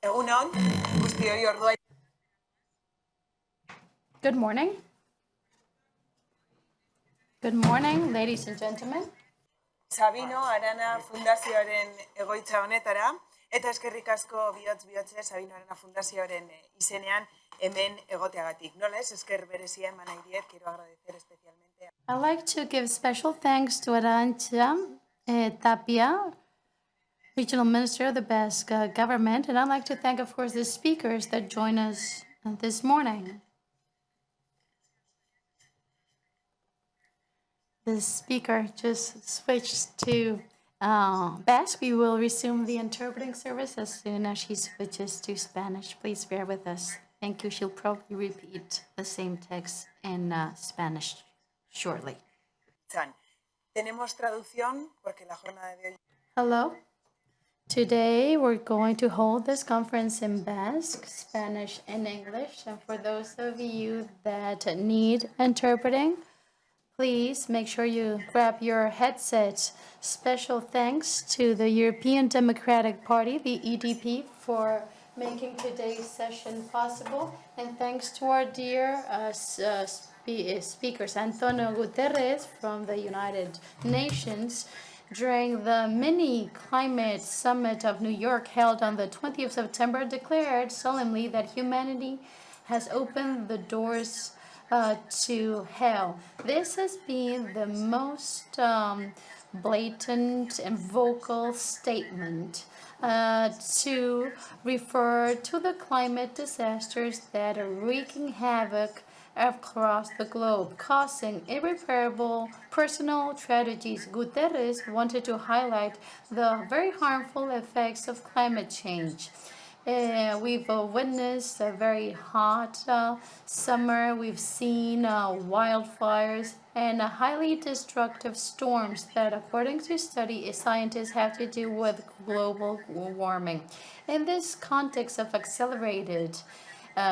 Egun on, guztioi ordua. Good morning. Good morning, ladies and gentlemen. Sabino Arana Fundazioaren egoitza honetara, eta eskerrik asko bihotz-bihotze Sabino Arana Fundazioaren izenean hemen egoteagatik. Nola ez, esker berezia eman nahi diet, quiero agradecer especialmente. I'd like to give special thanks to Arantxa Tapia, Regional Minister of the Basque Government, and I'd like to thank, of course, the speakers that join us this morning. The speaker just switched to Basque. We will resume the interpreting service as soon as she switches to Spanish. Please bear with us. Thank you. She'll probably repeat the same text in Spanish shortly. Tenemos traducción porque la jornada de hoy. Hello. Today we're going to hold this conference in Basque, Spanish, and English. And for those of you that need interpreting, please make sure you grab your headset. Special thanks to the European Democratic Party, the EDP, for making today's session possible. And thanks to our dear speakers, Antonio Guterres from the United Nations, during the mini climate summit of New York held on the 20th of September, declared solemnly that humanity has opened the doors to hell. This has been the most blatant and vocal statement to refer to the climate disasters that are wreaking havoc across the globe, causing irreparable personal tragedies. Guterres wanted to highlight the very harmful effects of climate change. We've witnessed a very hot summer. We've seen wildfires and highly destructive storms that, according to scientists, have to do with global warming. In this context of accelerated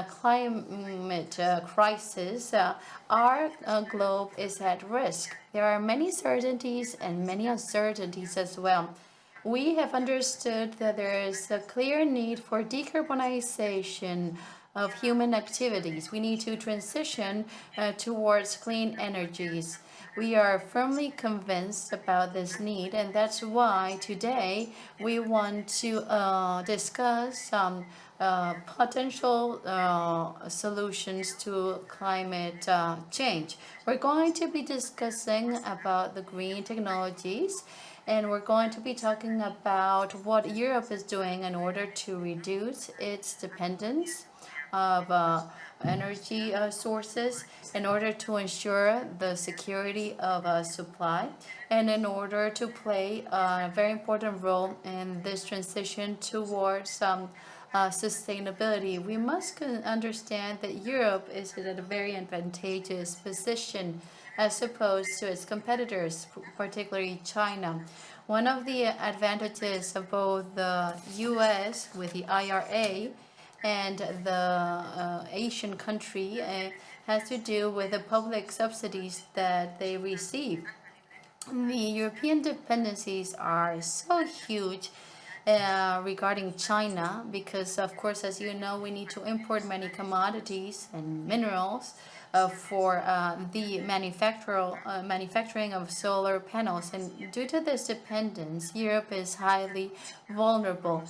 climate crisis, our globe is at risk. There are many certainties and many uncertainties as well. We have understood that there is a clear need for decarbonization of human activities. We need to transition towards clean energies. We are firmly convinced about this need, and that's why today we want to discuss potential solutions to climate change. We're going to be discussing about the green technologies, and we're going to be talking about what Europe is doing in order to reduce its dependence of energy sources, in order to ensure the security of supply, and in order to play a very important role in this transition towards sustainability. We must understand that Europe is at a very advantageous position as opposed to its competitors, particularly China. One of the advantages of both the US with the IRA and the Asian country has to do with the public subsidies that they receive. The European dependencies are so huge regarding China because, of course, as you know, we need to import many commodities and minerals for the manufacturing of solar panels. And due to this dependence, Europe is highly vulnerable.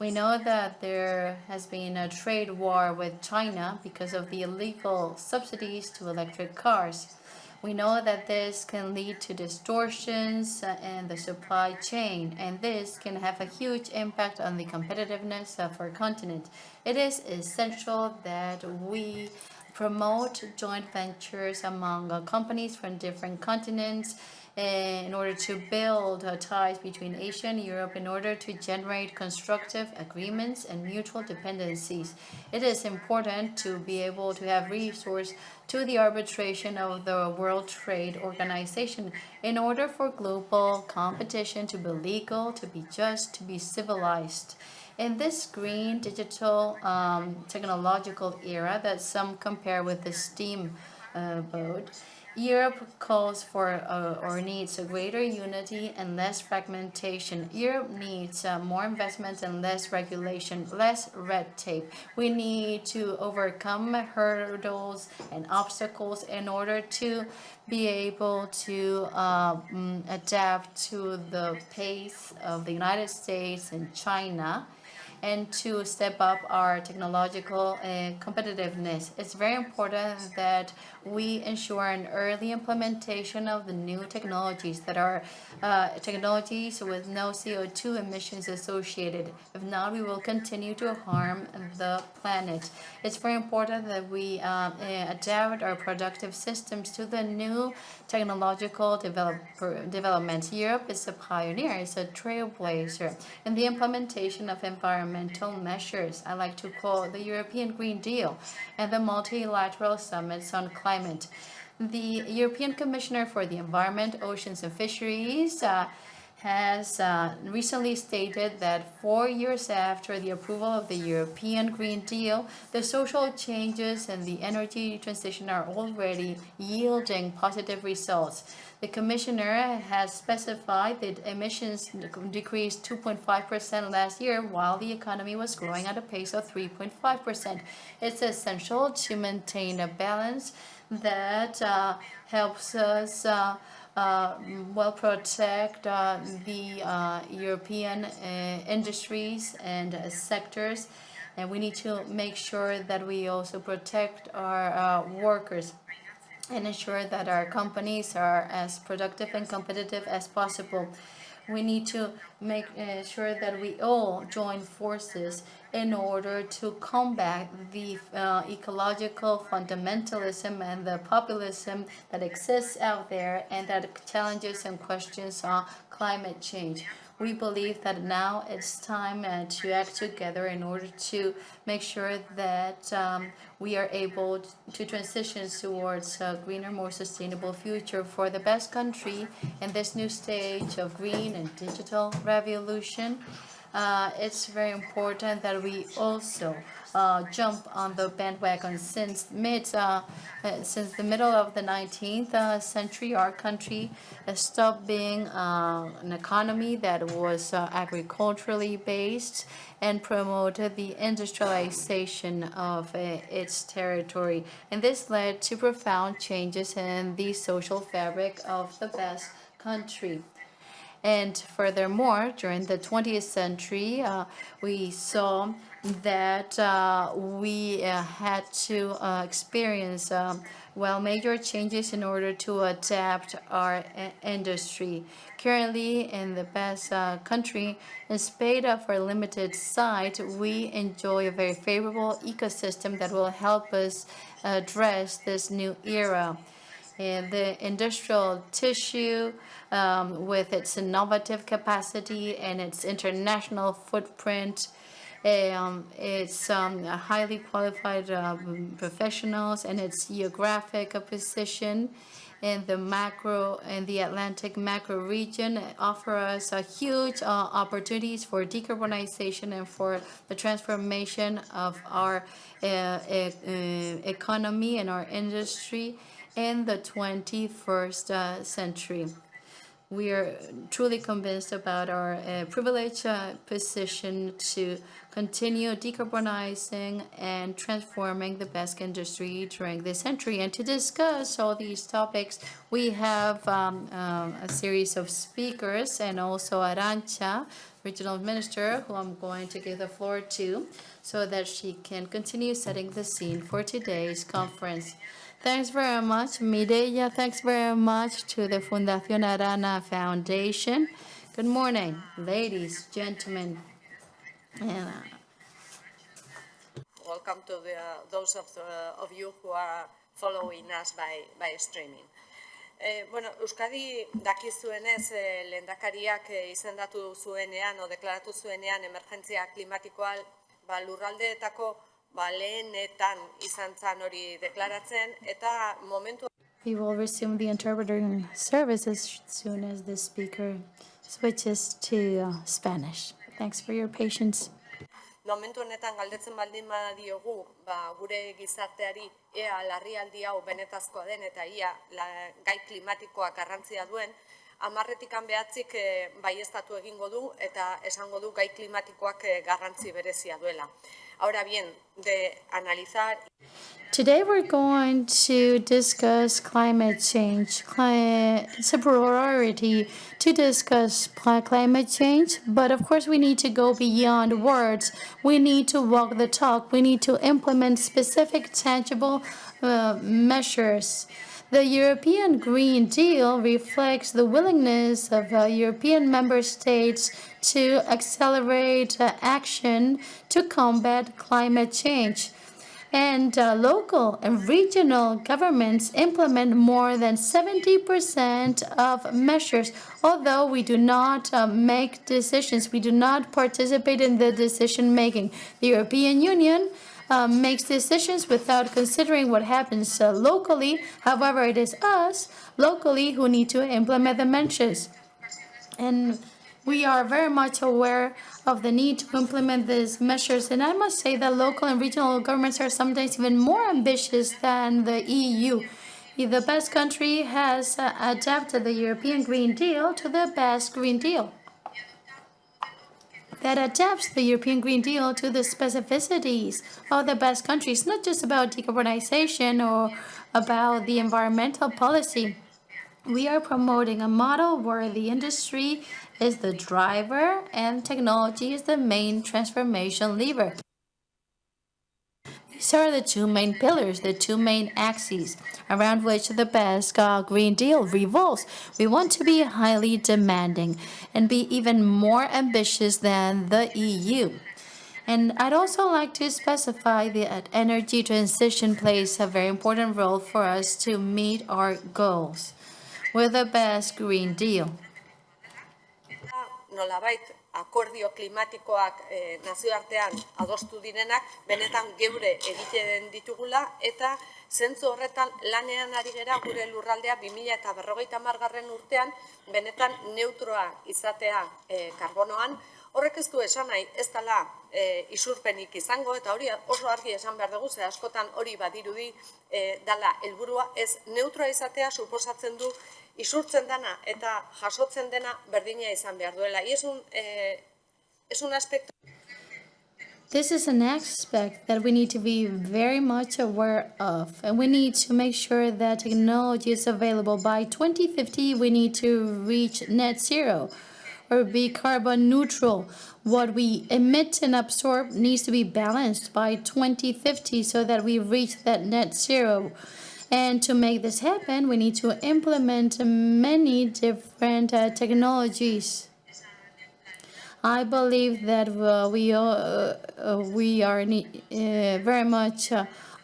We know that there has been a trade war with China because of the illegal subsidies to electric cars. We know that this can lead to distortions in the supply chain, and this can have a huge impact on the competitiveness of our continent. It is essential that we promote joint ventures among companies from different continents in order to build ties between Asia and Europe in order to generate constructive agreements and mutual dependencies. It is important to be able to have recourse to the arbitration of the World Trade Organization in order for global competition to be legal, to be just, to be civilized. In this green, digital, technological era that some compare with the steam boat, Europe calls for or needs a greater unity and less fragmentation. Europe needs more investment and less regulation, less red tape. We need to overcome hurdles and obstacles in order to be able to adapt to the pace of the United States and China, and to step up our technological competitiveness. It's very important that we ensure an early implementation of the new technologies that are technologies with no CO2 emissions associated. If not, we will continue to harm the planet. It's very important that we adapt our productive systems to the new technological developments. Europe is a pioneer, it's a trailblazer in the implementation of environmental measures. I like to quote the European Green Deal and the multilateral summits on climate. The European Commissioner for the Environment, Oceans and Fisheries has recently stated that 4 years after the approval of the European Green Deal, the social changes and the energy transition are already yielding positive results. The Commissioner has specified that emissions decreased 2.5% last year, while the economy was growing at a pace of 3.5%. It's essential to maintain a balance that helps us protect the European industries and sectors, and we need to make sure that we also protect our workers and ensure that our companies are as productive and competitive as possible. We need to make sure that we all join forces in order to combat the ecological fundamentalism and the populism that exists out there and that challenges and questions climate change. We believe that now it's time to act together in order to make sure that we are able to transition towards a greener, more sustainable future for the best country in this new stage of green and digital revolution. It's very important that we also jump on the bandwagon. Since the middle of the 19th century, our country stopped being an economy that was agriculturally based and promoted the industrialization of its territory. And this led to profound changes in the social fabric of the Basque country. And furthermore, during the 20th century, we saw that we had to experience major changes in order to adapt our industry. Currently, in the Basque country, in spite of our limited size, we enjoy a very favorable ecosystem that will help us address this new era. And the industrial tissue, with its innovative capacity and its international footprint, its highly qualified professionals, and its geographic position in the Atlantic macro region offer us huge opportunities for decarbonization and for the transformation of our economy and our industry in the 21st century. We are truly convinced about our privileged position to continue decarbonizing and transforming the Basque industry during this century. And to discuss all these topics, we have a series of speakers, and also Arantxa, Regional Minister, who I'm going to give the floor to so that she can continue setting the scene for today's conference. Thanks very much, Mireia. Thanks very much to the Fundación Arana Foundation. Good morning, ladies, gentlemen. Welcome to those of you who are following us by streaming. Euskadi dakizuenez, lehendakariak izendatu zuenean, deklaratu zuenean, emergentzia klimatikoa lurraldeetako lehenetan izan zan hori deklaratzen, eta momentu... We will resume the interpreting service as soon as the speaker switches to Spanish. Thanks for your patience. Momentu honetan galdetzen baldin badiogu, gure gizarteari ea larrialdi hau benetazkoa den eta ia gai klimatikoak garrantzia duen, 10-tik 9 baieztatu egingo du eta esango du gai klimatikoak garrantzi berezia duela. Ahora bien, de analizar... Today we're going to discuss climate change. It's a priority to discuss climate change, but of course we need to go beyond words. We need to walk the talk. We need to implement specific, tangible measures. The European Green Deal reflects the willingness of European member states to accelerate action to combat climate change. And local and regional governments implement more than 70% of measures. Although we do not make decisions, we do not participate in the decision making. The European Union makes decisions without considering what happens locally. However, it is us locally who need to implement the measures. And we are very much aware of the need to implement these measures. And I must say that local and regional governments are sometimes even more ambitious than the EU. The Basque country has adapted the European Green Deal to the Basque Green Deal. That adapts the European Green Deal to the specificities of the Basque country. It's not just about decarbonization or about the environmental policy. We are promoting a model where the industry is the driver and technology is the main transformation lever. These are the two main pillars, the two main axes around which the Basque Green Deal revolves. We want to be highly demanding and be even more ambitious than the EU. And I'd also like to specify that energy transition plays a very important role for us to meet our goals with the Basque Green Deal. Nolabait, akordio klimatikoak nazioartean adostu direnak, benetan geure egiten ditugula, eta zentzu horretan lanean ari gera gure lurraldea 2050 urtean benetan neutroa izatea karbonoan. Horrek ez du esan nahi, ez dela isurpenik izango, eta hori oso argi esan behar dugu, ze askotan hori badirudi dela helburua, ez neutroa izatea suposatzen du isurtzen dana eta jasotzen dena berdina izan behar duela. Y es un aspecto. This is an aspect that we need to be very much aware of, and we need to make sure that technology is available. By 2050, we need to reach net zero or be carbon neutral. What we emit and absorb needs to be balanced by 2050 so that we reach that net zero. And to make this happen, we need to implement many different technologies. I believe that we are very much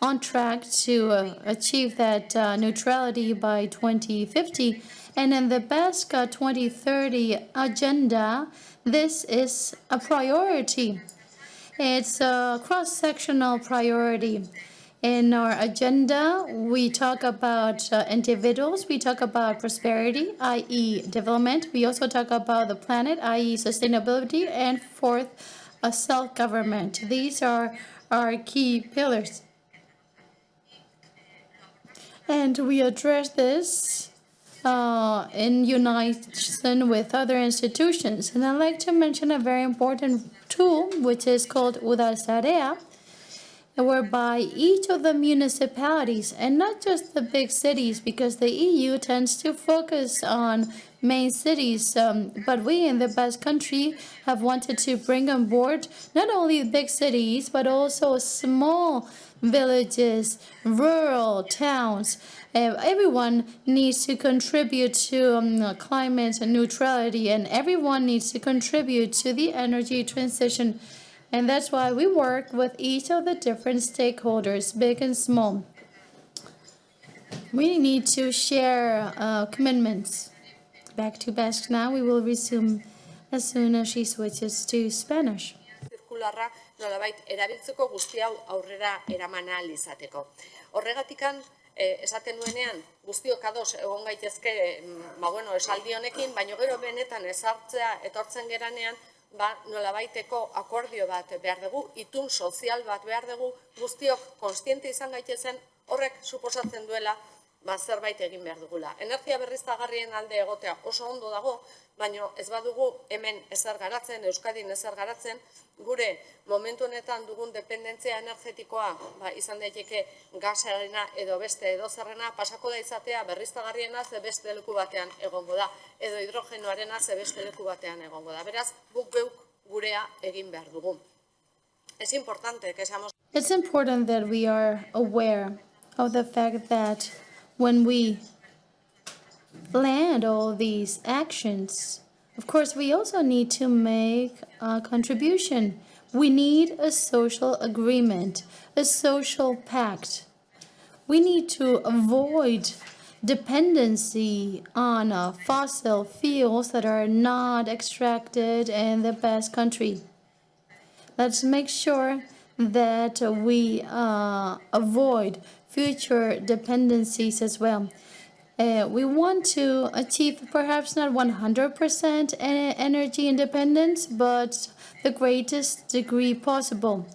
on track to achieve that neutrality by 2050. And in the Basque 2030 agenda, this is a priority. It's a cross-sectional priority. In our agenda, we talk about individuals, we talk about prosperity, i.e. development. We also talk about the planet, i.e. sustainability, and fourth, self-government. These are our key pillars. And we address this in unison with other institutions. And I'd like to mention a very important tool, which is called Udalsarea, whereby each of the municipalities, and not just the big cities, because the EU tends to focus on main cities, but we in the Basque country have wanted to bring on board not only big cities, but also small villages, rural towns. Everyone needs to contribute to climate neutrality, and everyone needs to contribute to the energy transition. And that's why we work with each of the different stakeholders, big and small. We need to share commitments. Back to Basque now. We will resume as soon as she switches to Spanish. Zirkularra nolabait erabiltzeko guzti hau aurrera eraman ahal izateko. Horregatikan esaten nuenean guztiok ados egon gaitezke esaldi honekin, baina gero benetan ezartzea etortzen geranean nolabaiteko akordio bat behar dugu, itun sozial bat behar dugu, guztiok kontziente izan gaitezen Horrek suposatzen duela zerbait egin behar dugula. Energia berriztagarrien alde egotea oso ondo dago, baina ez badugu hemen ezer garatzen, Euskadin ezer garatzen, gure momentu honetan dugun dependentzia energetikoa izan daiteke gasarena edo beste edozerrena, pasako da izatea berriztagarriena ze beste leku batean egongo da, edo hidrogenoarena ze beste leku batean egongo da. Beraz, guk geuk gurea egin behar dugu. Es importante que seamos... It's important that we are aware of the fact that when we plan all these actions, of course, we also need to make a contribution. We need a social agreement, a social pact. We need to avoid dependency on fossil fuels that are not extracted in the Basque Country. Let's make sure that we avoid future dependencies as well. We want to achieve perhaps not 100% energy independence, but the greatest degree possible.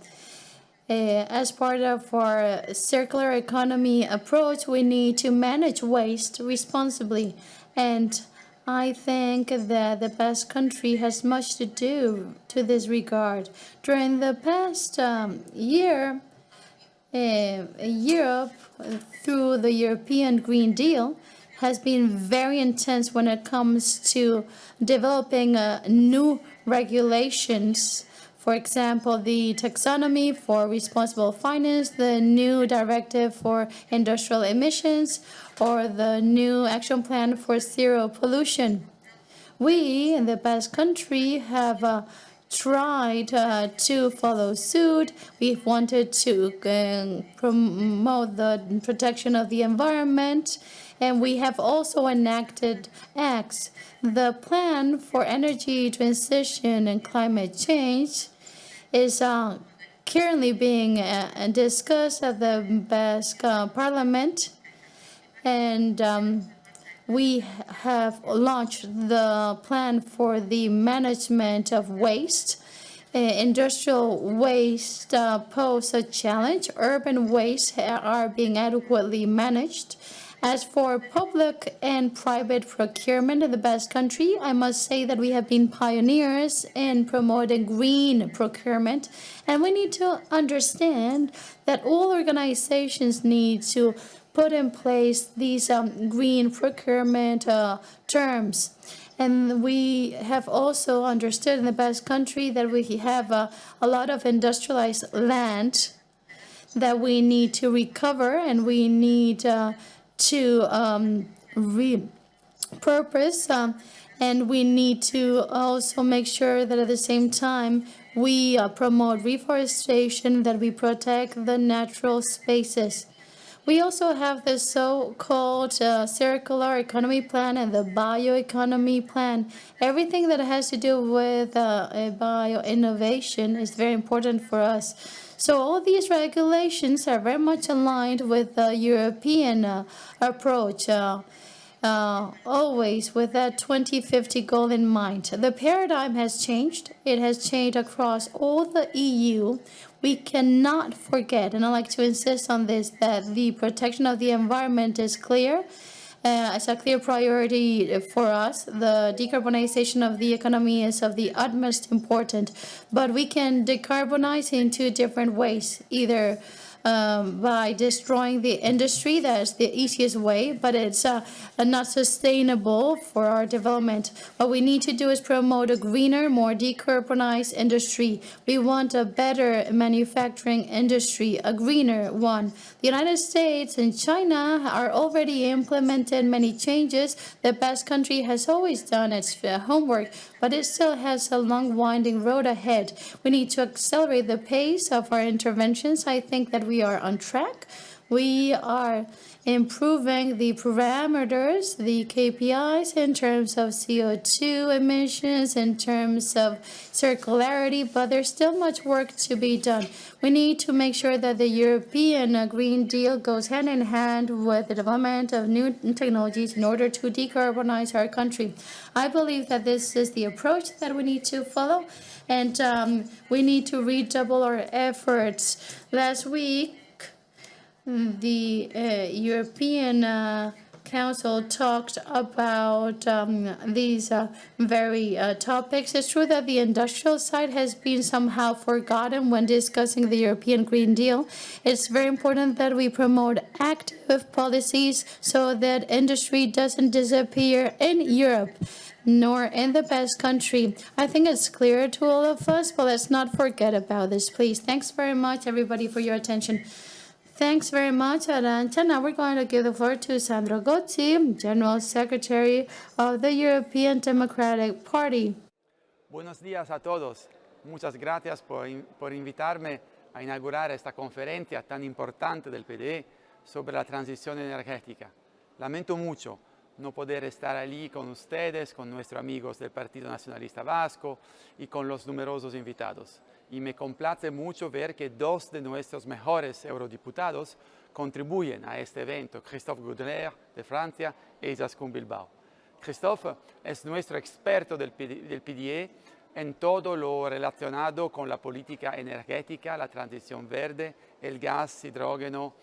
As part of our circular economy approach, we need to manage waste responsibly. And I think that the Basque Country has much to do to this regard. During the past year, Europe, through the European Green Deal, has been very intense when it comes to developing new regulations. For example, the taxonomy for responsible finance, the new directive for industrial emissions, or the new action plan for zero pollution. We in the Basque Country have tried to follow suit. We've wanted to promote the protection of the environment, and we have also enacted acts. The plan for energy transition and climate change is currently being discussed at the Basque Parliament, and we have launched the plan for the management of waste. Industrial waste pose a challenge. Urban waste are being adequately managed. As for public and private procurement in the Basque Country, I must say that we have been pioneers in promoting green procurement, and we need to understand that all organizations need to put in place these green procurement terms. And we have also understood in the Basque Country that we have a lot of industrialized land that we need to recover, and we need to repurpose, and we need to also make sure that at the same time we promote reforestation, that we protect the natural spaces. We also have the so-called circular economy plan and the bioeconomy plan. Everything that has to do with bio-innovation is very important for us. So all these regulations are very much aligned with the European approach, always with that 2050 goal in mind. The paradigm has changed. It has changed across all the EU. We cannot forget, and I like to insist on this, that the protection of the environment is clear. It's a clear priority for us. The decarbonization of the economy is of the utmost importance, but we can decarbonize in two different ways, either by destroying the industry. That's the easiest way, but it's not sustainable for our development. What we need to do is promote a greener, more decarbonized industry. We want a better manufacturing industry, a greener one. The United States and China are already implemented many changes. The Basque Country has always done its homework, but it still has a long, winding road ahead. We need to accelerate the pace of our interventions. I think that we are on track. We are improving the parameters, the KPIs in terms of CO2 emissions, in terms of circularity, but there's still much work to be done. We need to make sure that the European Green Deal goes hand in hand with the development of new technologies in order to decarbonize our country. I believe that this is the approach that we need to follow, and we need to redouble our efforts. Last week, the European Council talked about these very topics. It's true that the industrial side has been somehow forgotten when discussing the European Green Deal. It's very important that we promote active policies so that industry doesn't disappear in Europe, nor in the Basque country. I think it's clear to all of us, but let's not forget about this, please. Thanks very much, everybody, for your attention. Thanks very much, Arantxa. Now we're going to give the floor to Sandro Gozi, General Secretary of the European Democratic Party. Buenos días a todos. Muchas gracias por invitarme a inaugurar esta conferencia tan importante del PDE sobre la transición energética. Lamento mucho no poder estar allí con ustedes, con nuestros amigos del Partido Nacionalista Vasco y con los numerosos invitados. Y me complace mucho ver que dos de nuestros mejores eurodiputados contribuyen a este evento, Christophe Grudler de Francia e Izaskun Bilbao. Christophe es nuestro experto del PDE en todo lo relacionado con la política energética, la transición verde, el gas, hidrógeno,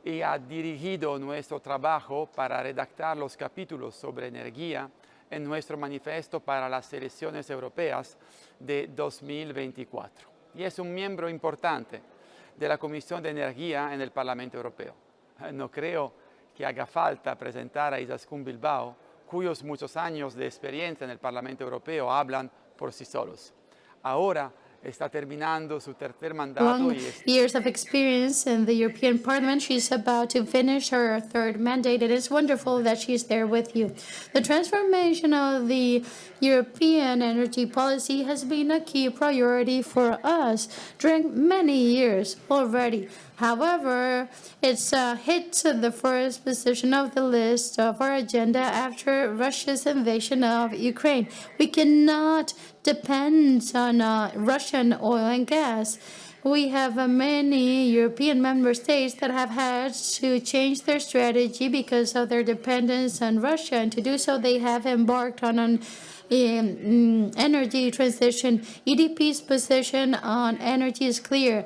y ha dirigido nuestro trabajo para redactar los capítulos sobre energía en nuestro manifiesto para las elecciones europeas de 2024. Y es un miembro importante de la Comisión de Energía en el Parlamento Europeo. No creo que haga falta presentar a Izaskun Bilbao, cuyos muchos años de experiencia en el Parlamento Europeo hablan por sí solos. Ahora está terminando su tercer mandato. Years of experience in the European Parliament. She's about to finish her third mandate. It is wonderful that she's there with you. The transformation of the European energy policy has been a key priority for us during many years already. However, it's hit the first position of the list of our agenda after Russia's invasion of Ukraine. We cannot depend on Russian oil and gas. We have many European member states that have had to change their strategy because of their dependence on Russia, and to do so they have embarked on an energy transition. EDP's position on energy is clear.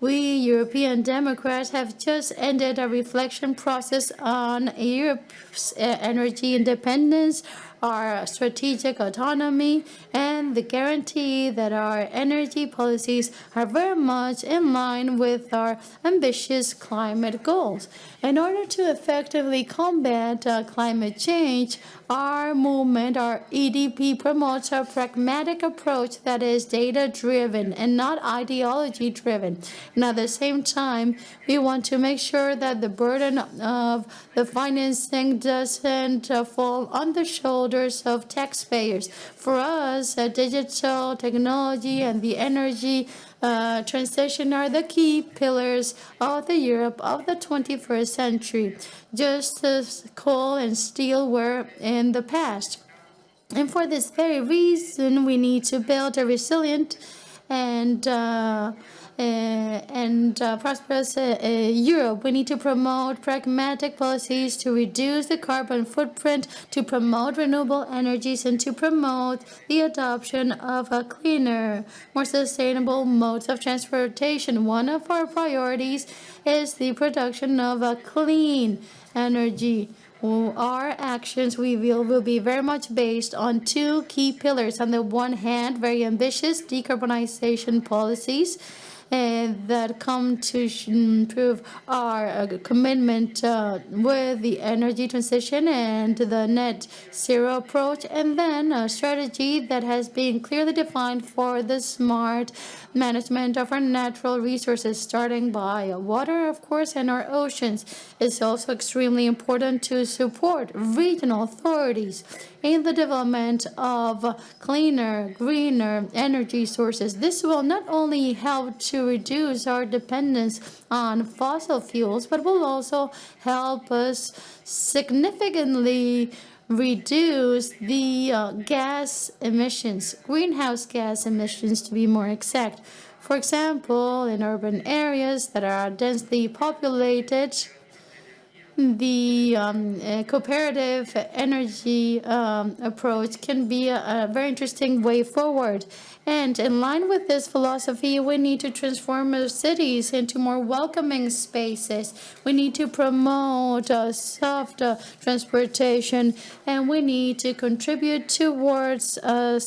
We European Democrats have just ended a reflection process on Europe's energy independence, our strategic autonomy, and the guarantee that our energy policies are very much in line with our ambitious climate goals. In order to effectively combat climate change, our movement, our EDP, promotes a pragmatic approach that is data-driven and not ideology-driven. And at the same time, we want to make sure that the burden of the financing doesn't fall on the shoulders of taxpayers. For us, digital technology and the energy transition are the key pillars of the Europe of the 21st century, just as coal and steel were in the past. And for this very reason, we need to build a resilient and prosperous Europe. We need to promote pragmatic policies to reduce the carbon footprint, to promote renewable energies, and to promote the adoption of a cleaner, more sustainable modes of transportation. One of our priorities is the production of a clean energy. Our actions, we will be very much based on two key pillars. On the one hand, very ambitious decarbonization policies that come to improve our commitment with the energy transition and the net zero approach, and then a strategy that has been clearly defined for the smart management of our natural resources, starting by water, of course, and our oceans. It's also extremely important to support regional authorities in the development of cleaner, greener energy sources. This will not only help to reduce our dependence on fossil fuels, but will also help us significantly reduce the gas emissions, greenhouse gas emissions to be more exact. For example, in urban areas that are densely populated, the cooperative energy approach can be a very interesting way forward. And in line with this philosophy, we need to transform our cities into more welcoming spaces. We need to promote soft transportation, and we need to contribute towards a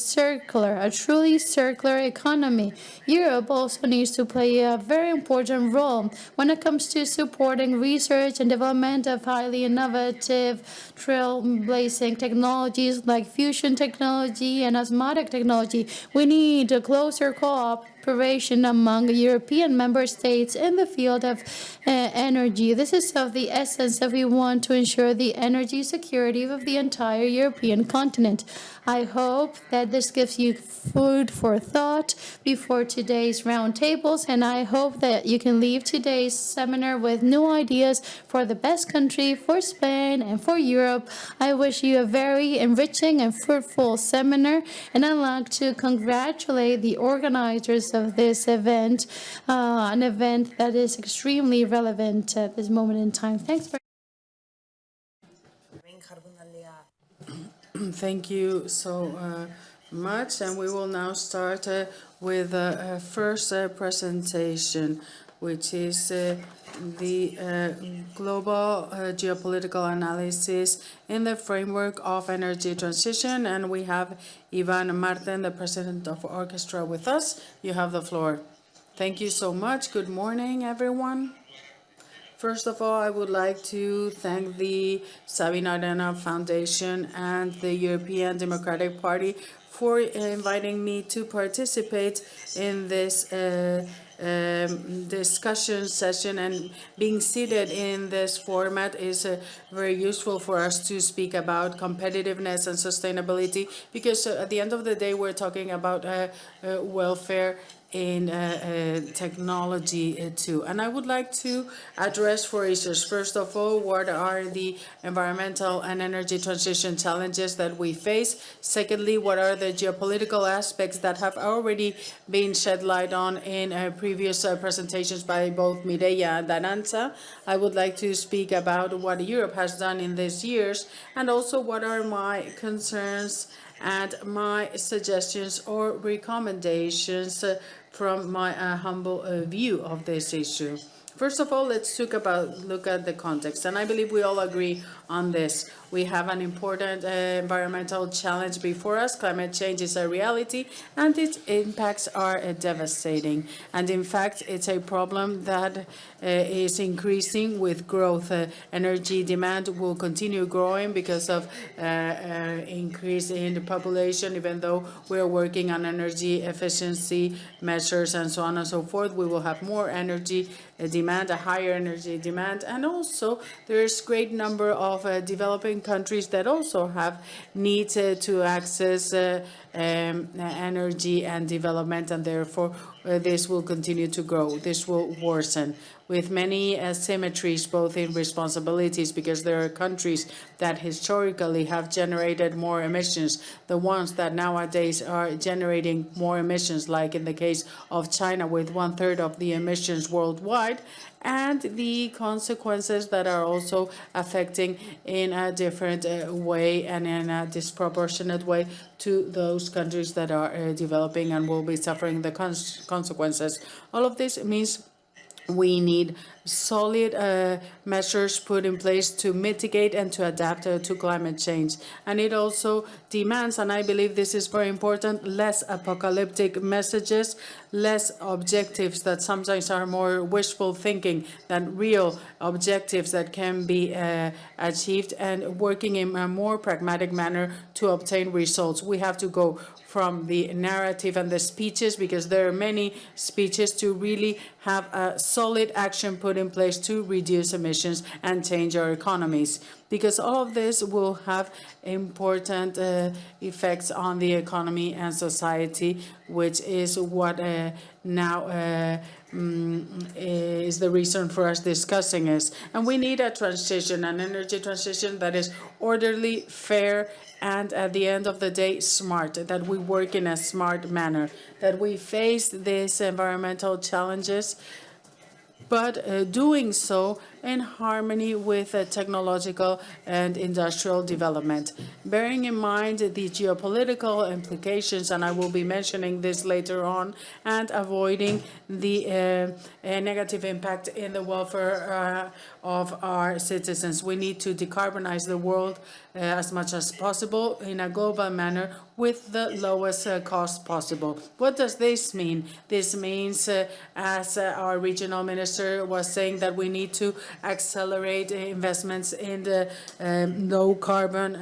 truly circular economy. Europe also needs to play a very important role when it comes to supporting research and development of highly innovative, trailblazing technologies like fusion technology and osmotic technology. We need a closer cooperation among European member states in the field of energy. This is of the essence if we want to ensure the energy security of the entire European continent. I hope that this gives you food for thought before today's roundtables, and I hope that you can leave today's seminar with new ideas for the best country, for Spain, and for Europe. I wish you a very enriching and fruitful seminar, and I'd like to congratulate the organizers of this event, an event that is extremely relevant at this moment in time. Thanks very Thank you so much, and we will now start with the first presentation, which is the global geopolitical analysis in the framework of energy transition. And we have Iván and Martén, the president of Orkestra, with us. You have the floor. Thank you so much. Good morning, everyone. First of all, I would like to thank the Sabina Arana Foundation and the European Democratic Party for inviting me to participate in this discussion session, and being seated in this format is very useful for us to speak about competitiveness and sustainability, because at the end of the day we're talking about welfare in technology too. And I would like to address four issues. First of all, what are the environmental and energy transition challenges that we face? Secondly, what are the geopolitical aspects that have already been shed light on in previous presentations by both Mireia and Arantxa? I would like to speak about what Europe has done in these years, and also what are my concerns and my suggestions or recommendations from my humble view of this issue. First of all, let's look at the context, and I believe we all agree on this. We have an important environmental challenge before us. Climate change is a reality, and its impacts are devastating. And in fact, it's a problem that is increasing with growth. Energy demand will continue growing because of increase in the population. Even though we're working on energy efficiency measures and so on and so forth, we will have more energy demand, a higher energy demand. And also, there's great number of developing countries that also have needs to access energy and development, and therefore this will continue to grow. This will worsen with many asymmetries, both in responsibilities, because there are countries that historically have generated more emissions, the ones that nowadays are generating more emissions, like in the case of China with 1/3 of the emissions worldwide, and the consequences that are also affecting in a different way and in a disproportionate way to those countries that are developing and will be suffering the consequences. All of this means we need solid measures put in place to mitigate and to adapt to climate change. And it also demands, and I believe this is very important, less apocalyptic messages, less objectives that sometimes are more wishful thinking than real objectives that can be achieved, and working in a more pragmatic manner to obtain results. We have to go from the narrative and the speeches, because there are many speeches, to really have a solid action put in place to reduce emissions and change our economies, because all of this will have important effects on the economy and society, which is what now is the reason for us discussing this. And we need a transition, an energy transition that is orderly, fair, and at the end of the day, smart, that we work in a smart manner, that we face these environmental challenges, but doing so in harmony with technological and industrial development. Bearing in mind the geopolitical implications, and I will be mentioning this later on, and avoiding the negative impact in the welfare of our citizens. We need to decarbonize the world as much as possible in a global manner with the lowest cost possible. What does this mean? This means, as our regional minister was saying, that we need to accelerate investments in the low carbon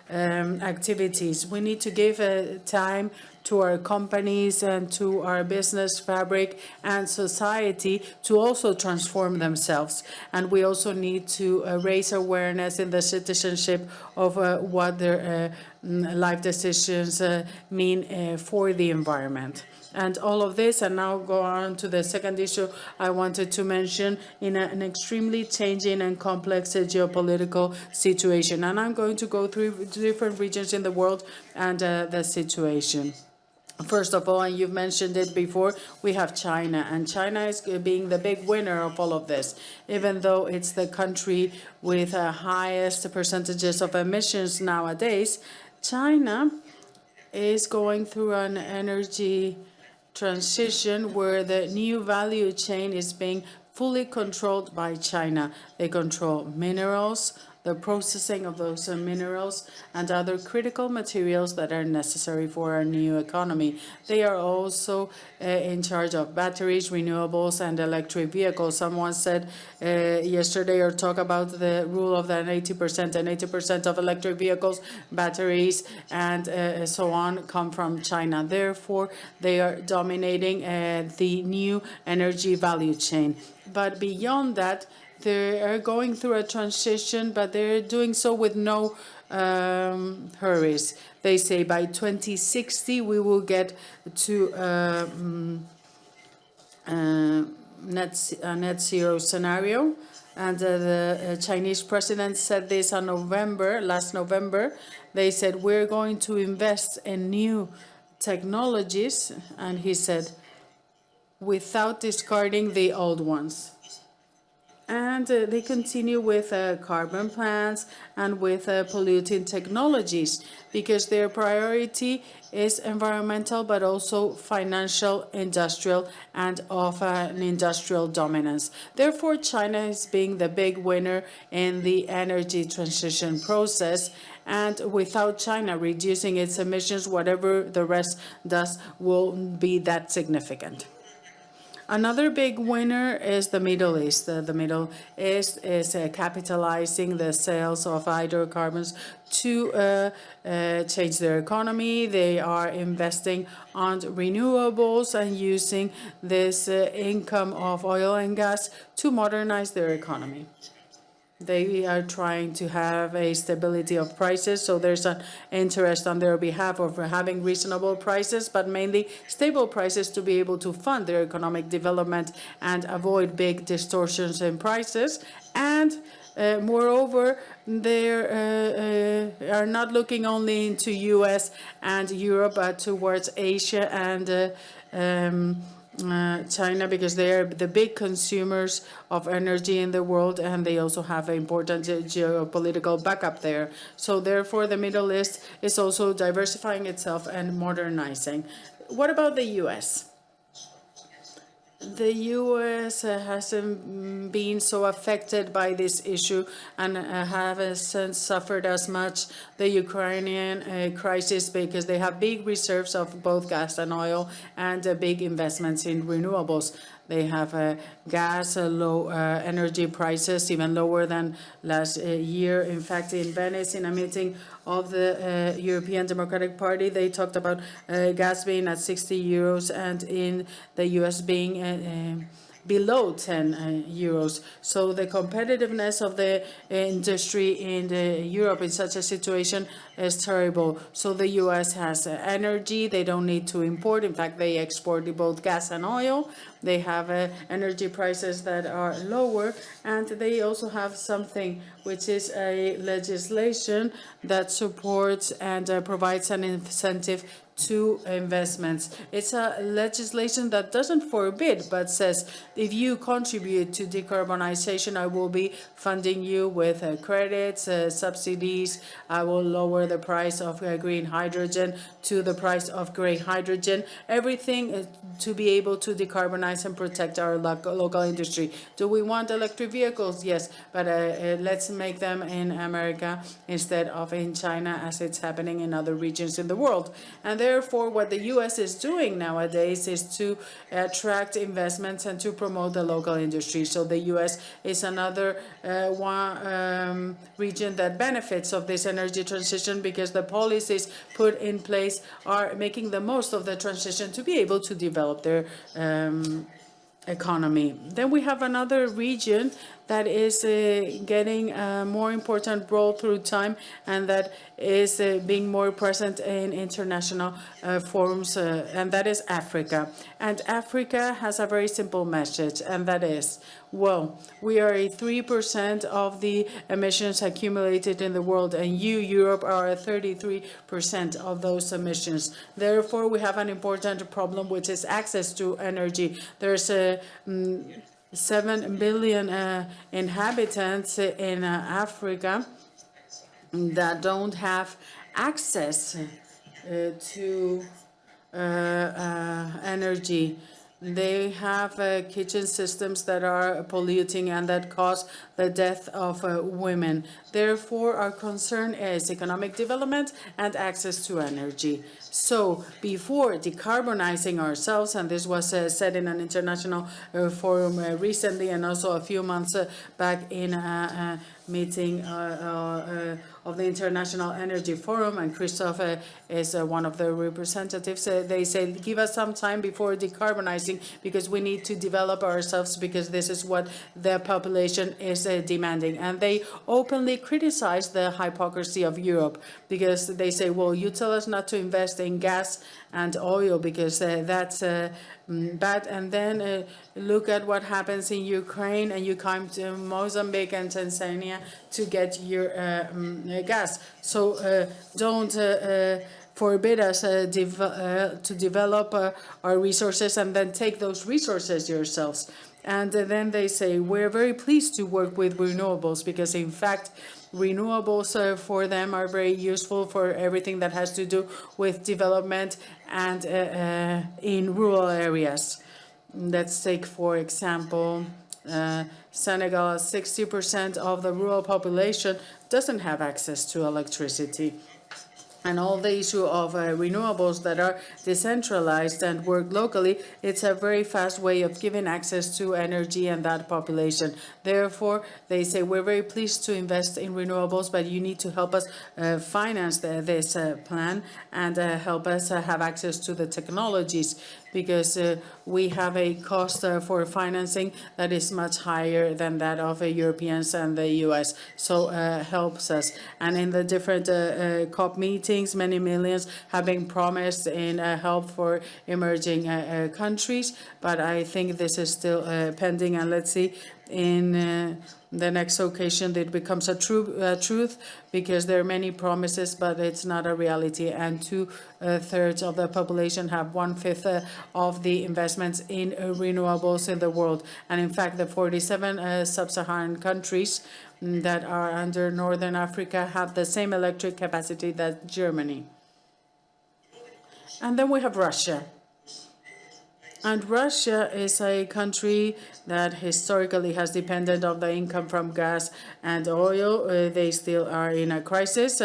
activities. We need to give time to our companies and to our business fabric and society to also transform themselves. And we also need to raise awareness in the citizenship of what their life decisions mean for the environment. And all of this, and now go on to the second issue I wanted to mention, in an extremely changing and complex geopolitical situation. And I'm going to go through different regions in the world and the situation. First of all, and you've mentioned it before, we have China, and China is being the big winner of all of this, even though it's the country with the highest percentages of emissions nowadays. China is going through an energy transition where the new value chain is being fully controlled by China. They control minerals, the processing of those minerals, and other critical materials that are necessary for our new economy. They are also in charge of batteries, renewables, and electric vehicles. Someone said yesterday or talk about the rule of that 80%, and 80% of electric vehicles, batteries, and so on come from China. Therefore, they are dominating the new energy value chain. But beyond that, they are going through a transition, but they're doing so with no hurries. They say by 2060 we will get to a net zero scenario. And the Chinese president said this on last November. They said, we're going to invest in new technologies, and he said, without discarding the old ones. And they continue with carbon plants and with polluting technologies, because their priority is environmental, but also financial, industrial, and of an industrial dominance. Therefore, China is being the big winner in the energy transition process. And without China reducing its emissions, whatever the rest does won't be that significant. Another big winner is the Middle East. The Middle East is capitalizing the sales of hydrocarbons to change their economy. They are investing on renewables and using this income of oil and gas to modernize their economy. They are trying to have a stability of prices, so there's an interest on their behalf of having reasonable prices, but mainly stable prices to be able to fund their economic development and avoid big distortions in prices. And moreover, they are not looking only into US and Europe, but towards Asia and China, because they are the big consumers of energy in the world, and they also have an important geopolitical backup there. So therefore, the Middle East is also diversifying itself and modernizing. What about the U.S.? The U.S. hasn't been so affected by this issue and haven't suffered as much the Ukrainian crisis, because they have big reserves of both gas and oil and big investments in renewables. They have gas, low energy prices, even lower than last year. In fact, in Venice, in a meeting of the European Democratic Party, they talked about gas being at 60 euros and in the US being below 10 euros. So the competitiveness of the industry in Europe in such a situation is terrible. So the US has energy. They don't need to import. In fact, they export both gas and oil. They have energy prices that are lower, and they also have something which is a legislation that supports and provides an incentive to investments. It's a legislation that doesn't forbid, but says if you contribute to decarbonization, I will be funding you with credits, subsidies. I will lower the price of green hydrogen to the price of gray hydrogen. Everything to be able to decarbonize and protect our local industry. Do we want electric vehicles? Yes, but let's make them in America instead of in China, as it's happening in other regions in the world. And therefore, what the U.S. is doing nowadays is to attract investments and to promote the local industry. So the U.S. is another region that benefits of this energy transition, because the policies put in place are making the most of the transition to be able to develop their economy. Then we have another region that is getting a more important role through time, and that is being more present in international forums, and that is Africa. And Africa has a very simple message, and that is, well, we are 3% of the emissions accumulated in the world, and you, Europe, are 33% of those emissions. Therefore, we have an important problem, which is access to energy. There's 7 billion inhabitants in Africa that don't have access to energy. They have kitchen systems that are polluting and that cause the death of women. Therefore, our concern is economic development and access to energy. So before decarbonizing ourselves, and this was said in an international forum recently, and also a few months back in a meeting of the International Energy Forum, and Christophe is one of the representatives. They say, give us some time before decarbonizing, because we need to develop ourselves, because this is what the population is demanding. And they openly criticize the hypocrisy of Europe, because they say, well, you tell us not to invest in gas and oil because that's bad, and then look at what happens in Ukraine, and you come to Mozambique and Tanzania to get your gas. So don't forbid us to develop our resources and then take those resources yourselves. And then they say, we're very pleased to work with renewables, because in fact, renewables for them are very useful for everything that has to do with development and in rural areas. Let's take, for example, Senegal. 60% of the rural population doesn't have access to electricity. And all the issue of renewables that are decentralized and work locally, it's a very fast way of giving access to energy and that population. Therefore, they say, we're very pleased to invest in renewables, but you need to help us finance this plan and help us have access to the technologies, because we have a cost for financing that is much higher than that of Europeans and the US. So helps us. And in the different COP meetings, many millions have been promised in help for emerging countries, but I think this is still pending, and let's see in the next occasion it becomes a truth, because there are many promises, but it's not a reality. And 2/3 of the population have 1/5 of the investments in renewables in the world. And in fact, the 47 sub-Saharan countries that are under Northern Africa have the same electric capacity that Germany. And then we have Russia. And Russia is a country that historically has depended on the income from gas and oil. They still are in a crisis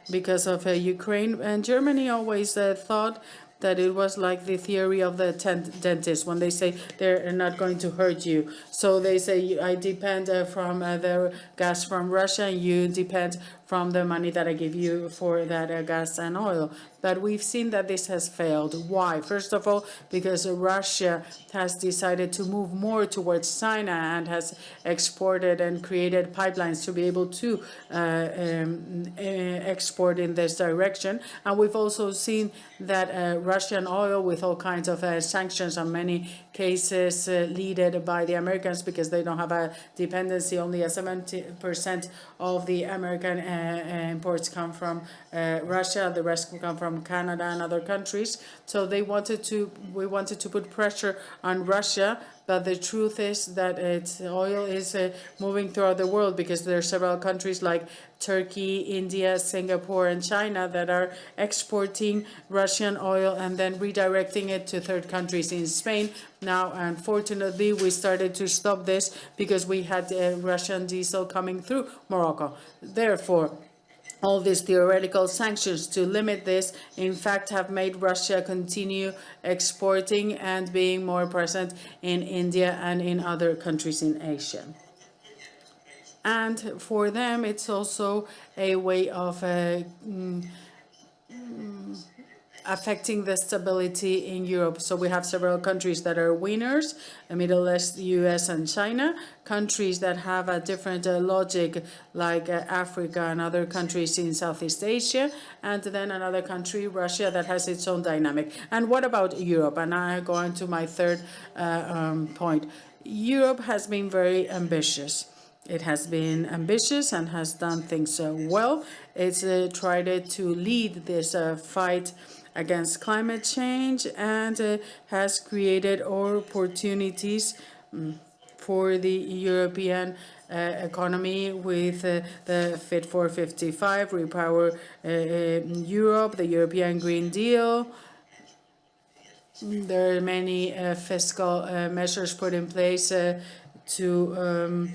because of Ukraine. And Germany always thought that it was like the theory of the dentist, when they say they're not going to hurt you. So they say, I depend from the gas from Russia, and you depend from the money that I give you for that gas and oil. But we've seen that this has failed. Why? First of all, because Russia has decided to move more towards China and has exported and created pipelines to be able to export in this direction. And we've also seen that Russian oil, with all kinds of sanctions in many cases led by the Americans, because they don't have a dependency. Only 70% of the American imports come from Russia, the rest come from Canada and other countries. So we wanted to put pressure on Russia, but the truth is that its oil is moving throughout the world, because there are several countries like Turkey, India, Singapore, and China that are exporting Russian oil and then redirecting it to third countries. In Spain now, unfortunately, we started to stop this because we had Russian diesel coming through Morocco. Therefore, all these theoretical sanctions to limit this, in fact, have made Russia continue exporting and being more present in India and in other countries in Asia. And for them, it's also a way of affecting the stability in Europe. So we have several countries that are winners, the Middle East, US, and China, countries that have a different logic, like Africa and other countries in Southeast Asia, and then another country, Russia, that has its own dynamic. And what about Europe? And I go on to my third point. Europe has been very ambitious. It has been ambitious and has done things well. It's tried to lead this fight against climate change, and has created opportunities for the European economy with the Fit for 55, Repower Europe, the European Green Deal. There are many fiscal measures put in place to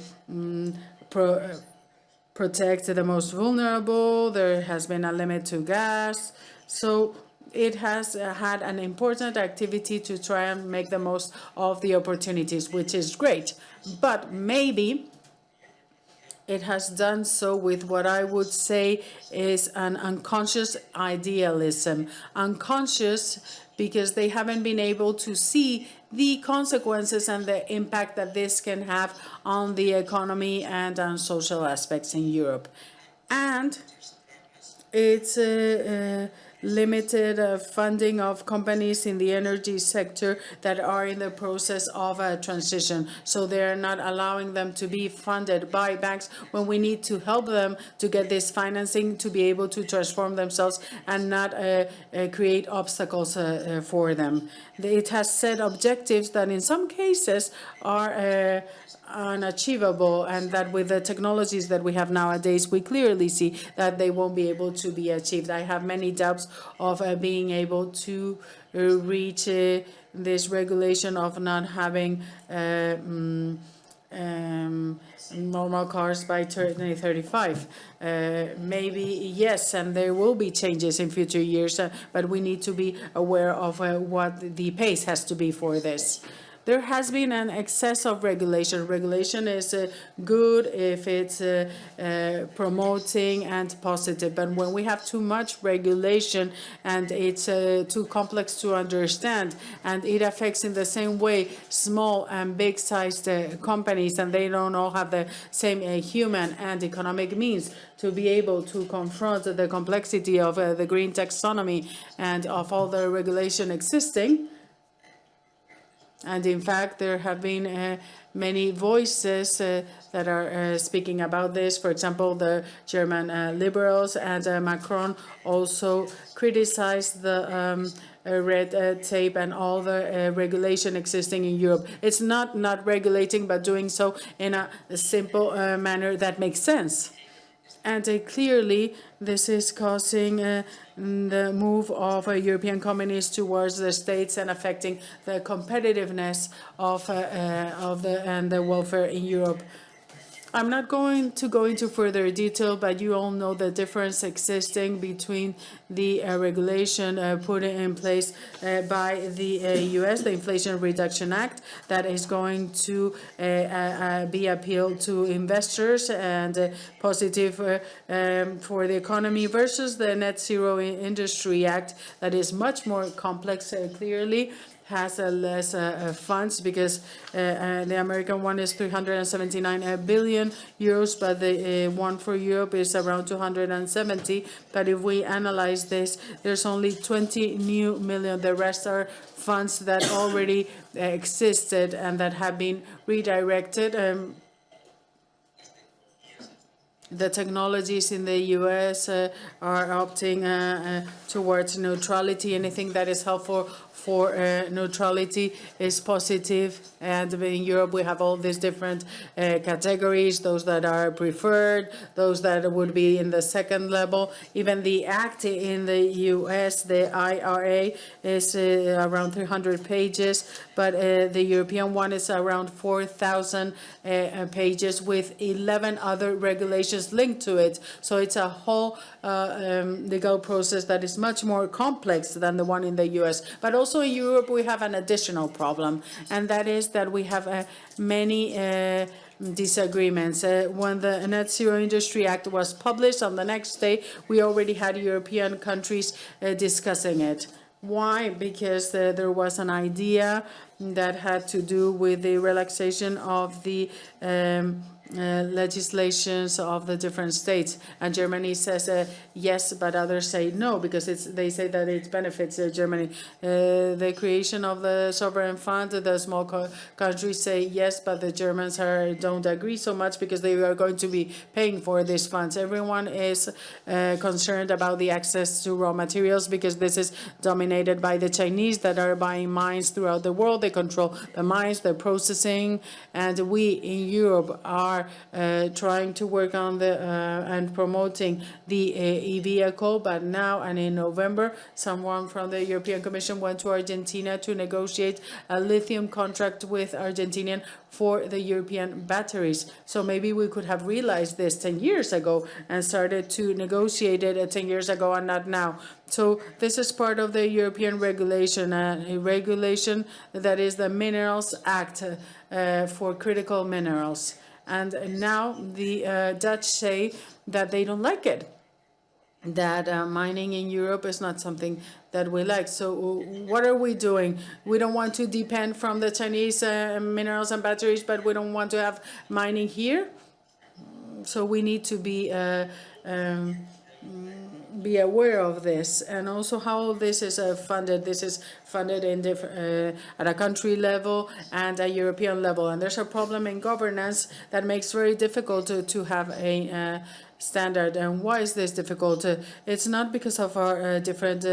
protect the most vulnerable. There has been a limit to gas. So it has had an important activity to try and make the most of the opportunities, which is great. But maybe it has done so with what I would say is an unconscious idealism. Unconscious because they haven't been able to see the consequences and the impact that this can have on the economy and on social aspects in Europe. And it's limited funding of companies in the energy sector that are in the process of a transition. So they're not allowing them to be funded by banks when we need to help them to get this financing to be able to transform themselves and not create obstacles for them. It has set objectives that in some cases are unachievable, and that with the technologies that we have nowadays, we clearly see that they won't be able to be achieved. I have many doubts of being able to reach this regulation of not having normal cars by 2035. Maybe yes, and there will be changes in future years, but we need to be aware of what the pace has to be for this. There has been an excess of regulation. Regulation is good if it's promoting and positive, but when we have too much regulation and it's too complex to understand, and it affects in the same way small and big-sized companies, and they don't all have the same human and economic means to be able to confront the complexity of the green taxonomy and of all the regulation existing. And in fact, there have been many voices that are speaking about this. For example, the German liberals, and Macron also criticized the red tape and all the regulation existing in Europe. It's not regulating, but doing so in a simple manner that makes sense. And clearly, this is causing the move of European companies towards the states and affecting the competitiveness of the welfare in Europe. I'm not going to go into further detail, but you all know the difference existing between the regulation put in place by the US, the Inflation Reduction Act, that is going to be appealed to investors and positive for the economy, versus the Net Zero Industry Act that is much more complex, clearly has less funds, because the American one is 379 billion euros, but the one for Europe is around 270. But if we analyze this, there's only 20 new million. The rest are funds that already existed and that have been redirected. The technologies in the US are opting towards neutrality. Anything that is helpful for neutrality is positive. And in Europe, we have all these different categories, those that are preferred, those that would be in the second level. Even the act in the US, the IRA, is around 300 pages, but the European one is around 4,000 pages with 11 other regulations linked to it. So it's a whole legal process that is much more complex than the one in the US. But also in Europe, we have an additional problem, and that is that we have many disagreements. When the Net Zero Industry Act was published, on the next day, we already had European countries discussing it. Why? Because there was an idea that had to do with the relaxation of the legislations of the different states, and Germany says yes, but others say no, because they say that it benefits Germany. The creation of the sovereign fund, the small countries say yes, but the Germans don't agree so much because they are going to be paying for these funds. Everyone is concerned about the access to raw materials because this is dominated by the Chinese that are buying mines throughout the world. They control the mines, the processing, and we in Europe are trying to work on the and promoting the e-vehicle, but now and in November, someone from the European Commission went to Argentina to negotiate a lithium contract with Argentinian for the European batteries. So maybe we could have realized this 10 years ago and started to negotiate it 10 years ago and not now. So this is part of the European regulation, a regulation that is the Minerals Act for critical minerals. And now the Dutch say that they don't like it, that mining in Europe is not something that we like. So what are we doing? We don't want to depend from the Chinese minerals and batteries, but we don't want to have mining here. So we need to be aware of this, and also how this is funded. This is funded in at a country level and a European level, and there's a problem in governance that makes very difficult to have a standard. And why is this difficult? It's not because of our different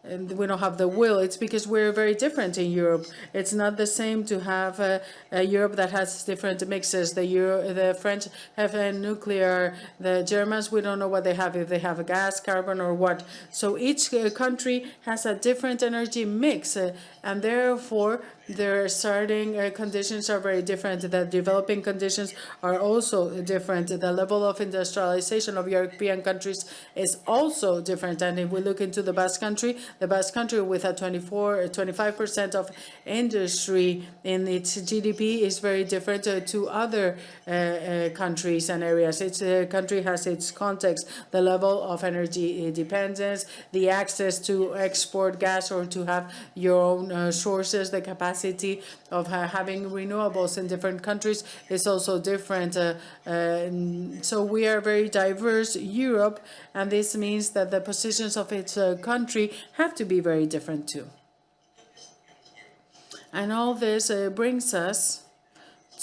we don't have the will. It's because we're very different in Europe. It's not the same to have a Europe that has different mixes. The French have a nuclear. The Germans, we don't know what they have, if they have a gas, carbon, or what. So each country has a different energy mix, and therefore their starting conditions are very different. The developing conditions are also different. The level of industrialization of European countries is also different. And if we look into the Basque Country with a 25% of industry in its GDP is very different to other countries and areas. Each country has its context, the level of energy dependence, the access to export gas or to have your own sources, the capacity of having renewables in different countries is also different. So we are very diverse, Europe, and this means that the positions of its country have to be very different too. And all this brings us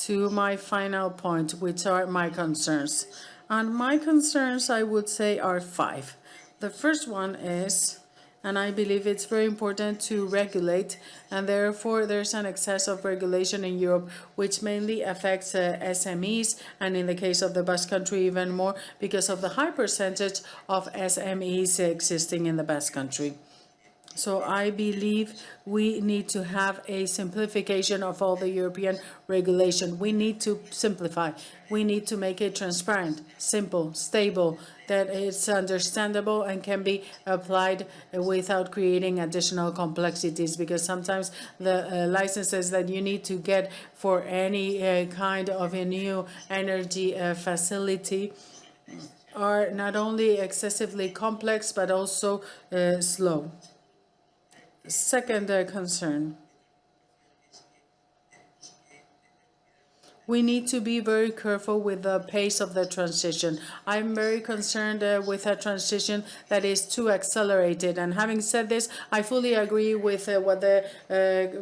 to my final point, which are my concerns. And my concerns, I would say, are 5. The first one is, and I believe it's very important to regulate, and therefore there's an excess of regulation in Europe, which mainly affects SMEs, and in the case of the Basque Country even more, because of the high percentage of SMEs existing in the Basque Country. So I believe we need to have a simplification of all the European regulation. We need to simplify. We need to make it transparent, simple, stable, that it's understandable and can be applied without creating additional complexities, because sometimes the licenses that you need to get for any kind of a new energy facility are not only excessively complex, but also slow. Second concern. we need to be very careful with the pace of the transition. I'm very concerned with a transition that is too accelerated. And having said this, I fully agree with what the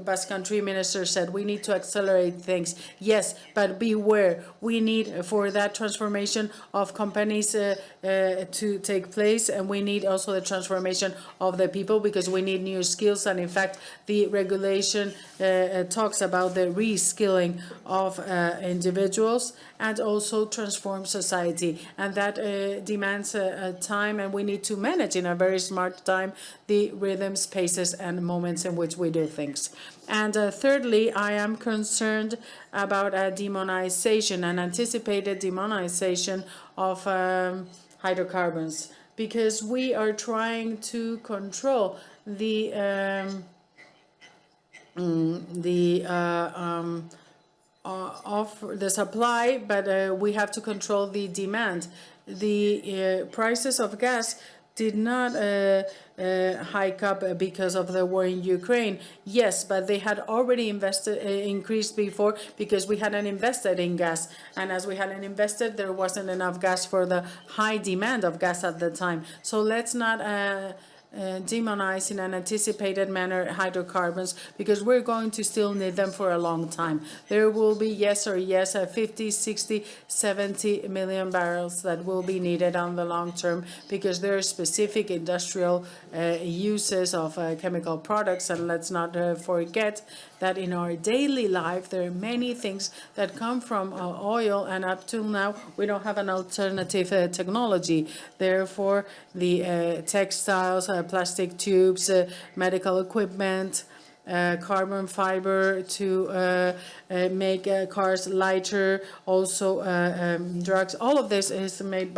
Basque Country Minister said. We need to accelerate things. Yes, but beware. We need for that transformation of companies to take place, and we need also the transformation of the people, because we need new skills. And in fact, the regulation talks about the reskilling of individuals and also transform society, and that demands time, and we need to manage in a very smart time the rhythms, paces, and moments in which we do things. And thirdly, I am concerned about a demonization, an anticipated demonization of hydrocarbons, because we are trying to control the of the supply, but we have to control the demand. The prices of gas did not hike up because of the war in Ukraine. Yes, but they had already increased before, because we hadn't invested in gas. And as we hadn't invested, there wasn't enough gas for the high demand of gas at the time. So let's not demonize in an anticipated manner hydrocarbons, because we're going to still need them for a long time. There will be, yes, 50, 60, 70 million barrels that will be needed on the long term, because there are specific industrial uses of chemical products. And let's not forget that in our daily life, there are many things that come from oil, and up till now, we don't have an alternative technology. Therefore, the textiles, plastic tubes, medical equipment, carbon fiber to make cars lighter, also drugs. All of this is made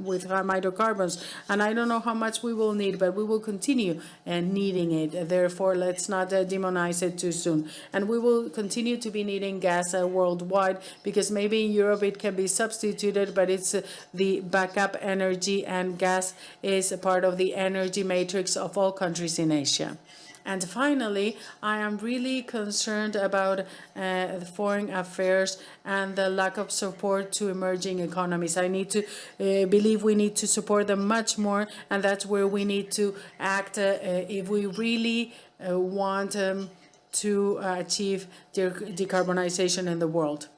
with hydrocarbons, and I don't know how much we will need, but we will continue needing it. Therefore, let's not demonize it too soon. And we will continue to be needing gas worldwide, because maybe in Europe it can be substituted, but it's the backup energy, and gas is a part of the energy matrix of all countries in Asia. And finally, I am really concerned about foreign affairs and the lack of support to emerging economies. I need to believe we need to support them much more, and that's where we need to act if we really want to achieve decarbonization in the world.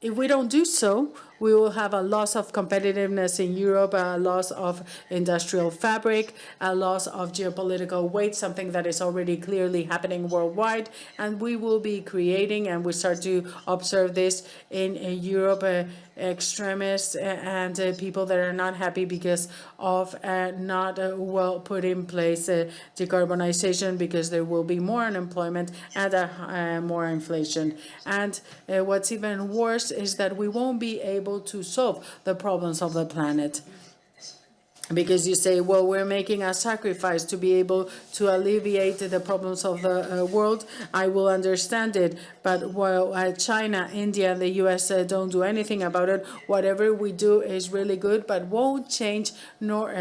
If we don't do so, we will have a loss of competitiveness in Europe, a loss of industrial fabric, a loss of geopolitical weight, something that is already clearly happening worldwide. And we will be creating, and we start to observe this in Europe, extremists and people that are not happy because of not well put in place decarbonization, because there will be more unemployment and more inflation. And what's even worse is that we won't be able to solve the problems of the planet. Because you say, well, we're making a sacrifice to be able to alleviate the problems of the world. I will understand it. But while China, India, and the US don't do anything about it, whatever we do is really good, but won't change nor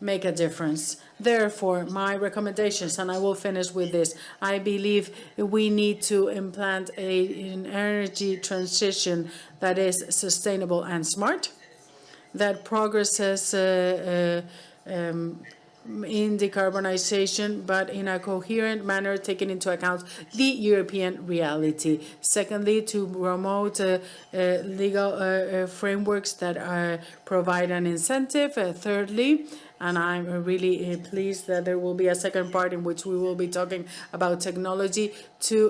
make a difference. Therefore, my recommendations, and I will finish with this, I believe we need to implant an energy transition that is sustainable and smart, that progresses in decarbonization, but in a coherent manner, taking into account the European reality. Secondly, to promote legal frameworks that provide an incentive. Thirdly, and I'm really pleased that there will be a second part in which we will be talking about technology, to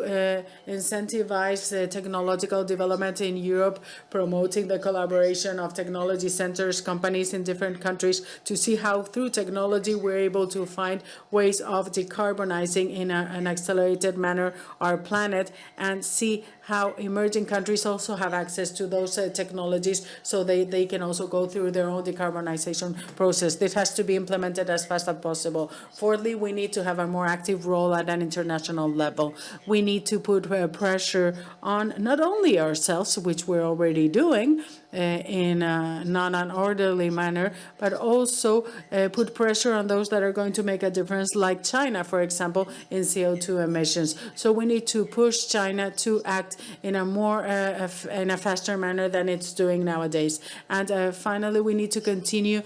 incentivize technological development in Europe, promoting the collaboration of technology centers, companies in different countries, to see how through technology we're able to find ways of decarbonizing in an accelerated manner our planet, and see how emerging countries also have access to those technologies, so they can also go through their own decarbonization process. This has to be implemented as fast as possible. Fourthly, we need to have a more active role at an international level. We need to put pressure on not only ourselves, which we're already doing, in not an orderly manner, but also put pressure on those that are going to make a difference, like China, for example, in CO2 emissions. So we need to push China to act in a more in a faster manner than it's doing nowadays. And finally, we need to continue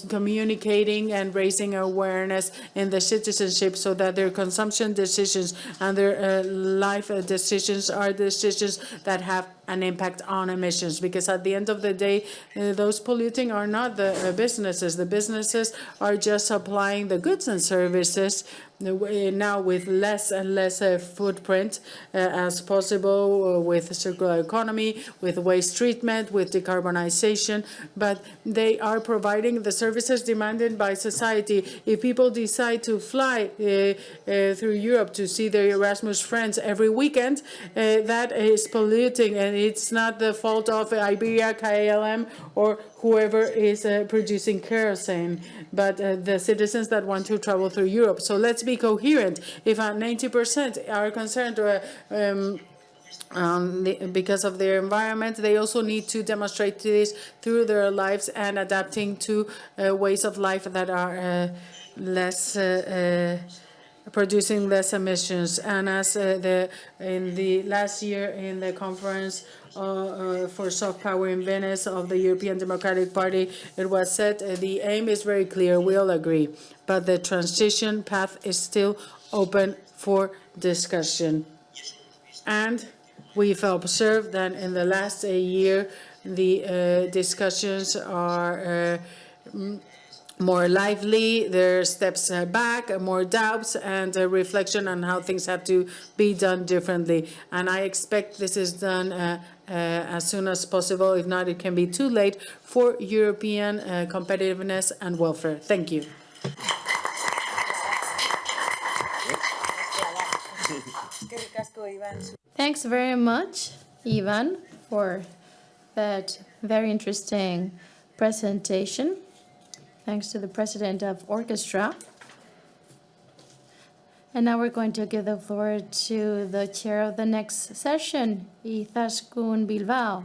communicating and raising awareness in the citizenship so that their consumption decisions and their life decisions are decisions that have an impact on emissions, because at the end of the day, those polluting are not the businesses. The businesses are just supplying the goods and services now with less and less footprint as possible, with circular economy, with waste treatment, with decarbonization, but they are providing the services demanded by society. If people decide to fly through Europe to see their Erasmus friends every weekend, that is polluting, and it's not the fault of Iberia, KLM, or whoever is producing kerosene, but the citizens that want to travel through Europe. So let's be coherent. If 90% are concerned because of their environment, they also need to demonstrate this through their lives and adapting to ways of life that are less producing less emissions. And as in the last year in the conference for soft power in Venice of the European Democratic Party, it was said the aim is very clear, we all agree, but the transition path is still open for discussion. And we've observed that in the last year, the discussions are more lively, there are steps back, more doubts, and a reflection on how things have to be done differently. And I expect this is done as soon as possible. If not, it can be too late for European competitiveness and welfare. Thank you. Thanks very much, Iván, for that very interesting presentation. Thanks to the president of Orkestra. And now we're going to give the floor to the chair of the next session, Izaskun Bilbao,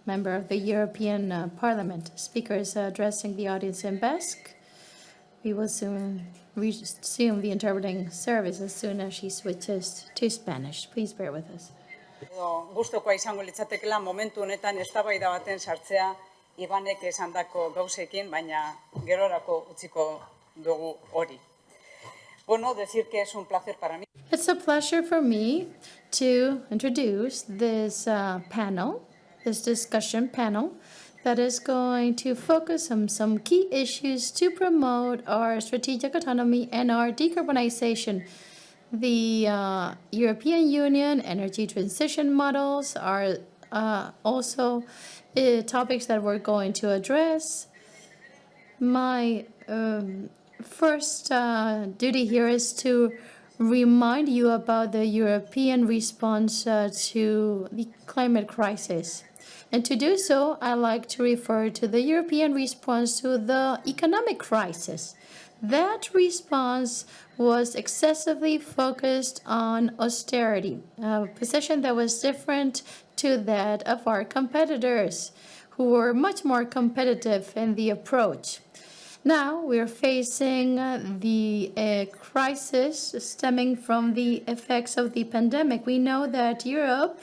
member of the European Parliament. Speakers addressing the audience in Basque. We will soon resume the interpreting service as soon as she switches to Spanish. Please bear with us. Gustokoa izango litzatekeela momentu honetan eztabaida baten sartzea Ivanek esandako gauzekin, baina gerorako utziko dugu hori. Bueno, decir que es un placer para mí. It's a pleasure for me to introduce this panel, this discussion panel, that is going to focus on some key issues to promote our strategic autonomy and our decarbonization. The European Union energy transition models are also topics that we're going to address. My first duty here is to remind you about the European response to the climate crisis. And to do so, I like to refer to the European response to the economic crisis. That response was excessively focused on austerity, a position that was different to that of our competitors, who were much more competitive in the approach. Now we're facing the crisis stemming from the effects of the pandemic. We know that Europe,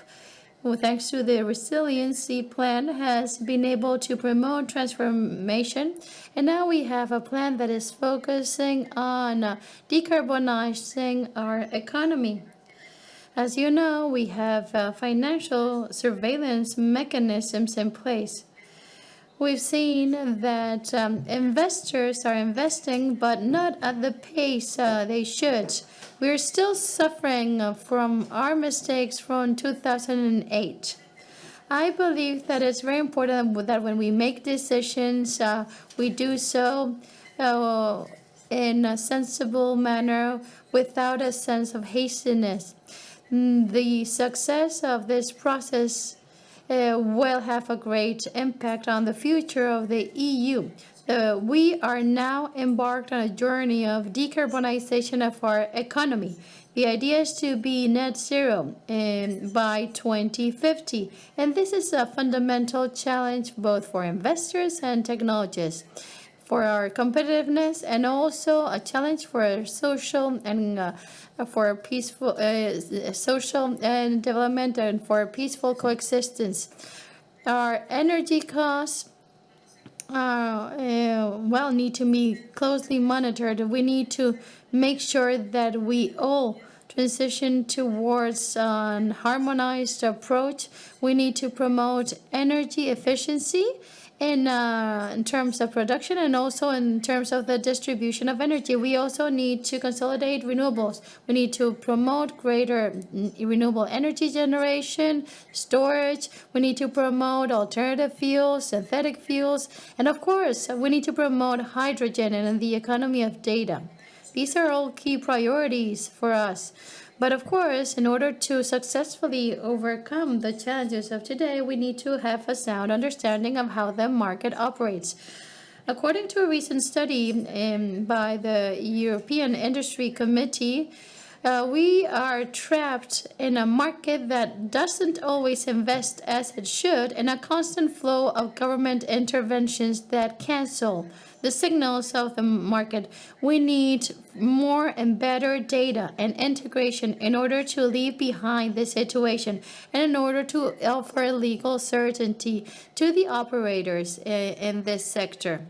thanks to the resiliency plan, has been able to promote transformation. And now we have a plan that is focusing on decarbonizing our economy. As you know, we have financial surveillance mechanisms in place. We've seen that investors are investing, but not at the pace they should. We're still suffering from our mistakes from 2008. I believe that it's very important that when we make decisions, we do so in a sensible manner without a sense of hastiness. The success of this process will have a great impact on the future of the EU. We are now embarked on a journey of decarbonization of our economy. The idea is to be net zero by 2050, and this is a fundamental challenge both for investors and technologists, for our competitiveness, and also a challenge for our social and for peaceful social and development and for peaceful coexistence. Our energy costs need to be closely monitored. We need to make sure that we all transition towards an harmonized approach. We need to promote energy efficiency in terms of production and also in terms of the distribution of energy. We also need to consolidate renewables. We need to promote greater renewable energy generation, storage. We need to promote alternative fuels, synthetic fuels, and of course, we need to promote hydrogen and the economy of data. These are all key priorities for us. But of course, in order to successfully overcome the challenges of today, we need to have a sound understanding of how the market operates. According to a recent study by the European Industry Committee, we are trapped in a market that doesn't always invest as it should, and a constant flow of government interventions that cancel the signals of the market. We need more and better data and integration in order to leave behind this situation and in order to offer legal certainty to the operators in this sector.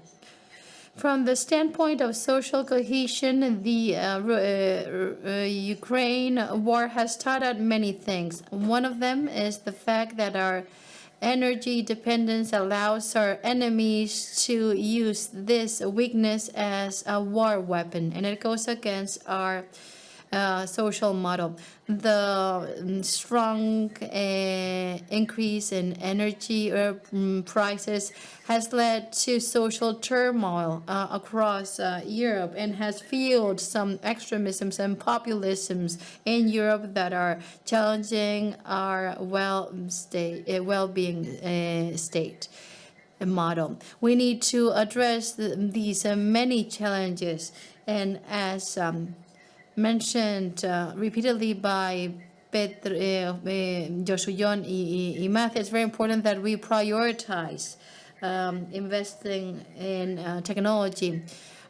From the standpoint of social cohesion, the Ukraine war has taught us many things. One of them is the fact that our energy dependence allows our enemies to use this weakness as a war weapon, and it goes against our social model. The strong increase in energy prices has led to social turmoil across Europe and has fueled some extremisms and populisms in Europe that are challenging our well-being state model. We need to address these many challenges, and as mentioned repeatedly by Josuyon y it's very important that we prioritize investing in technology.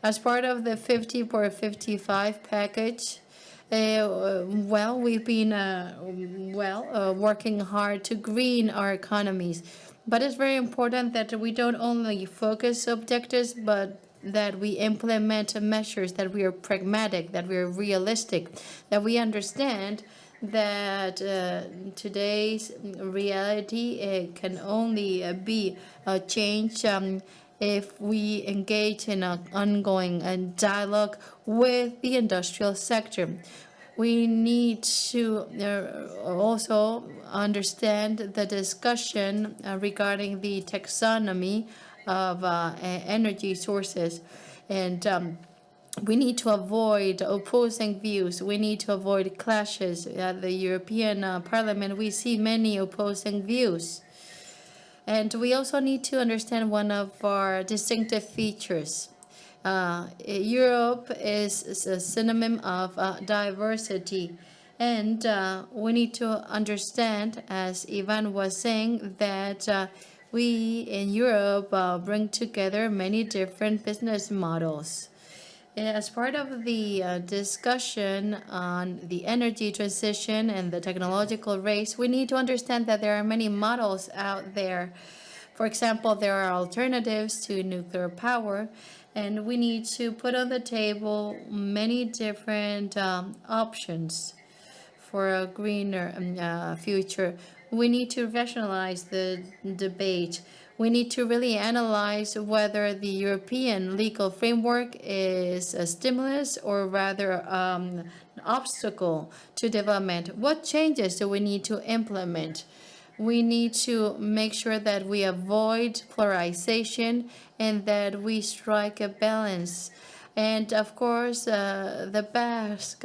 As part of the 50 for 55 package, we've been working hard to green our economies. But it's very important that we don't only focus objectives, but that we implement measures, that we are pragmatic, that we are realistic, that we understand that today's reality can only be changed if we engage in an ongoing dialogue with the industrial sector. We need to also understand the discussion regarding the taxonomy of energy sources, and we need to avoid opposing views. We need to avoid clashes. At the European Parliament, we see many opposing views. And we also need to understand one of our distinctive features. Europe is a synonym of diversity. And we need to understand, as Iván was saying, that we in Europe bring together many different business models. As part of the discussion on the energy transition and the technological race, we need to understand that there are many models out there. For example, there are alternatives to nuclear power, and we need to put on the table many different options for a greener future. We need to rationalize the debate. We need to really analyze whether the European legal framework is a stimulus or rather an obstacle to development. What changes do we need to implement? We need to make sure that we avoid polarization and that we strike a balance. And of course, the Basque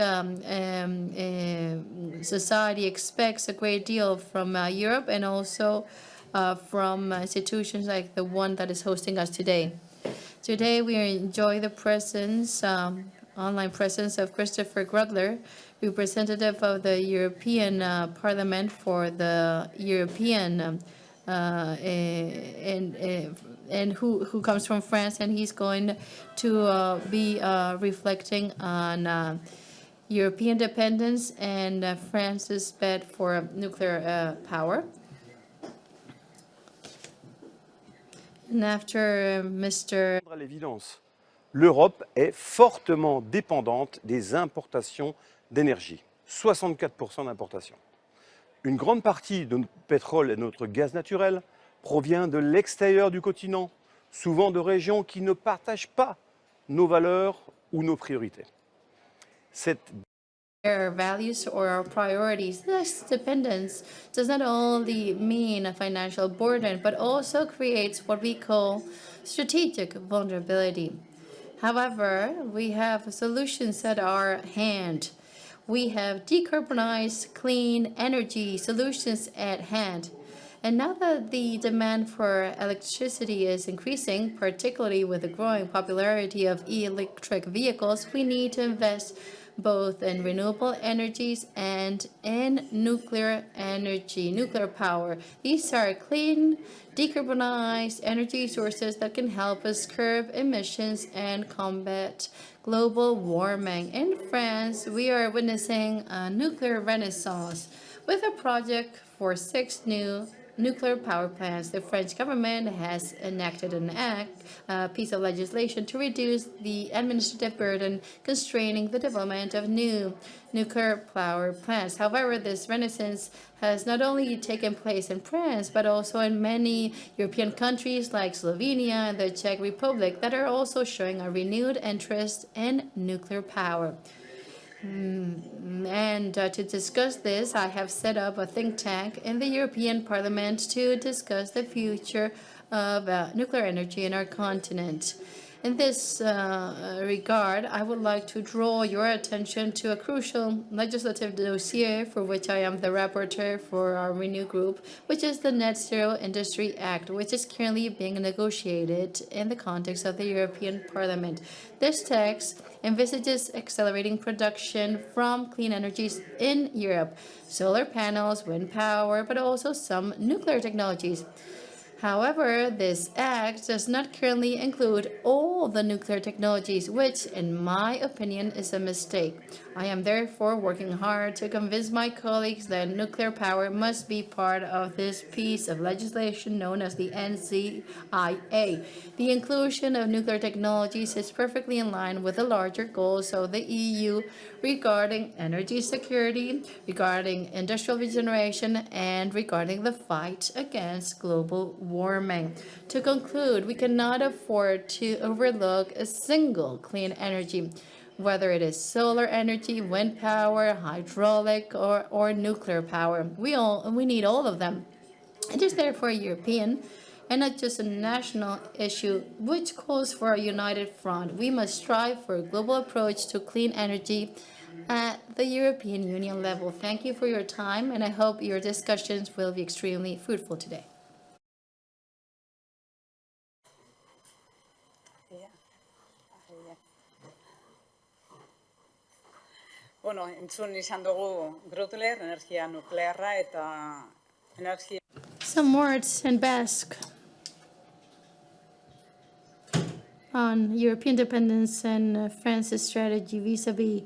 society expects a great deal from Europe and also from institutions like the one that is hosting us today. Today we enjoy the presence, online presence of Christopher Grudler, representative of the European Parliament for the European and who comes from France, and he's going to be reflecting on European dependence and France's bid for nuclear power. And after Mr. À l'évidence, l'Europe est fortement dépendante des importations d'énergie, 64% d'importations. Une grande partie de notre pétrole et de notre gaz naturel provient de l'extérieur du continent, souvent de régions qui ne partagent pas nos valeurs ou nos priorités. Cette Our values or our priorities. This dependence does not only mean a financial burden, but also creates what we call strategic vulnerability. However, we have solutions at our hand. We have decarbonized clean energy solutions at hand. And now that the demand for electricity is increasing, particularly with the growing popularity of electric vehicles, we need to invest both in renewable energies and in nuclear energy, nuclear power. These are clean, decarbonized energy sources that can help us curb emissions and combat global warming. In France, we are witnessing a nuclear renaissance with a project for 6 new nuclear power plants. The French government has enacted a piece of legislation to reduce the administrative burden constraining the development of new nuclear power plants. However, this renaissance has not only taken place in France, but also in many European countries like Slovenia and the Czech Republic that are also showing a renewed interest in nuclear power. And to discuss this, I have set up a think tank in the European Parliament to discuss the future of nuclear energy in our continent. In this regard, I would like to draw your attention to a crucial legislative dossier for which I am the rapporteur for our Renew Group, which is the Net Zero Industry Act, which is currently being negotiated in the context of the European Parliament. This text envisages accelerating production from clean energies in Europe, solar panels, wind power, but also some nuclear technologies. However, this act does not currently include all the nuclear technologies, which, in my opinion, is a mistake. I am therefore working hard to convince my colleagues that nuclear power must be part of this piece of legislation known as the NZIA. The inclusion of nuclear technologies is perfectly in line with the larger goals of the EU regarding energy security, regarding industrial regeneration, and regarding the fight against global warming. To conclude, we cannot afford to overlook a single clean energy, whether it is solar energy, wind power, hydraulic, or nuclear power. We need all of them. It is therefore European and not just a national issue, which calls for a united front. We must strive for a global approach to clean energy at the European Union level. Thank you for your time, and I hope your discussions will be extremely fruitful today. Bueno, entzun izan dugu Grudler, energia nuklearra eta energia... Some words in Basque on European dependence and France's strategy vis-a-vis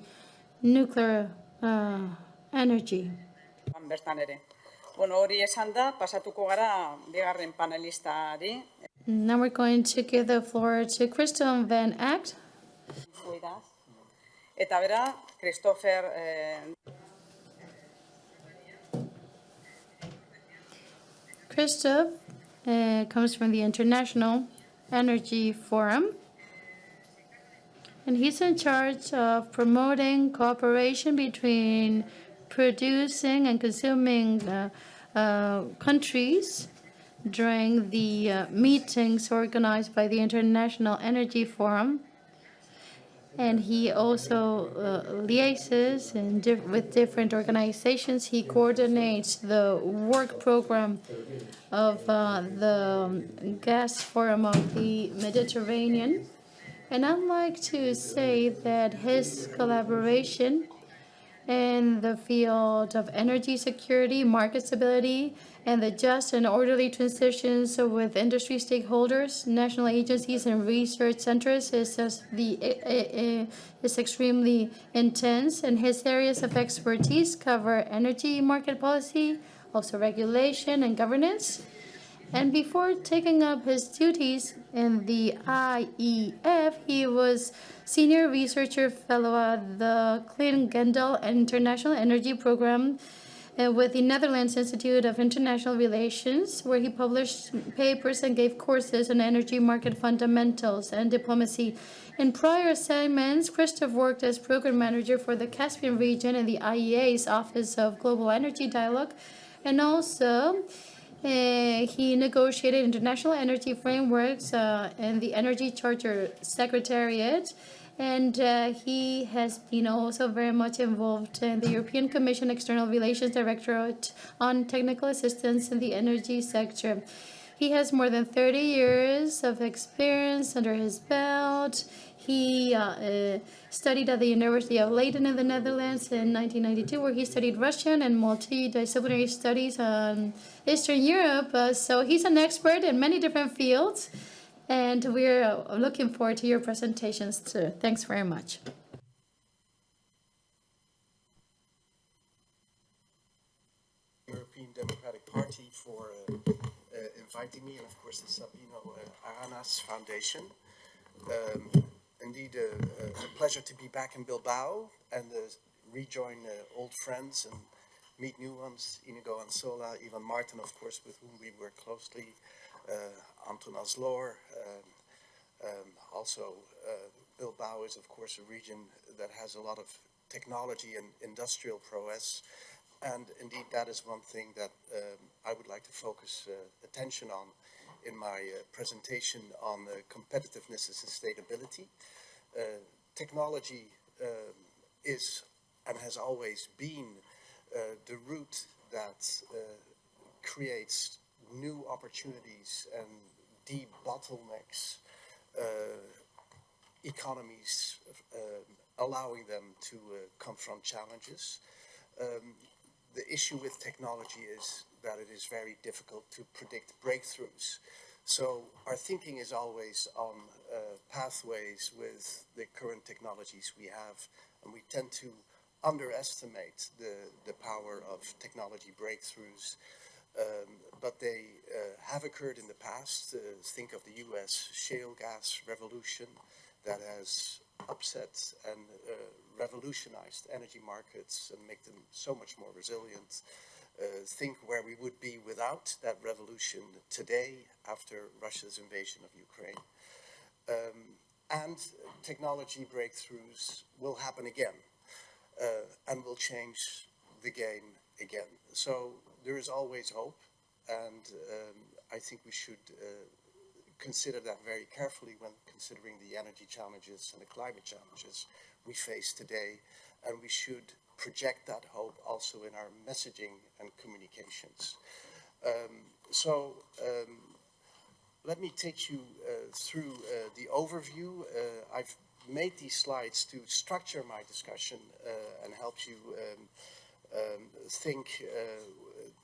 nuclear energy. Bertan ere. Bueno, hori esan da, pasatuko gara bigarren panelistari. Now we're going to give the floor to Christophe Van Act. Eta bera, Christopher... Christophe comes from the International Energy Forum, and he's in charge of promoting cooperation between producing and consuming countries during the meetings organized by the International Energy Forum. and he also liaises with different organizations. He coordinates the work program of the Gas Forum of the Mediterranean. And I'd like to say that his collaboration in the field of energy security, market stability, and the just and orderly transitions with industry stakeholders, national agencies, and research centers is extremely intense. And his areas of expertise cover energy market policy, also regulation and governance. And before taking up his duties in the IEF, he was Senior Researcher Fellow at the Clean-Gendel International Energy Program with the Netherlands Institute of International Relations, where he published papers and gave courses on energy market fundamentals and diplomacy. In prior assignments, Christophe worked as Program Manager for the Caspian region in the IEA's Office of Global Energy Dialogue, and also he negotiated international energy frameworks in the Energy Charter Secretariat, and he has been also very much involved in the European Commission External Relations Directorate on technical assistance in the energy sector. He has more than 30 years of experience under his belt. He studied at the University of Leiden in the Netherlands in 1992, where he studied Russian and multidisciplinary studies on Eastern Europe. So he's an expert in many different fields, and we're looking forward to your presentations too. Thanks very much. European Democratic Party for inviting me, and of course the Sabino Aranas Foundation. Indeed, a pleasure to be back in Bilbao and rejoin old friends and meet new ones. Inigo Ansola, Iván, Martén, of course, with whom we work closely. Anton Aslor. Also, Bilbao is, of course, a region that has a lot of technology and industrial prowess. And indeed, that is one thing that I would like to focus attention on in my presentation on competitiveness and sustainability. Technology is and has always been the route that creates new opportunities and debottlenecks economies, allowing them to confront challenges. The issue with technology is that it is very difficult to predict breakthroughs. So our thinking is always on pathways with the current technologies we have, and we tend to underestimate the power of technology breakthroughs. But they have occurred in the past. Think of the US shale gas revolution that has upset and revolutionized energy markets and make them so much more resilient. Think where we would be without that revolution today after Russia's invasion of Ukraine. And technology breakthroughs will happen again and will change the game again. So there is always hope, and I think we should consider that very carefully when considering the energy challenges and the climate challenges we face today, and we should project that hope also in our messaging and communications. Let me take you through the overview. I've made these slides to structure my discussion and help you think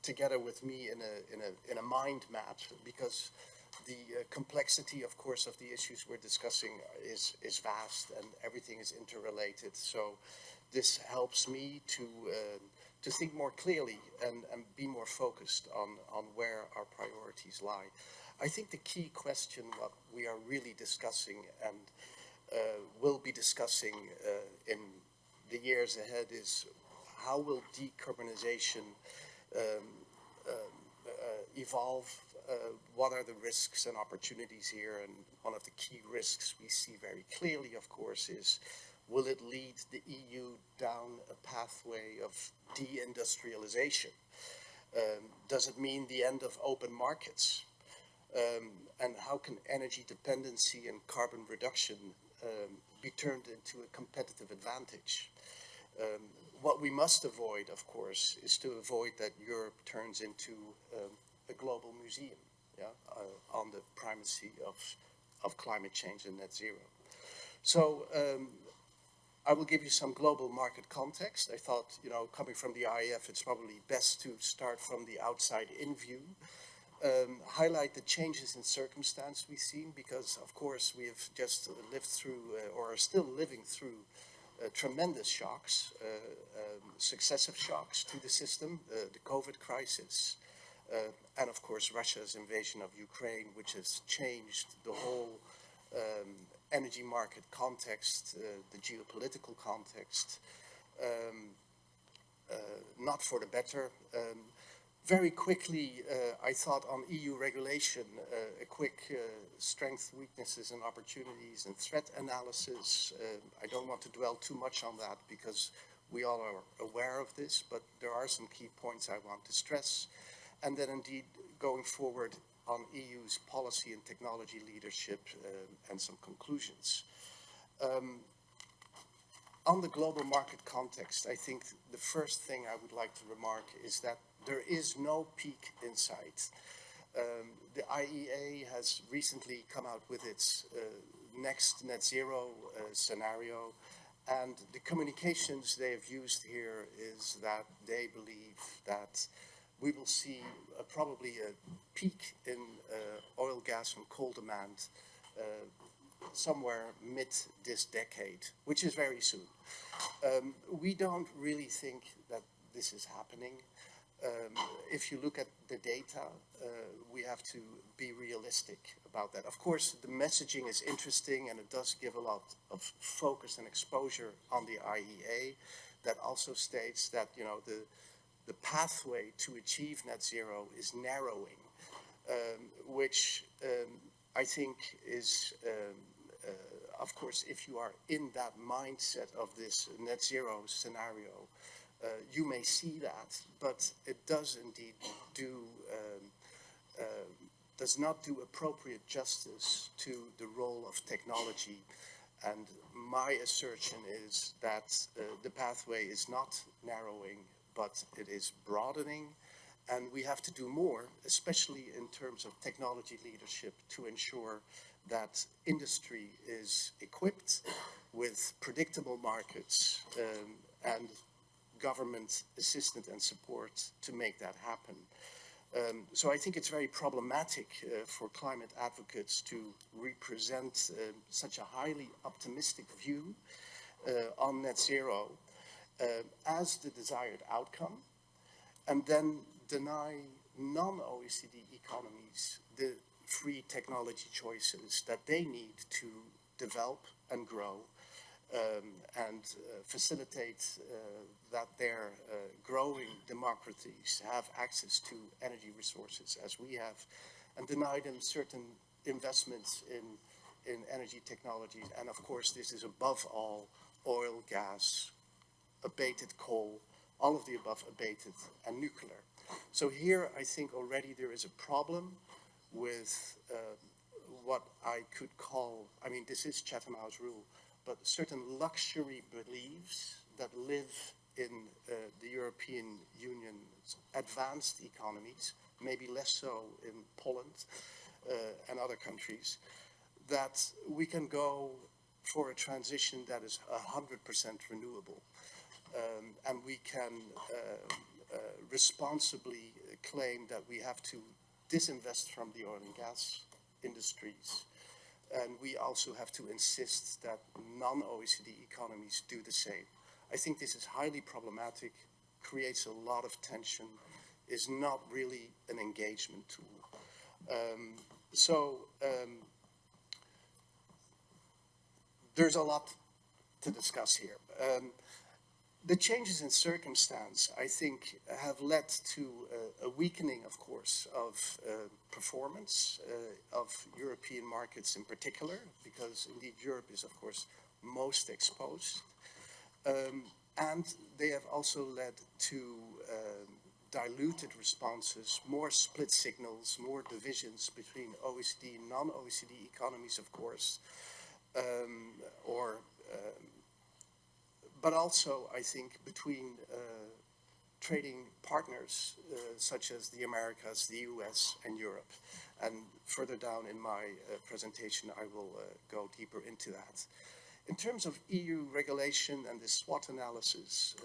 together with me in a mind map, because the complexity, of course, of the issues we're discussing is vast and everything is interrelated. So this helps me to think more clearly and be more focused on where our priorities lie. I think the key question, what we are really discussing and will be discussing in the years ahead, is how will decarbonization evolve? What are the risks and opportunities here? And one of the key risks we see very clearly, of course, is will it lead the EU down a pathway of deindustrialization? Does it mean the end of open markets? And how can energy dependency and carbon reduction be turned into a competitive advantage. What we must avoid, of course, is to avoid that Europe turns into a global museum, yeah, on the primacy of climate change and net zero. So I will give you some global market context. I thought, you know, coming from the IEF, it's probably best to start from the outside in view. Highlight the changes in circumstance we've seen, because of course we have just lived through or are still living through tremendous shocks, successive shocks to the system, the COVID crisis, and of course Russia's invasion of Ukraine, which has changed the whole energy market context, the geopolitical context, not for the better. Very quickly, I thought on EU regulation, a quick strengths, weaknesses and opportunities and threat analysis. I don't want to dwell too much on that because we all are aware of this, but there are some key points I want to stress. And then indeed going forward on EU's policy and technology leadership and some conclusions. On the global market context, I think the first thing I would like to remark is that there is no peak in sight. The IEA has recently come out with its next net zero scenario, and the communications they have used here is that they believe that we will see probably a peak in oil, gas and coal demand somewhere mid this decade, which is very soon. We don't really think that this is happening. If you look at the data, we have to be realistic about that. Of course, the messaging is interesting and it does give a lot of focus and exposure on the IEA. That also states that, you know, the pathway to achieve net zero is narrowing, which I think is, of course, if you are in that mindset of this net zero scenario, you may see that, but it does indeed does not do appropriate justice to the role of technology. And my assertion is that the pathway is not narrowing, but it is broadening, and we have to do more, especially in terms of technology leadership, to ensure that industry is equipped with predictable markets and government assistance and support to make that happen. So I think it's very problematic for climate advocates to represent such a highly optimistic view on net zero as the desired outcome, and then deny non-OECD economies the free technology choices that they need to develop and grow and facilitate that their growing democracies have access to energy resources as we have, and deny them certain investments in energy technologies. And of course, this is above all oil, gas, abated coal, all of the above abated, and nuclear. So here I think already there is a problem with what I could call, I mean, this is Chatham House rule, but certain luxury beliefs that live in the European Union's advanced economies, maybe less so in Poland and other countries, that we can go for a transition that is 100% renewable. And we can responsibly claim that we have to disinvest from the oil and gas industries. And we also have to insist that non-OECD economies do the same. I think this is highly problematic, creates a lot of tension, is not really an engagement tool. There's a lot to discuss here. The changes in circumstance, I think, have led to a weakening, of course, of performance of European markets in particular, because indeed Europe is, of course, most exposed. And they have also led to diluted responses, more split signals, more divisions between OECD and non-OECD economies, of course. But also, I think, between trading partners such as the Americas, the US, and Europe. And further down in my presentation, I will go deeper into that. In terms of EU regulation and the SWOT analysis,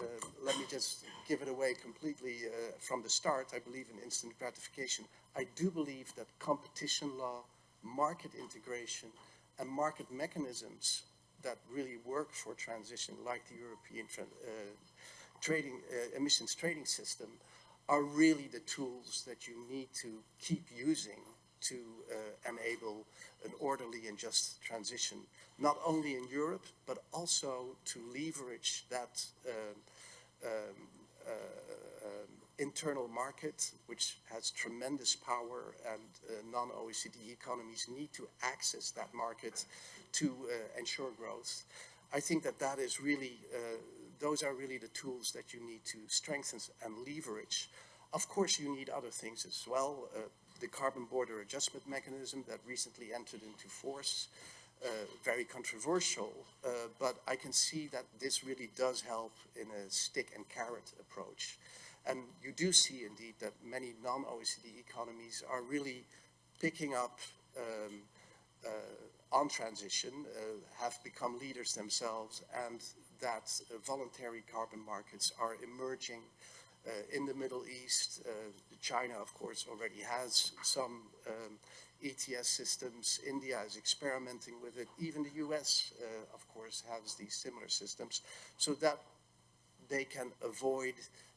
let me just give it away completely from the start. I believe in instant gratification. I do believe that competition law, market integration, and market mechanisms that really work for transition, like the European emissions trading system, are really the tools that you need to keep using to enable an orderly and just transition, not only in Europe, but also to leverage that internal market, which has tremendous power, and non-OECD economies need to access that market to ensure growth. I think that that is really, those are really the tools that you need to strengthen and leverage. Of course, you need other things as well. The carbon border adjustment mechanism that recently entered into force, very controversial, but I can see that this really does help in a stick and carrot approach. And you do see indeed that many non-OECD economies are really picking up on transition, have become leaders themselves, and that voluntary carbon markets are emerging in the Middle East. China, of course, already has some ETS systems. India is experimenting with it. Even the US, of course, has these similar systems, so that they can avoid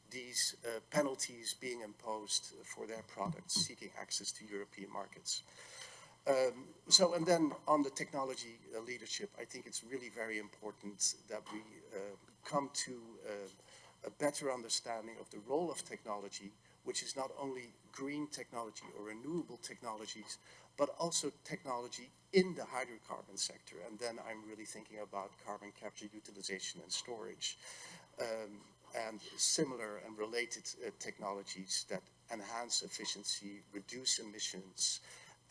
these penalties being imposed for their products seeking access to European markets. And then on the technology leadership, I think it's really very important that we come to a better understanding of the role of technology, which is not only green technology or renewable technologies, but also technology in the hydrocarbon sector. And then I'm really thinking about carbon capture, utilization, and storage, and similar and related technologies that enhance efficiency, reduce emissions,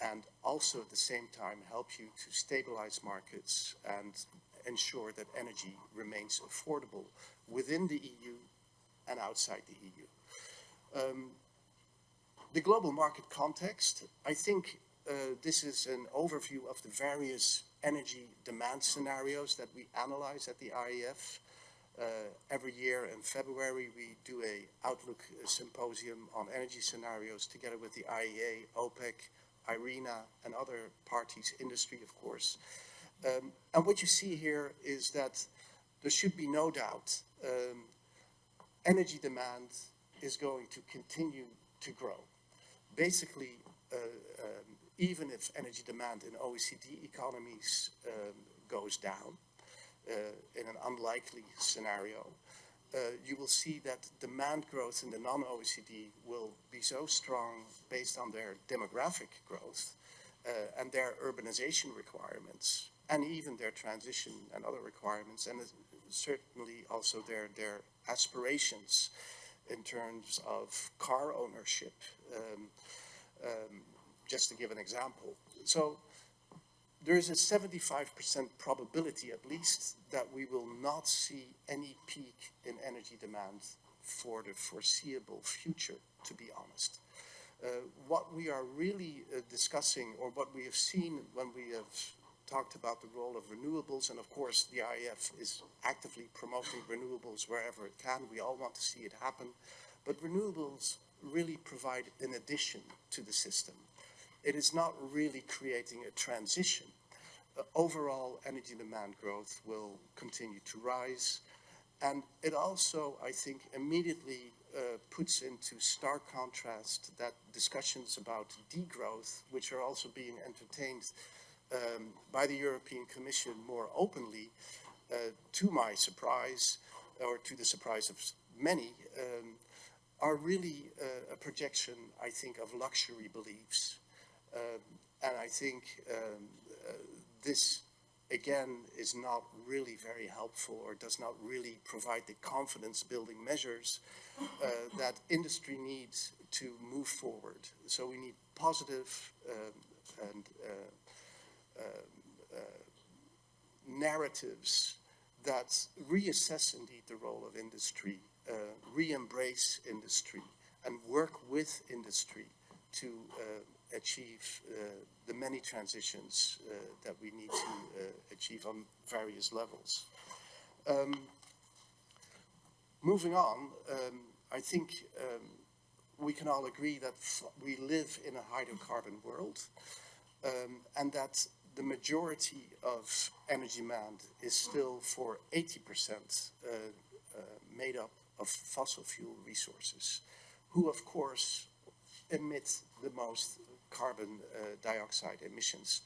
and also at the same time help you to stabilize markets and ensure that energy remains affordable within the EU and outside the EU. The global market context, I think this is an overview of the various energy demand scenarios that we analyze at the IEF. Every year in February, we do an outlook symposium on energy scenarios together with the IEA, OPEC, IRENA, and other parties, industry, of course. And what you see here is that there should be no doubt energy demand is going to continue to grow. Basically, even if energy demand in OECD economies goes down, in an unlikely scenario, you will see that demand growth in the non-OECD will be so strong based on their demographic growth and their urbanization requirements, and even their transition and other requirements, and certainly also their aspirations in terms of car ownership, just to give an example. So there is a 75% probability, at least, that we will not see any peak in energy demand for the foreseeable future, to be honest. What we are really discussing, or what we have seen when we have talked about the role of renewables, and of course the IEF is actively promoting renewables wherever it can. We all want to see it happen, but renewables really provide an addition to the system. It is not really creating a transition. Overall energy demand growth will continue to rise, and it also, I think, immediately puts into stark contrast that discussions about degrowth, which are also being entertained by the European Commission more openly, to my surprise, or to the surprise of many, are really a projection, I think, of luxury beliefs. And I think this, again, is not really very helpful, or does not really provide the confidence-building measures that industry needs to move forward. So we need positive and narratives that reassess indeed the role of industry, re-embrace industry, and work with industry to achieve the many transitions that we need to achieve on various levels. Moving on, I think we can all agree that we live in a hydrocarbon world, and that the majority of energy demand is still for 80% made up of fossil fuel resources, who of course emit the most carbon dioxide emissions.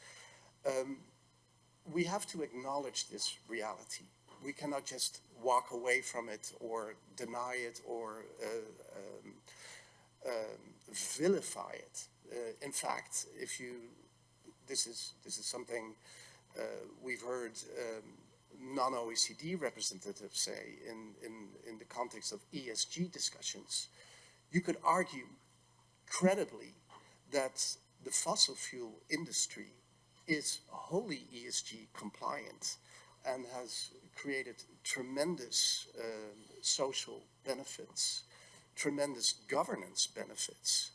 We have to acknowledge this reality. We cannot just walk away from it or deny it or vilify it. In fact, this is something we've heard non-OECD representatives say in the context of ESG discussions. You could argue credibly that the fossil fuel industry is wholly ESG compliant and has created tremendous social benefits, tremendous governance benefits,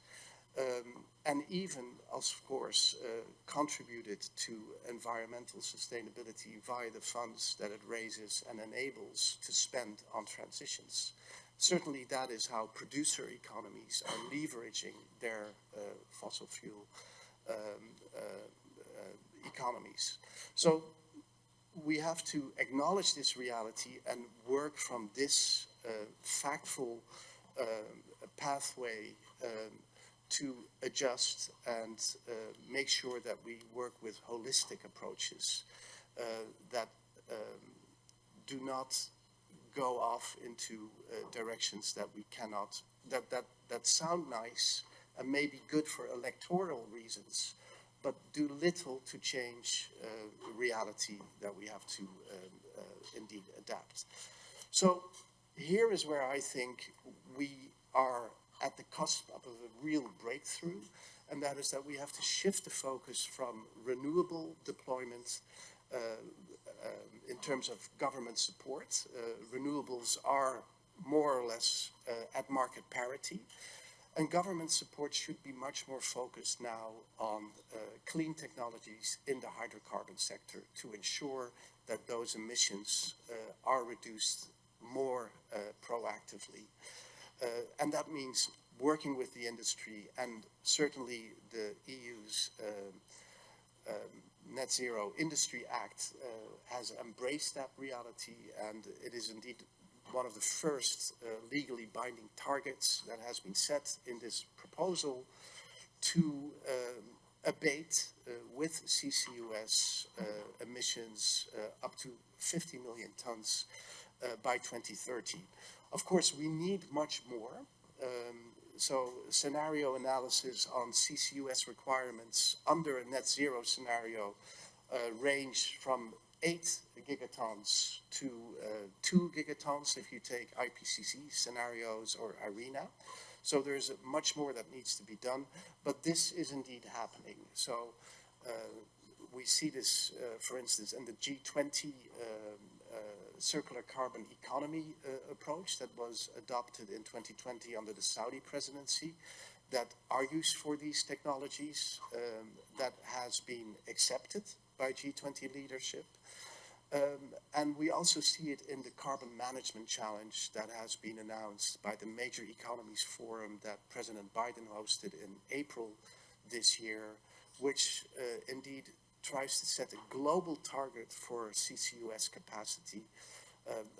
and even, of course, contributed to environmental sustainability via the funds that it raises and enables to spend on transitions. Certainly that is how producer economies are leveraging their fossil fuel economies. So we have to acknowledge this reality and work from this factful pathway to adjust and make sure that we work with holistic approaches that do not go off into directions that we cannot, that sound nice and may be good for electoral reasons, but do little to change reality that we have to indeed adapt. So here is where I think we are at the cusp of a real breakthrough, and that is that we have to shift the focus from renewable deployment in terms of government support. Renewables are more or less at market parity, and government support should be much more focused now on clean technologies in the hydrocarbon sector to ensure that those emissions are reduced more proactively. And that means working with the industry, and certainly the EU's Net Zero Industry Act has embraced that reality, and it is indeed one of the first legally binding targets that has been set in this proposal to abate with CCUS emissions up to 50 million tons by 2030. Of course, we need much more. So scenario analysis on CCUS requirements under a net zero scenario range from 8 gigatons to 2 gigatons if you take IPCC scenarios or IRENA. So there's much more that needs to be done, but this is indeed happening. So we see this, for instance, in the G20 circular carbon economy approach that was adopted in 2020 under the Saudi presidency, that argues for these technologies, that has been accepted by G20 leadership. And we also see it in the carbon management challenge that has been announced by the Major Economies Forum that President Biden hosted in April this year, which indeed tries to set a global target for CCUS capacity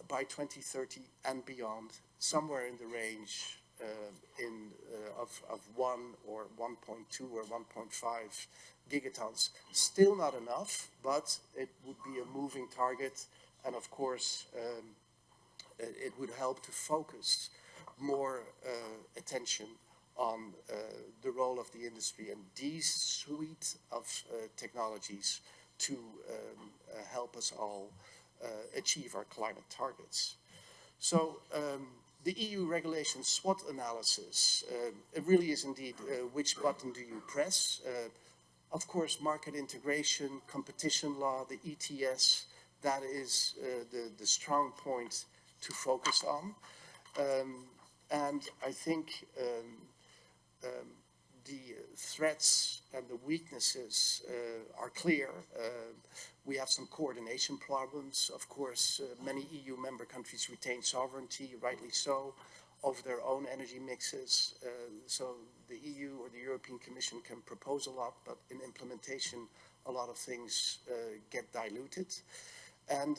by 2030 and beyond, somewhere in the range of 1 or 1.2 or 1.5 gigatons. Still not enough, but it would be a moving target, and of course it would help to focus more attention on the role of the industry and these suite of technologies to help us all achieve our climate targets. So the EU regulation SWOT analysis, it really is indeed which button do you press. Of course, market integration, competition law, the ETS, that is the strong point to focus on. And I think the threats and the weaknesses are clear. We have some coordination problems. Of course, many EU member countries retain sovereignty, rightly so, of their own energy mixes. So the EU or the European Commission can propose a lot, but in implementation, a lot of things get diluted. And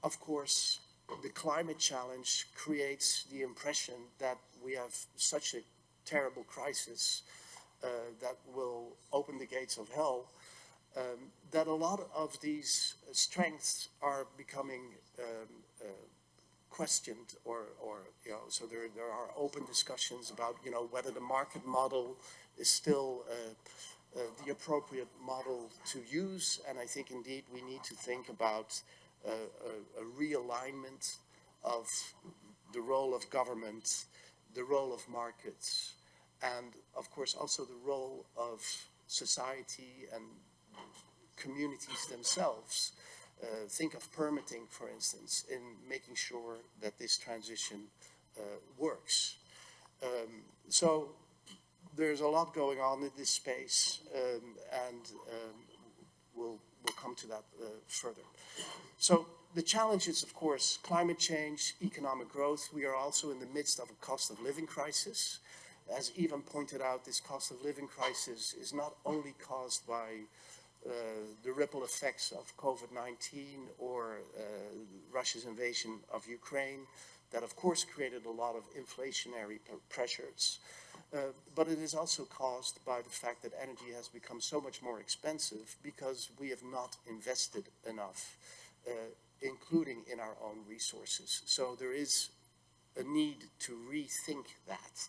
of course, the climate challenge creates the impression that we have such a terrible crisis that will open the gates of hell, that a lot of these strengths are becoming questioned, or so there are open discussions about whether the market model is still the appropriate model to use. And I think indeed we need to think about a realignment of the role of government, the role of markets, and of course also the role of society and communities themselves. Think of permitting, for instance, in making sure that this transition works. So there's a lot going on in this space, and we'll come to that further. So the challenge is, of course, climate change, economic growth. We are also in the midst of a cost of living crisis. As Iván pointed out, this cost of living crisis is not only caused by the ripple effects of COVID-19 or Russia's invasion of Ukraine, that of course created a lot of inflationary pressures. But it is also caused by the fact that energy has become so much more expensive because we have not invested enough, including in our own resources. So there is a need to rethink that.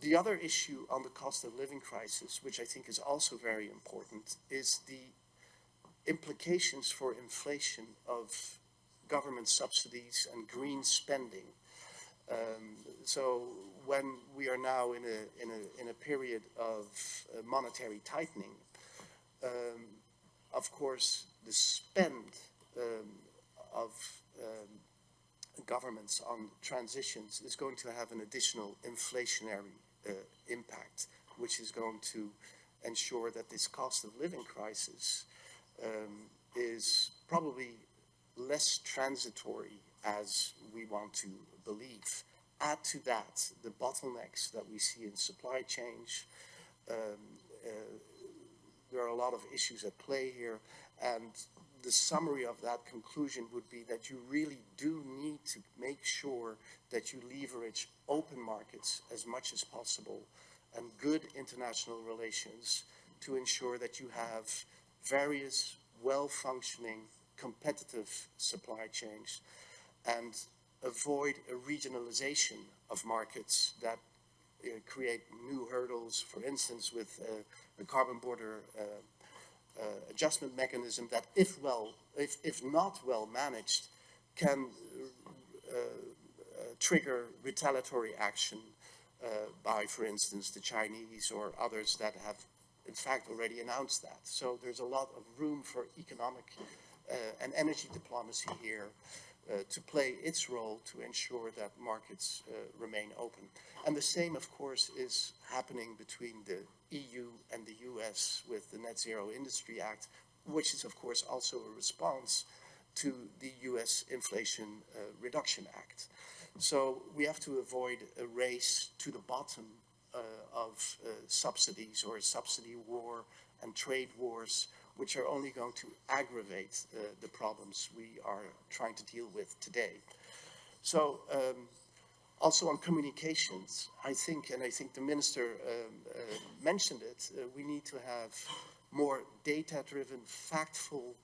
The other issue on the cost of living crisis, which I think is also very important, is the implications for inflation of government subsidies and green spending. So when we are now in a period of monetary tightening, of course the spend of governments on transitions is going to have an additional inflationary impact, which is going to ensure that this cost of living crisis is probably less transitory as we want to believe. Add to that the bottlenecks that we see in supply chains. There are a lot of issues at play here, and the summary of that conclusion would be that you really do need to make sure that you leverage open markets as much as possible and good international relations to ensure that you have various well-functioning, competitive supply chains, and avoid a regionalization of markets that create new hurdles, for instance, with the carbon border adjustment mechanism that, if not well managed, can trigger retaliatory action by, for instance, the Chinese or others that have, in fact, already announced that. So there's a lot of room for economic and energy diplomacy here to play its role to ensure that markets remain open. And the same, of course, is happening between the EU and the US with the Net Zero Industry Act, which is, of course, also a response to the US Inflation Reduction Act. So we have to avoid a race to the bottom of subsidies or a subsidy war and trade wars, which are only going to aggravate the problems we are trying to deal with today. So also on communications, I think the minister mentioned it, we need to have more data-driven, factful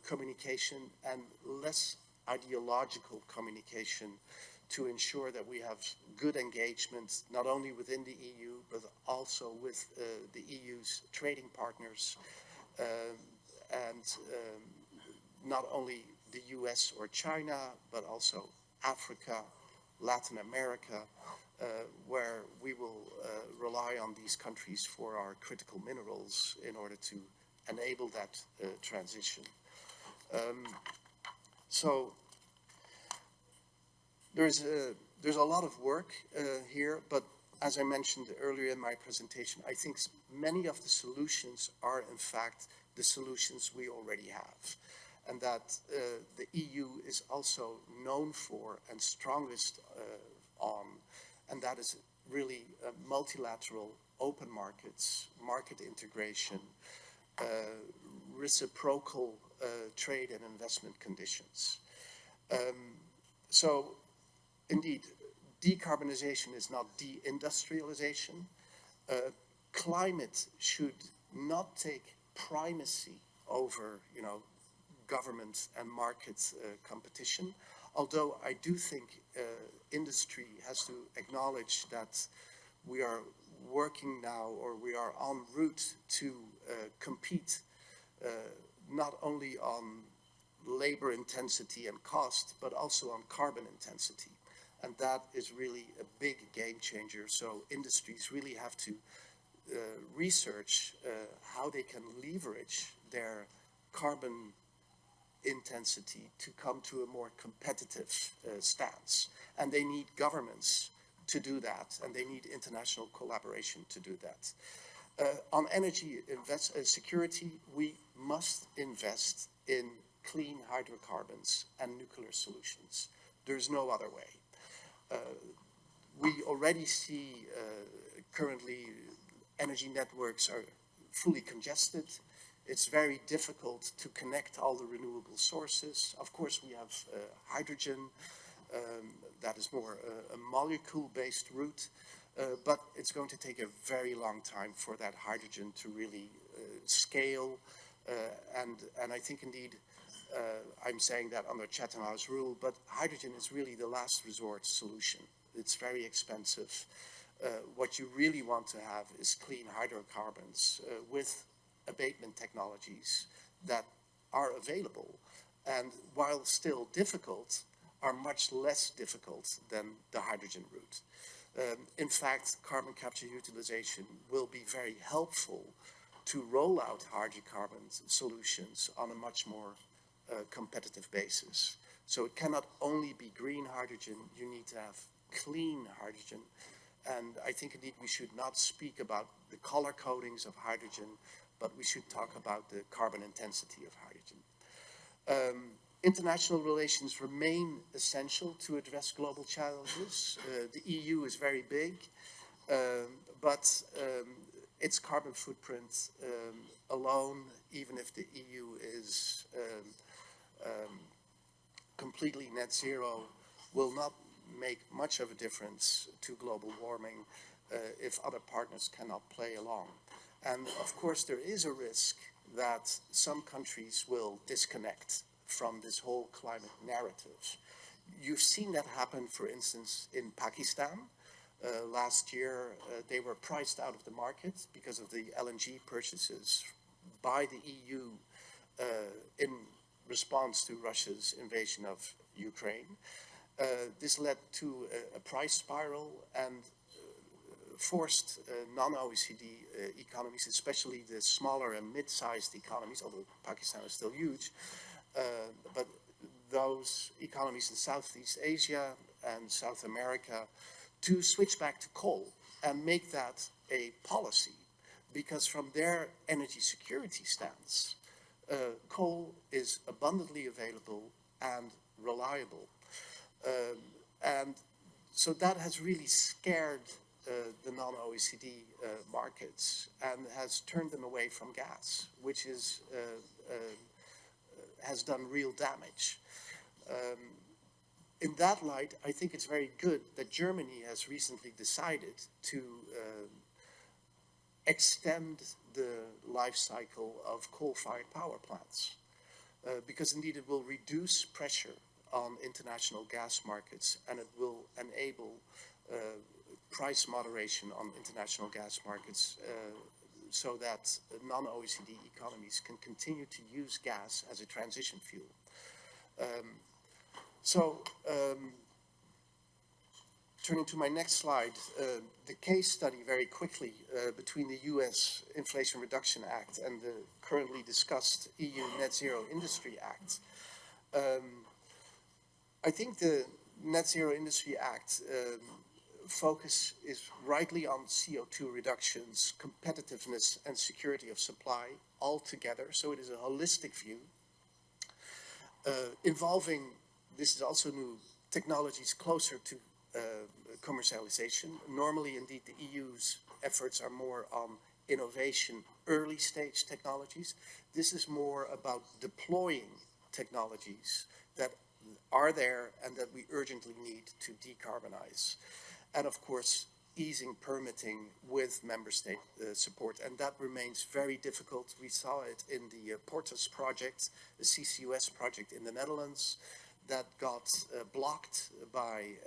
communication and less ideological communication to ensure that we have good engagement, not only within the EU, but also with the EU's trading partners, and not only the US or China, but also Africa, Latin America, where we will rely on these countries for our critical minerals in order to enable that transition. So there's a lot of work here, but as I mentioned earlier in my presentation, I think many of the solutions are in fact the solutions we already have, and that the EU is also known for and strongest on, and that is really multilateral open markets, market integration, reciprocal trade and investment conditions. So indeed, decarbonization is not deindustrialization. Climate should not take primacy over, government and market competition. Although I do think industry has to acknowledge that we are working now, or we are en route to compete not only on labor intensity and cost, but also on carbon intensity. And that is really a big game changer. So industries really have to research how they can leverage their carbon intensity to come to a more competitive stance. And they need governments to do that, and they need international collaboration to do that. On energy security, we must invest in clean hydrocarbons and nuclear solutions. There's no other way. We already see currently energy networks are fully congested. It's very difficult to connect all the renewable sources. Of course, we have hydrogen, that is more a molecule-based route, but it's going to take a very long time for that hydrogen to really scale. And I think indeed, I'm saying that under Chatham House rule, but hydrogen is really the last resort solution. It's very expensive. What you really want to have is clean hydrocarbons with abatement technologies that are available, and while still difficult, are much less difficult than the hydrogen route. In fact, carbon capture utilization will be very helpful to roll out hydrocarbon solutions on a much more competitive basis. So it cannot only be green hydrogen, you need to have clean hydrogen. And I think indeed we should not speak about the color codings of hydrogen, but we should talk about the carbon intensity of hydrogen. International relations remain essential to address global challenges. The EU is very big, but its carbon footprint alone, even if the EU is completely net zero, will not make much of a difference to global warming if other partners cannot play along. And of course, there is a risk that some countries will disconnect from this whole climate narrative. You've seen that happen, for instance, in Pakistan. Last year, they were priced out of the market because of the LNG purchases by the EU in response to Russia's invasion of Ukraine. This led to a price spiral and forced non-OECD economies, especially the smaller and mid-sized economies, although Pakistan is still huge, but those economies in Southeast Asia and South America to switch back to coal and make that a policy, because from their energy security stance, coal is abundantly available and reliable. And so that has really scared the non-OECD markets and has turned them away from gas, which is has done real damage. In that light, I think it's very good that Germany has recently decided to extend the life cycle of coal-fired power plants, because indeed it will reduce pressure on international gas markets, and it will enable price moderation on international gas markets so that non-OECD economies can continue to use gas as a transition fuel. turning to my next slide, the case study very quickly between the US Inflation Reduction Act and the currently discussed EU Net Zero Industry Act. I think the Net Zero Industry Act focus is rightly on CO2 reductions, competitiveness and security of supply all together. So it is a holistic view involving, this is also new, technologies closer to commercialization. Normally, indeed, the EU's efforts are more on innovation, early stage technologies. This is more about deploying technologies that are there and that we urgently need to decarbonize. And of course, easing permitting with member state support. And that remains very difficult. We saw it in the Portus project, the CCUS project in the Netherlands, that got blocked by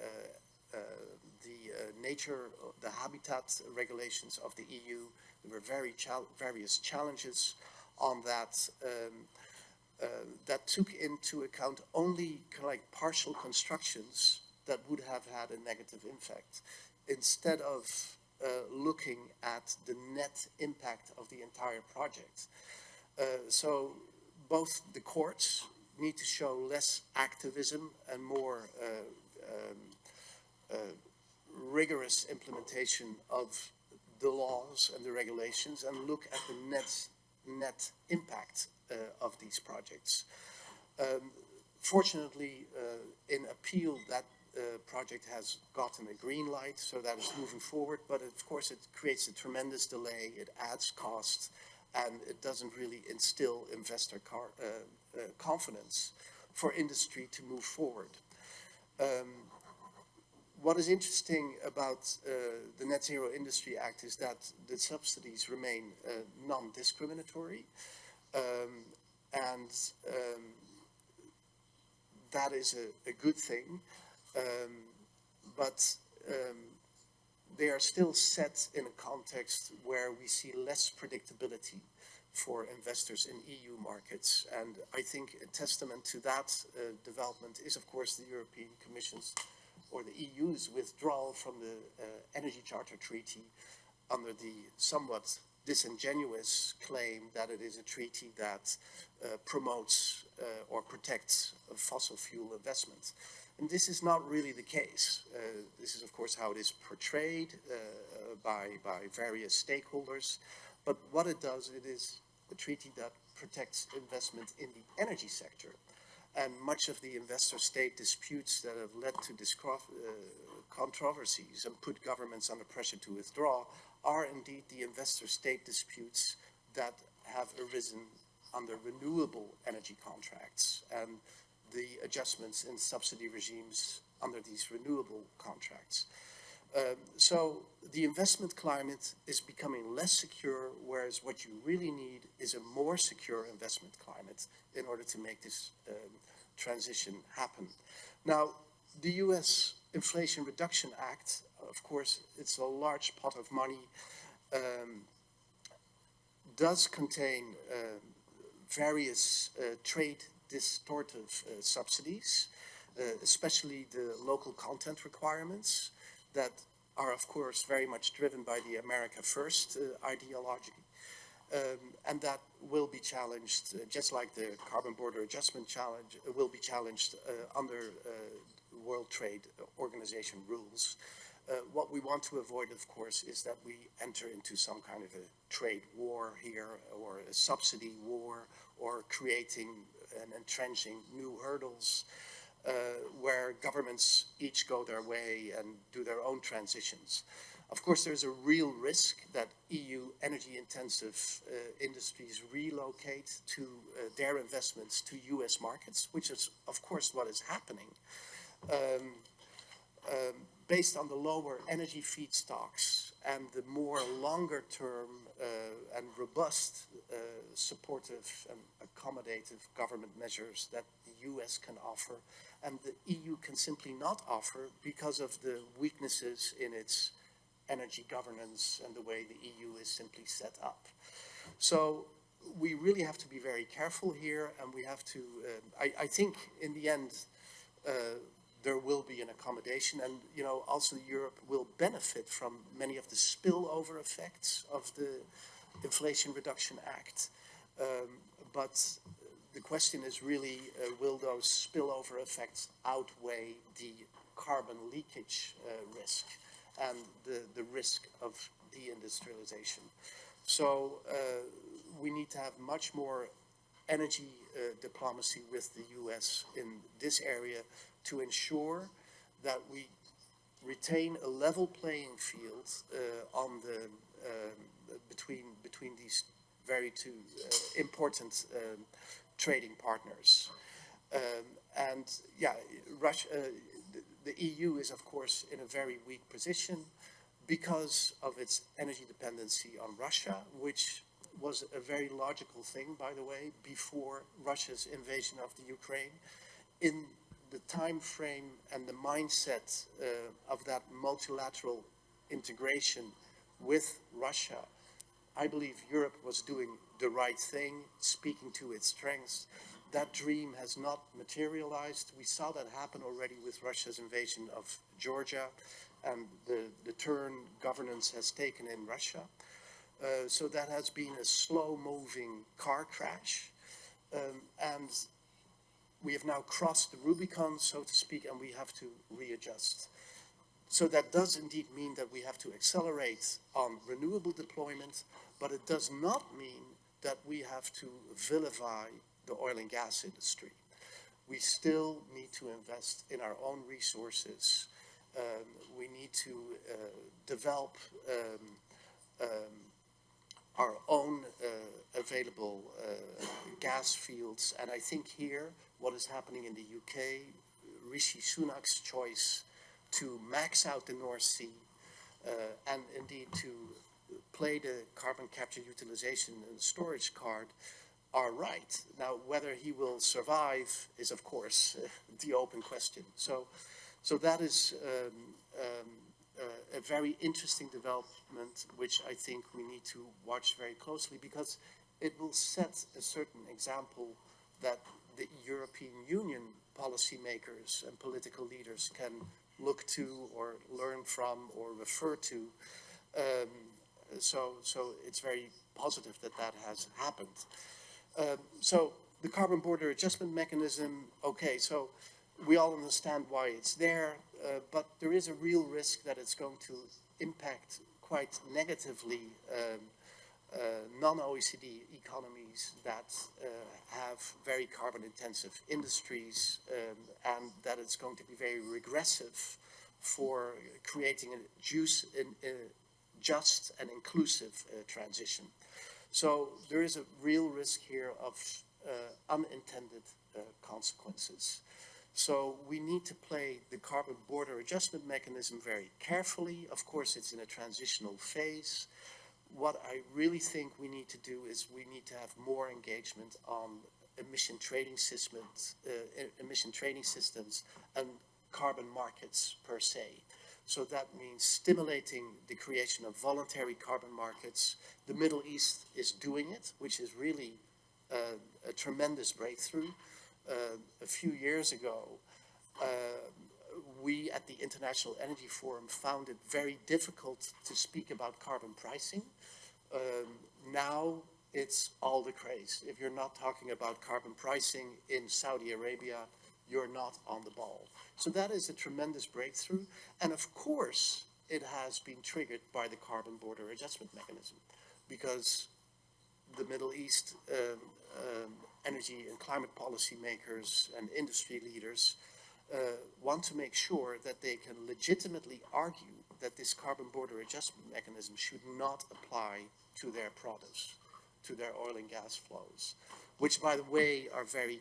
the habitat regulations of the EU. There were various challenges on that that took into account only partial constructions that would have had a negative impact, instead of looking at the net impact of the entire project. So both the courts need to show less activism and more rigorous implementation of the laws and the regulations, and look at the net impact of these projects. Fortunately, in appeal, that project has gotten a green light, so that is moving forward, but of course it creates a tremendous delay, it adds costs, and it doesn't really instill investor confidence for industry to move forward. What is interesting about the Net Zero Industry Act is that the subsidies remain non-discriminatory, and that is a good thing, but they are still set in a context where we see less predictability for investors in EU markets. And I think a testament to that development is, of course, the European Commission's or the EU's withdrawal from the Energy Charter Treaty under the somewhat disingenuous claim that it is a treaty that promotes or protects fossil fuel investments. And this is not really the case. This is, of course, how it is portrayed by various stakeholders. But what it does, it is a treaty that protects investment in the energy sector. And much of the investor-state disputes that have led to controversies and put governments under pressure to withdraw are indeed the investor-state disputes that have arisen under renewable energy contracts and the adjustments in subsidy regimes under these renewable contracts. So the investment climate is becoming less secure, whereas what you really need is a more secure investment climate in order to make this transition happen. Now, the US Inflation Reduction Act, of course, it's a large pot of money, does contain various trade distortive subsidies, especially the local content requirements that are, of course, very much driven by the America First ideology. And that will be challenged, just like the Carbon Border Adjustment Challenge will be challenged under World Trade Organization rules. What we want to avoid, of course, is that we enter into some kind of a trade war here, or a subsidy war, or creating and entrenching new hurdles where governments each go their way and do their own transitions. Of course, there's a real risk that EU energy-intensive industries relocate to their investments to US markets, which is, of course, what is happening. Based on the lower energy feedstocks and the more longer-term and robust supportive and accommodative government measures that the US can offer, and the EU can simply not offer because of the weaknesses in its energy governance and the way the EU is simply set up. So we really have to be very careful here, and we have to, I think in the end, there will be an accommodation, and also Europe will benefit from many of the spillover effects of the Inflation Reduction Act. But the question is really, will those spillover effects outweigh the carbon leakage risk and the risk of deindustrialization? So we need to have much more energy diplomacy with the US in this area to ensure that we retain a level playing field on the between these very two important trading partners. And yeah, Russia, the EU is of course in a very weak position because of its energy dependency on Russia, which was a very logical thing, by the way, before Russia's invasion of the Ukraine. In the time frame and the mindset of that multilateral integration with Russia, I believe Europe was doing the right thing, speaking to its strengths. That dream has not materialized. We saw that happen already with Russia's invasion of Georgia and the turn governance has taken in Russia. So that has been a slow-moving car crash. And we have now crossed the Rubicon, so to speak, and we have to readjust. So that does indeed mean that we have to accelerate on renewable deployment, but it does not mean that we have to vilify the oil and gas industry. We still need to invest in our own resources. We need to develop our own available gas fields. And I think here, what is happening in the UK, Rishi Sunak's choice to max out the North Sea and indeed to play the carbon capture utilization and storage card are right. Now, whether he will survive is, of course, the open question. So that is a very interesting development, which I think we need to watch very closely, because it will set a certain example that the European Union policymakers and political leaders can look to or learn from or refer to. So it's very positive that that has happened. So the carbon border adjustment mechanism, okay, so we all understand why it's there, but there is a real risk that it's going to impact quite negatively non-OECD economies that have very carbon-intensive industries, and that it's going to be very regressive for creating a just and inclusive transition. So there is a real risk here of unintended consequences. So we need to play the carbon border adjustment mechanism very carefully. Of course, it's in a transitional phase. What I really think we need to do is we need to have more engagement on emission trading systems and carbon markets per se. So that means stimulating the creation of voluntary carbon markets. The Middle East is doing it, which is really a tremendous breakthrough. A few years ago, we at the International Energy Forum found it very difficult to speak about carbon pricing. Now it's all the craze. If you're not talking about carbon pricing in Saudi Arabia, you're not on the ball. So that is a tremendous breakthrough. And of course, it has been triggered by the carbon border adjustment mechanism, because the Middle East energy and climate policy makers and industry leaders want to make sure that they can legitimately argue that this carbon border adjustment mechanism should not apply to their products, to their oil and gas flows, which, by the way, are very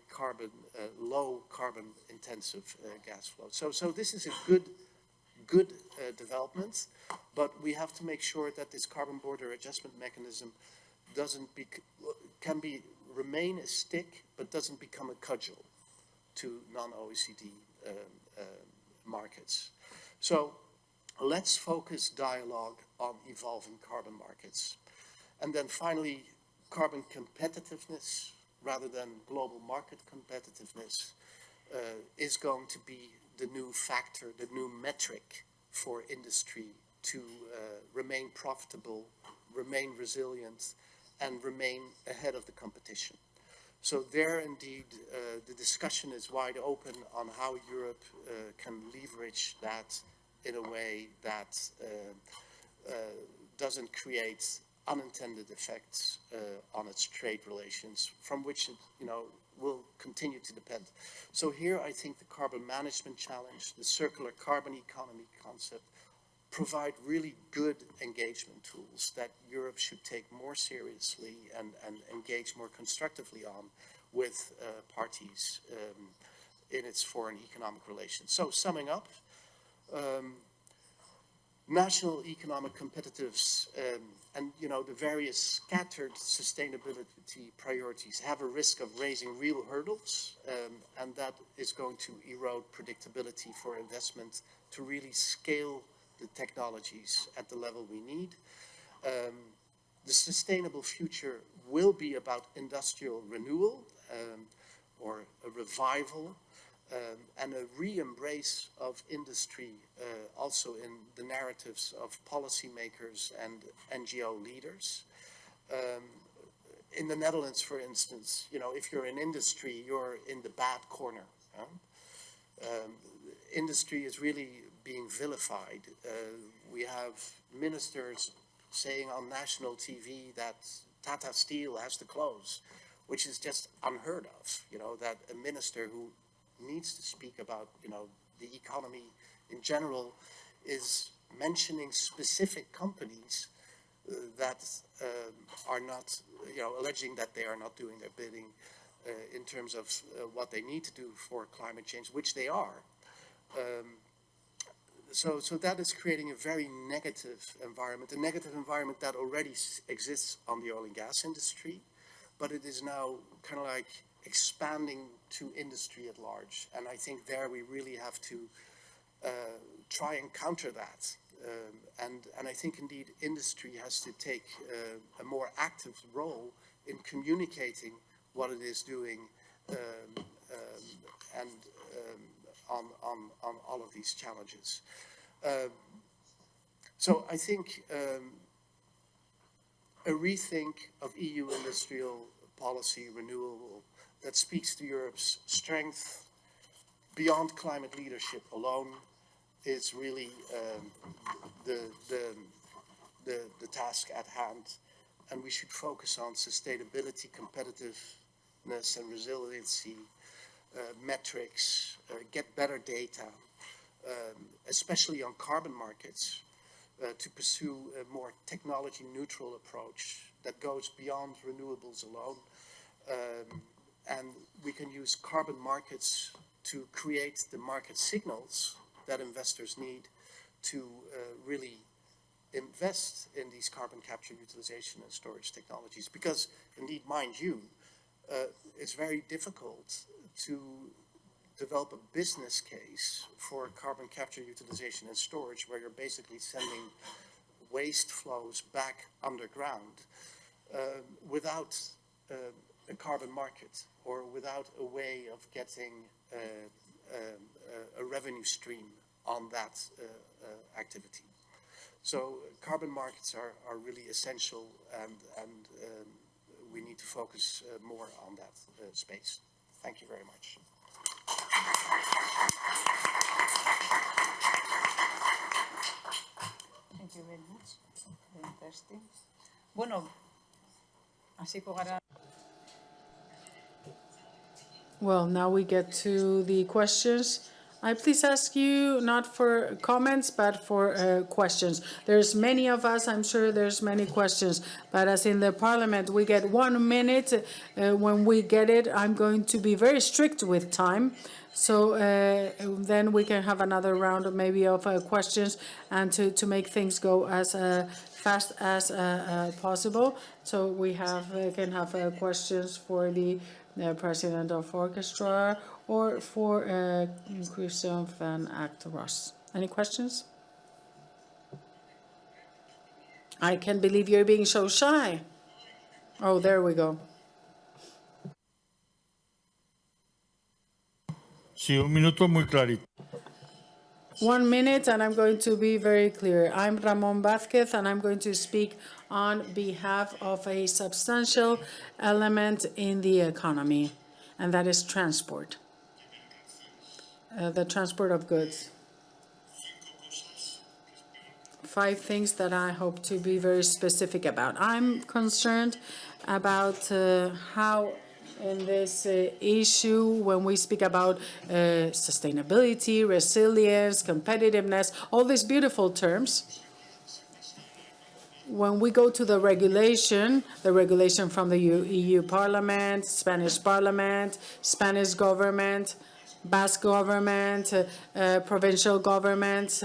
low carbon intensive gas flows. So this is a good development, but we have to make sure that this carbon border adjustment mechanism remain a stick, but doesn't become a cudgel to non-OECD markets. So let's focus dialogue on evolving carbon markets. And then finally, carbon competitiveness rather than global market competitiveness is going to be the new factor, the new metric for industry to remain profitable, remain resilient, and remain ahead of the competition. So there, indeed, the discussion is wide open on how Europe can leverage that in a way that doesn't create unintended effects on its trade relations, from which it, will continue to depend. So here, I think the carbon management challenge, the circular carbon economy concept, provide really good engagement tools that Europe should take more seriously and engage more constructively on with parties in its foreign economic relations. So summing up, national economic competitiveness and the various scattered sustainability priorities have a risk of raising real hurdles, and that is going to erode predictability for investment to really scale the technologies at the level we need. The sustainable future will be about industrial renewal or a revival and a re-embrace of industry also in the narratives of policymakers and NGO leaders. In the Netherlands, for instance, if you're in industry, you're in the bad corner. Industry is really being vilified. We have ministers saying on national TV that Tata Steel has to close, which is just unheard of, that a minister who needs to speak about, the economy in general is mentioning specific companies that are not, alleging that they are not doing their bidding in terms of what they need to do for climate change, which they are. So that is creating a very negative environment, a negative environment that already exists on the oil and gas industry, but it is now kind of like expanding to industry at large. And I think there we really have to try and counter that. And I think indeed industry has to take a more active role in communicating what it is doing and on all of these challenges. So I think a rethink of EU industrial policy renewal that speaks to Europe's strength beyond climate leadership alone is really the task at hand. And we should focus on sustainability, competitiveness and resiliency, metrics, get better data, especially on carbon markets, to pursue a more technology neutral approach that goes beyond renewables alone. And we can use carbon markets to create the market signals that investors need to really invest in these carbon capture, utilization and storage technologies. Because indeed, mind you, it's very difficult to develop a business case for carbon capture, utilization and storage where you're basically sending waste flows back underground without a carbon market or without a way of getting a revenue stream on that activity. So carbon markets are really essential, and we need to focus more on that space. Thank you very much. Thank you very much. Very interesting. Bueno, hasiko gara. Well, now we get to the questions. I please ask you not for comments, but for questions. There's many of us, I'm sure there's many questions, but as in the parliament, we get 1 minute. When we get it, I'm going to be very strict with time. So then we can have another round maybe of questions and to make things go as fast as possible. So we can have questions for the president of Orkestra or for Christophe and Ross. Any questions? I can't believe you're being so shy. Oh, there we go. Sí, un minuto muy clarito. 1 minute, and I'm going to be very clear. I'm Ramon Vázquez, and I'm going to speak on behalf of a substantial element in the economy, and that is transport, the transport of goods. 5 things that I hope to be very specific about. I'm concerned about how in this issue, when we speak about sustainability, resilience, competitiveness, all these beautiful terms, when we go to the regulation from the EU Parliament, Spanish government, Basque government, provincial governments,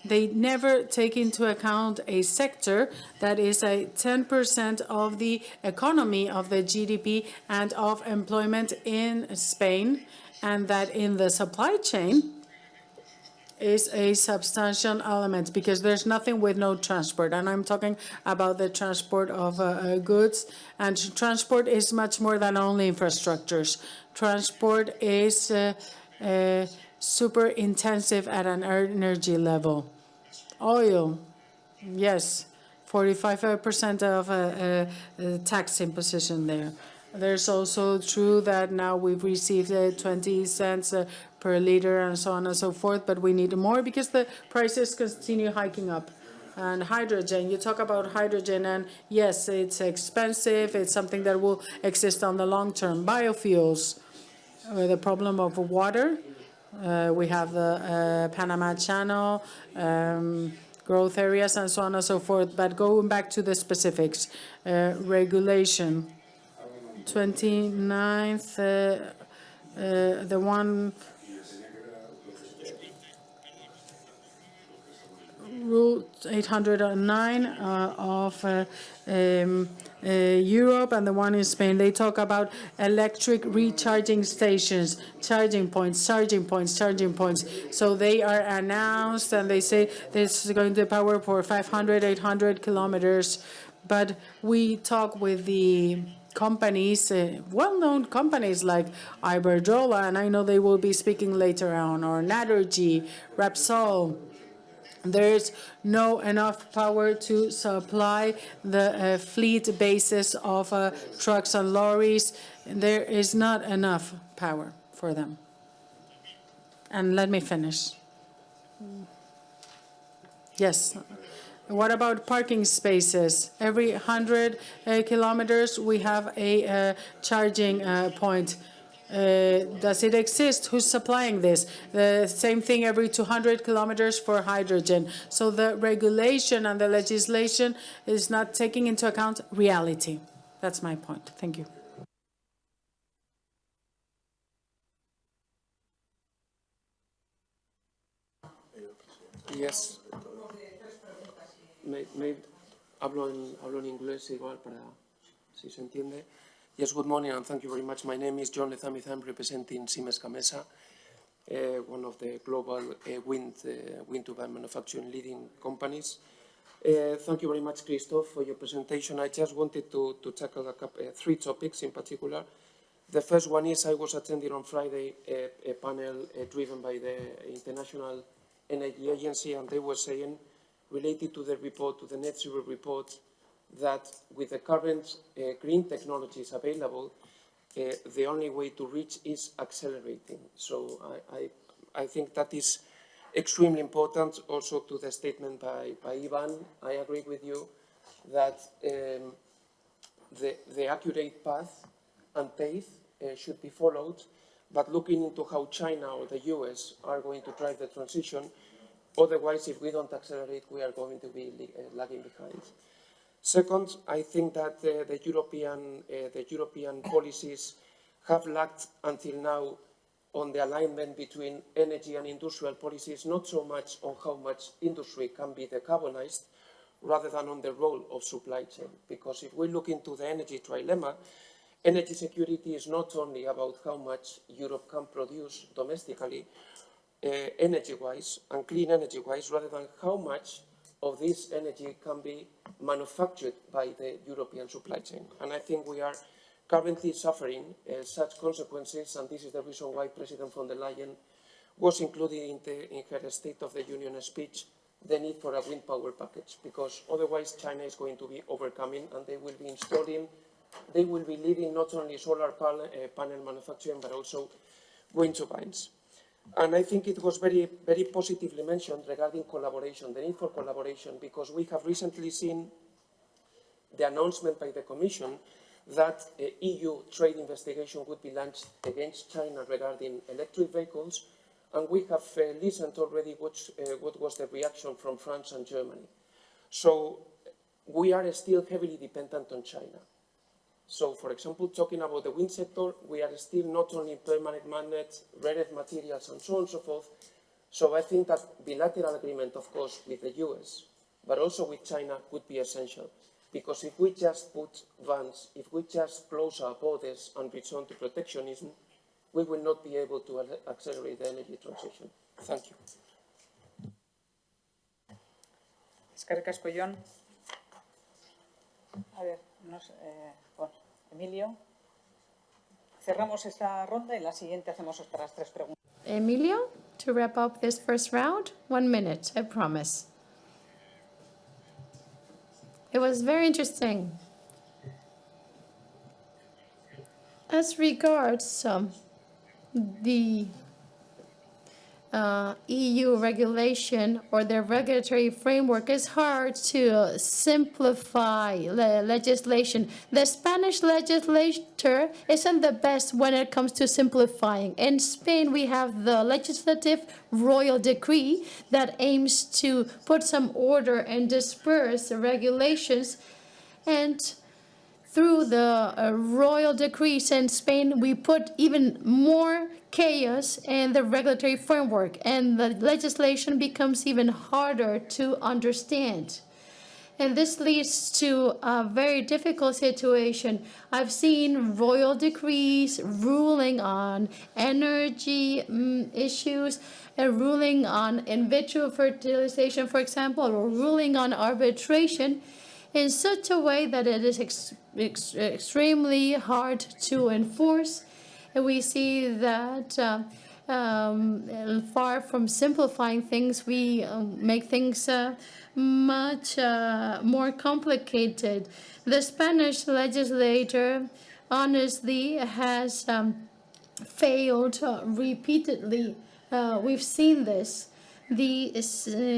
they never take into account a sector that is a 10% of the economy, of the GDP, and of employment in Spain, and that in the supply chain is a substantial element, because there's nothing with no transport. And I'm talking about the transport of goods. And transport is much more than only infrastructures. Transport is super intensive at an energy level. Oil, yes, 45% of tax imposition there. There's also true that now we've received 20 cents per liter and so on and so forth, but we need more because the prices continue hiking up. And hydrogen, you talk about hydrogen, and yes, it's expensive. It's something that will exist on the long term. Biofuels, the problem of water. We have the Panama Channel, growth areas, and so on and so forth. But going back to the specifics, regulation, 29th, the one Rule 809 of Europe, and the one in Spain. They talk about electric recharging stations, charging points. So they are announced, and they say this is going to power for 500, 800 kilometers. But we talk with the companies, well-known companies like Iberdrola, and I know they will be speaking later on, or Naturgy, Repsol. There's no enough power to supply the fleet basis of trucks and lorries. There is not enough power for them. And let me finish. Yes. What about parking spaces? Every 100 kilometers, we have a charging point. Does it exist? Who's supplying this? The same thing every 200 kilometers for hydrogen. So the regulation and the legislation is not taking into account reality. That's my point. Thank you. Yes. Hablo en inglés igual para si se entiende. Yes, good morning and thank you very much. My name is John Lezamith. I'm representing Siemens Gamesa, one of the global wind turbine manufacturing leading companies. Thank you very much, Christophe, for your presentation. I just wanted to tackle 3 topics in particular. The first one is I was attending on Friday a panel driven by the International Energy Agency, and they were saying, related to the report, to the net zero report, that with the current green technologies available, the only way to reach is accelerating. So I think that is extremely important. Also to the statement by Iván, I agree with you that the accurate path and pace should be followed, but looking into how China or the US are going to drive the transition, otherwise if we don't accelerate, we are going to be lagging behind. Second, I think that the European policies have lacked until now on the alignment between energy and industrial policies, not so much on how much industry can be decarbonized, rather than on the role of supply chain. Because if we look into the energy trilemma, energy security is not only about how much Europe can produce domestically, energy-wise and clean energy-wise, rather than how much of this energy can be manufactured by the European supply chain. And I think we are currently suffering such consequences, and this is the reason why President von der Leyen was included in her State of the Union speech the need for a wind power package, because otherwise China is going to be overcoming and they will be installing, they will be leading not only solar panel manufacturing but also wind turbines. And I think it was very, very positively mentioned regarding collaboration, the need for collaboration, because we have recently seen the announcement by the Commission that EU trade investigation would be launched against China regarding electric vehicles, and we have listened already what was the reaction from France and Germany. So we are still heavily dependent on China. So, for example, talking about the wind sector, we are still not only in permanent magnets, rare earth materials, and so on and so forth. So I think that bilateral agreement, of course, with the US, but also with China would be essential. Because if we just put bans, if we just close our borders and return to protectionism, we will not be able to accelerate the energy transition. Thank you. Eskerrik asko, Jon. A ver, bueno, Emilio. Cerramos esta ronda y la siguiente hacemos otras 3 preguntas. Emilio, to wrap up this first round, 1 minute, I promise. It was very interesting. As regards the EU regulation or their regulatory framework, it's hard to simplify legislation. The Spanish legislator isn't the best when it comes to simplifying. In Spain, we have the legislative royal decree that aims to put some order and disperse the regulations, and through the royal decrees in Spain, we put even more chaos in the regulatory framework, and the legislation becomes even harder to understand. And this leads to a very difficult situation. I've seen royal decrees ruling on energy issues, ruling on in vitro fertilization, for example, or ruling on arbitration in such a way that it is extremely hard to enforce. And we see that far from simplifying things, we make things much more complicated. The Spanish legislator honestly has failed repeatedly. We've seen this. The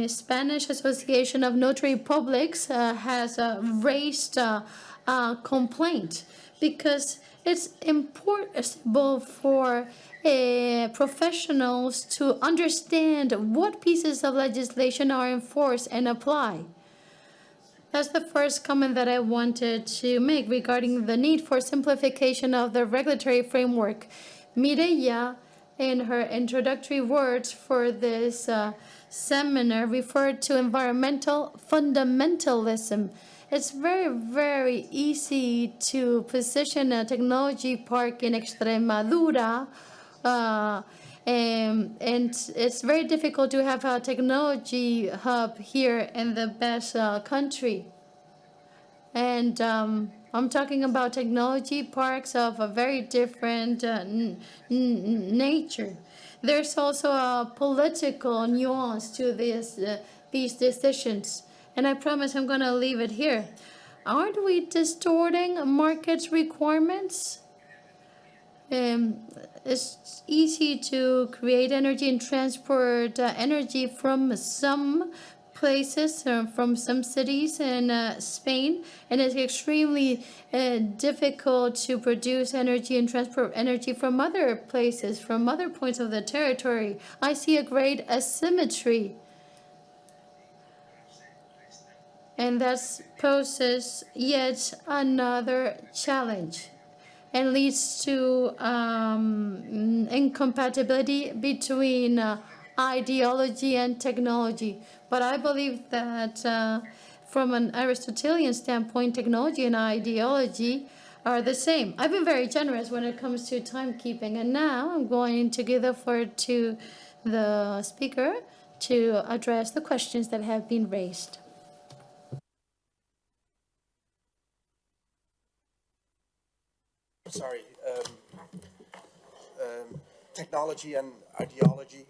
Spanish Association of Notary Publics has raised a complaint because it's important for professionals to understand what pieces of legislation are enforced and apply. That's the first comment that I wanted to make regarding the need for simplification of the regulatory framework. Mireia, in her introductory words for this seminar, referred to environmental fundamentalism. It's very, very easy to position a technology park in Extremadura, and it's very difficult to have a technology hub here in the Basque country. And I'm talking about technology parks of a very different nature. There's also a political nuance to these decisions. And I promise I'm going to leave it here. Aren't we distorting market requirements? It's easy to create energy and transport energy from some places, from some cities in Spain, and it's extremely difficult to produce energy and transport energy from other places, from other points of the territory. I see a great asymmetry. And that poses yet another challenge and leads to incompatibility between ideology and technology. But I believe that from an Aristotelian standpoint, technology and ideology are the same. I've been very generous when it comes to timekeeping, and now I'm going to give the floor to the speaker to address the questions that have been raised. Sorry. technology and ideology.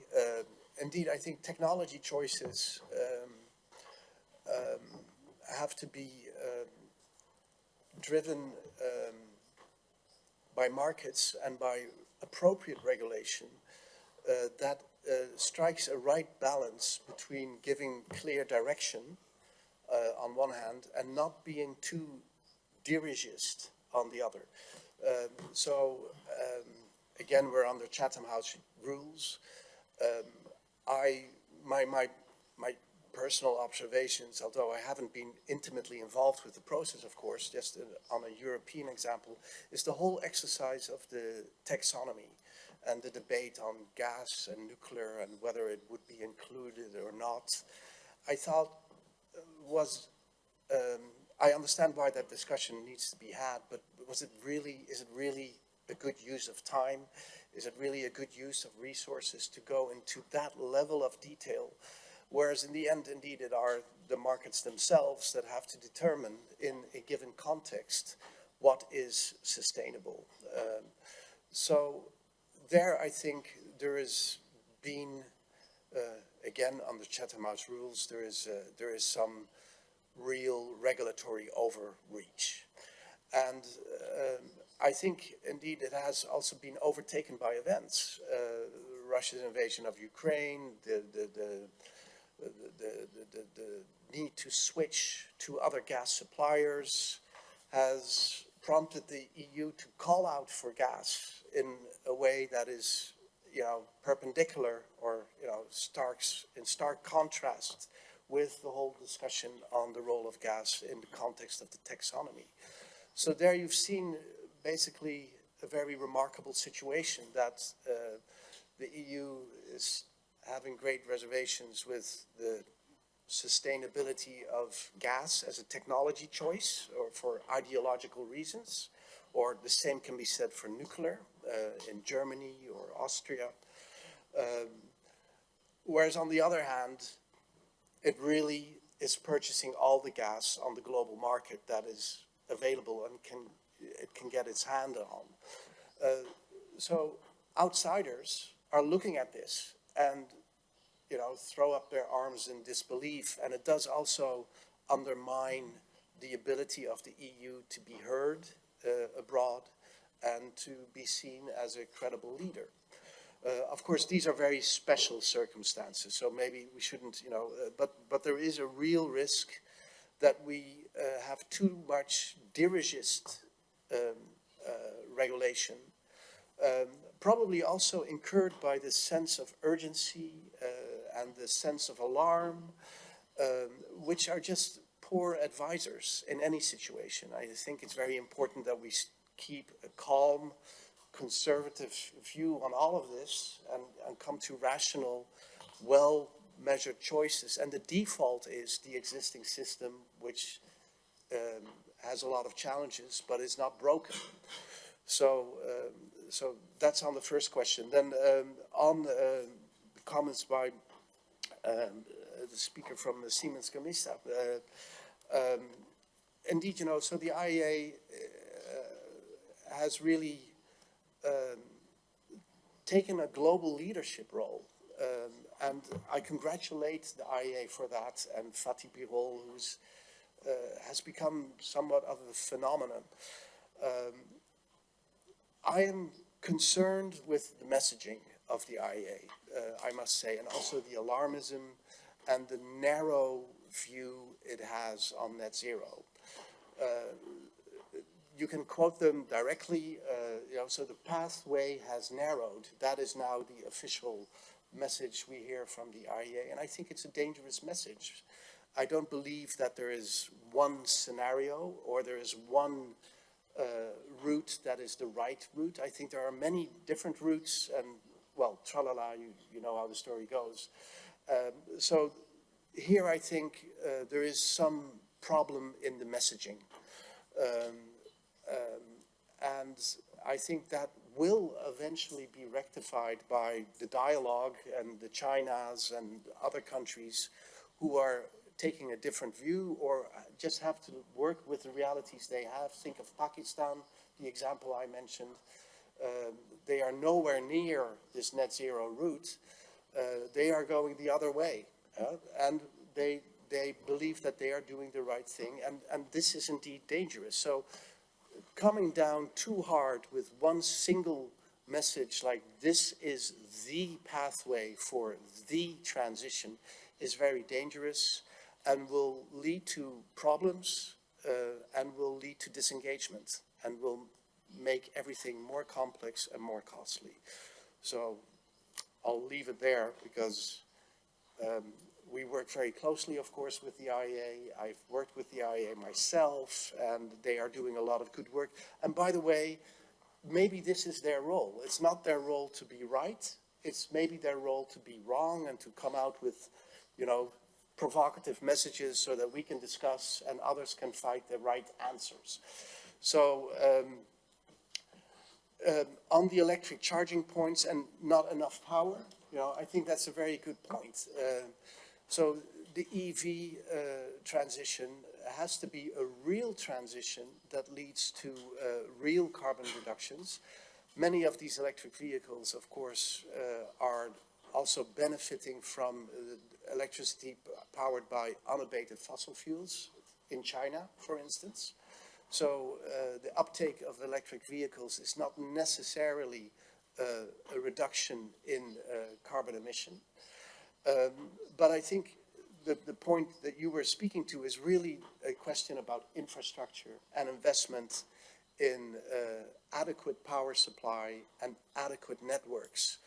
Indeed, I think technology choices have to be driven by markets and by appropriate regulation that strikes a right balance between giving clear direction on one hand and not being too dirigist on the other. Again, we're under Chatham House rules. My personal observations, although I haven't been intimately involved with the process, of course, just on a European example, is the whole exercise of the taxonomy and the debate on gas and nuclear and whether it would be included or not. I thought I understand why that discussion needs to be had, but is it really a good use of time? Is it really a good use of resources to go into that level of detail? Whereas in the end, indeed, it are the markets themselves that have to determine in a given context what is sustainable. So there, I think there has been, again, under Chatham House rules, there is some real regulatory overreach. And I think, indeed, it has also been overtaken by events. Russia's invasion of Ukraine, the need to switch to other gas suppliers has prompted the EU to call out for gas in a way that is, perpendicular or, in stark contrast with the whole discussion on the role of gas in the context of the taxonomy. So there you've seen basically a very remarkable situation that the EU is having great reservations with the sustainability of gas as a technology choice or for ideological reasons, or the same can be said for nuclear in Germany or Austria. Whereas on the other hand, it really is purchasing all the gas on the global market that is available and it can get its hand on. So outsiders are looking at this and throw up their arms in disbelief, and it does also undermine the ability of the EU to be heard abroad and to be seen as a credible leader. Of course, these are very special circumstances, so maybe we shouldn't, but there is a real risk that we have too much dirigist regulation, probably also incurred by this sense of urgency and the sense of alarm, which are just poor advisors in any situation. I think it's very important that we keep a calm, conservative view on all of this and come to rational, well-measured choices. And the default is the existing system, which has a lot of challenges, but is not broken. So that's on the first question. Then on the comments by the speaker from the Siemens Gamesa, indeed, so the IEA has really taken a global leadership role. And I congratulate the IEA for that, and Fatih Birol, who's has become somewhat of a phenomenon. I am concerned with the messaging of the IEA, I must say, and also the alarmism and the narrow view it has on net zero. You can quote them directly, so the pathway has narrowed. That is now the official message we hear from the IEA, and I think it's a dangerous message. I don't believe that there is one scenario or there is one route that is the right route. I think there are many different routes, and well, tralala, you know how the story goes. So here I think there is some problem in the messaging. And I think that will eventually be rectified by the dialogue and the Chinas and other countries who are taking a different view or just have to work with the realities they have. Think of Pakistan, the example I mentioned. they are nowhere near this net zero route, they are going the other way. And they believe that they are doing the right thing, and this is indeed dangerous. So coming down too hard with one single message like this is the pathway for the transition is very dangerous and will lead to problems and will lead to disengagement and will make everything more complex and more costly. So I'll leave it there because we work very closely, of course, with the IEA. I've worked with the IEA myself, and they are doing a lot of good work. And by the way, maybe this is their role. It's not their role to be right. It's maybe their role to be wrong and to come out with, you know, provocative messages so that we can discuss and others can find the right answers. So on the electric charging points and not enough power, you know, I think that's a very good point. So the EV transition has to be a real transition that leads to real carbon reductions. Many of these electric vehicles, of course, are also benefiting from electricity powered by unabated fossil fuels in China, for instance. So the uptake of electric vehicles is not necessarily a reduction in carbon emission. But I think the point that you were speaking to is really a question about infrastructure and investment in adequate power supply and adequate networks.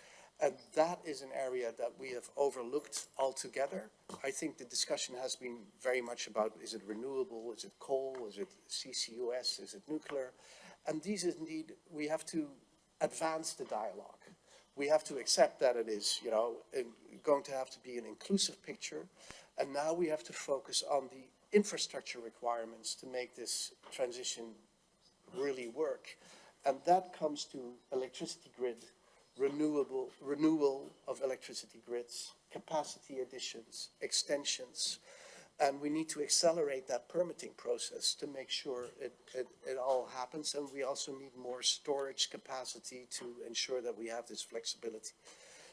And that is an area that we have overlooked altogether. I think the discussion has been very much about, is it renewable, is it coal, is it CCUS, is it nuclear? And these indeed, we have to advance the dialogue. We have to accept that it is, you know, going to have to be an inclusive picture. And now we have to focus on the infrastructure requirements to make this transition really work. And that comes to electricity grid, renewal of electricity grids, capacity additions, extensions. And we need to accelerate that permitting process to make sure it all happens. And we also need more storage capacity to ensure that we have this flexibility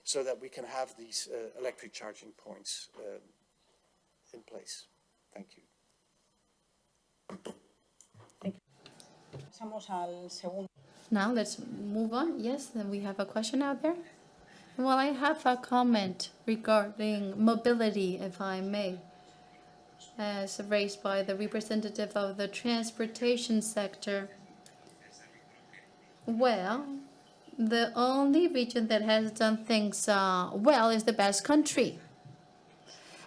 so that we can have these electric charging points in place. Thank you. Pasamos al segundo. Now let's move on. Yes, then we have a question out there. Well, I have a comment regarding mobility, if I may, as raised by the representative of the transportation sector. Well, the only region that has done things well is the Basque Country.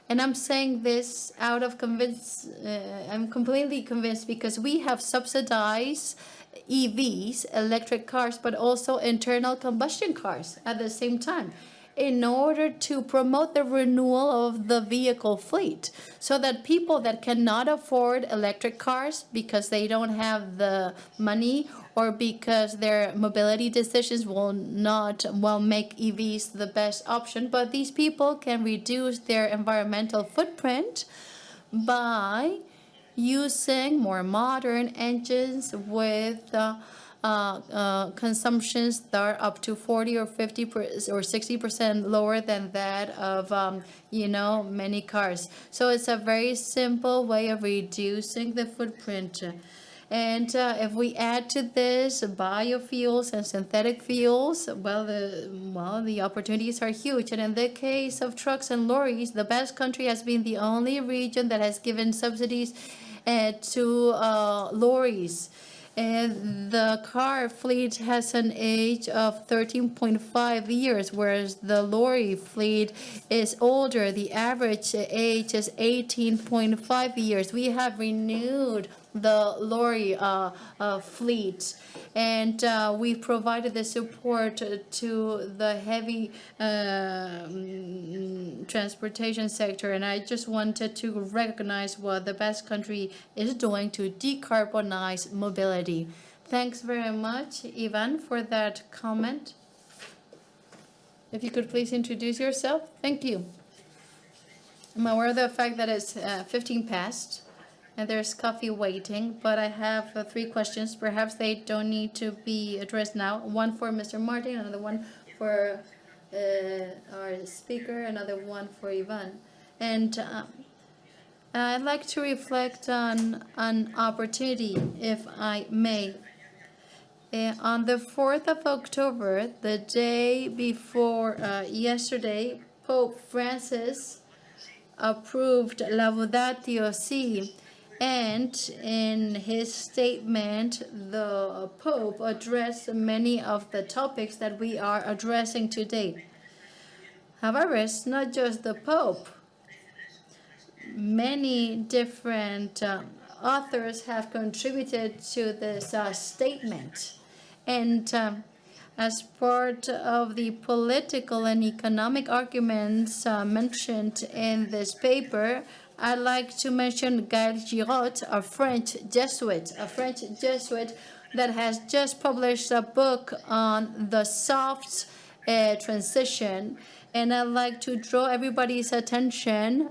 And I'm saying this out of I'm completely convinced because we have subsidized EVs, electric cars, but also internal combustion cars at the same time in order to promote the renewal of the vehicle fleet so that people that cannot afford electric cars because they don't have the money or because their mobility decisions will not make EVs the best option, but these people can reduce their environmental footprint by using more modern engines with consumptions that are up to 40 or 50 or 60% lower than that of many cars. So it's a very simple way of reducing the footprint. And if we add to this biofuels and synthetic fuels, the opportunities are huge. And in the case of trucks and lorries, the Basque Country has been the only region that has given subsidies to lorries. And the car fleet has an age of 13.5 years, whereas the lorry fleet is older. The average age is 18.5 years. We have renewed the lorry fleet, and we've provided the support to the heavy transportation sector. And I just wanted to recognize what the Basque Country is doing to decarbonize mobility. Thanks very much, Iván, for that comment. If you could please introduce yourself. Thank you. I'm aware of the fact that it's 15 past. and there's coffee waiting, but I have 3 questions. Perhaps they don't need to be addressed now. One for Mr. Martén, another one for our speaker, another one for Iván. And I'd like to reflect on an opportunity, if I may. On the 4th of October, the day before yesterday, Pope Francis approved Laudatio Si, and in his statement, the Pope addressed many of the topics that we are addressing today. However, it's not just the Pope. Many different authors have contributed to this statement. And as part of the political and economic arguments mentioned in this paper, I'd like to mention Gaël Giraud, a French Jesuit that has just published a book on the soft transition. And I'd like to draw everybody's attention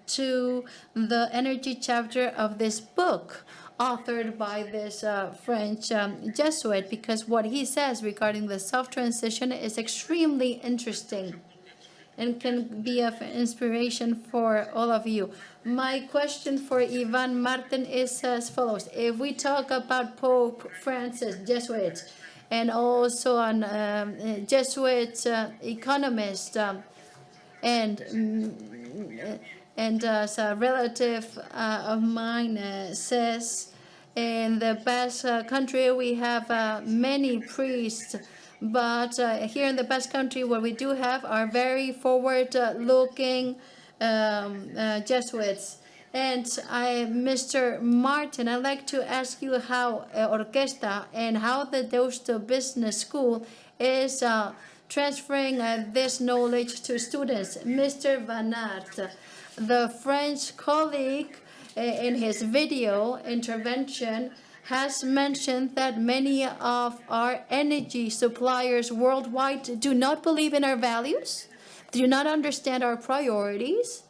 to the energy chapter of this book, authored by this French Jesuit, because what he says regarding the soft transition is extremely interesting and can be of inspiration for all of you. My question for Iván Martén is as follows. If we talk about Pope Francis, Jesuit, and also an Jesuit economist, and as a relative of mine says, in the Basque country we have many priests, but here in the Basque country what we do have are very forward-looking Jesuits. And Mr. Martén, I'd like to ask you how Orkestra and how the Deusto Business School is transferring this knowledge to students. Mr. Van Aert, the French colleague, in his video intervention, has mentioned that many of our energy suppliers worldwide do not believe in our values, do not understand our priorities.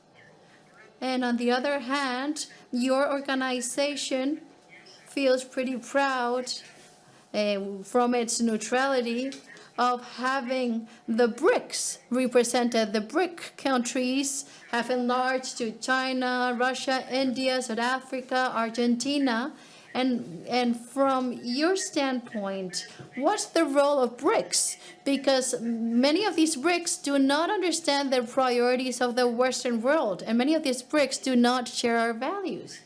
And on the other hand, your organization feels pretty proud from its neutrality of having the BRICS represented. The BRIC countries have enlarged to China, Russia, India, South Africa, Argentina. And from your standpoint, what's the role of BRICS? Because many of these BRICS do not understand the priorities of the Western world, and many of these BRICS do not share our values.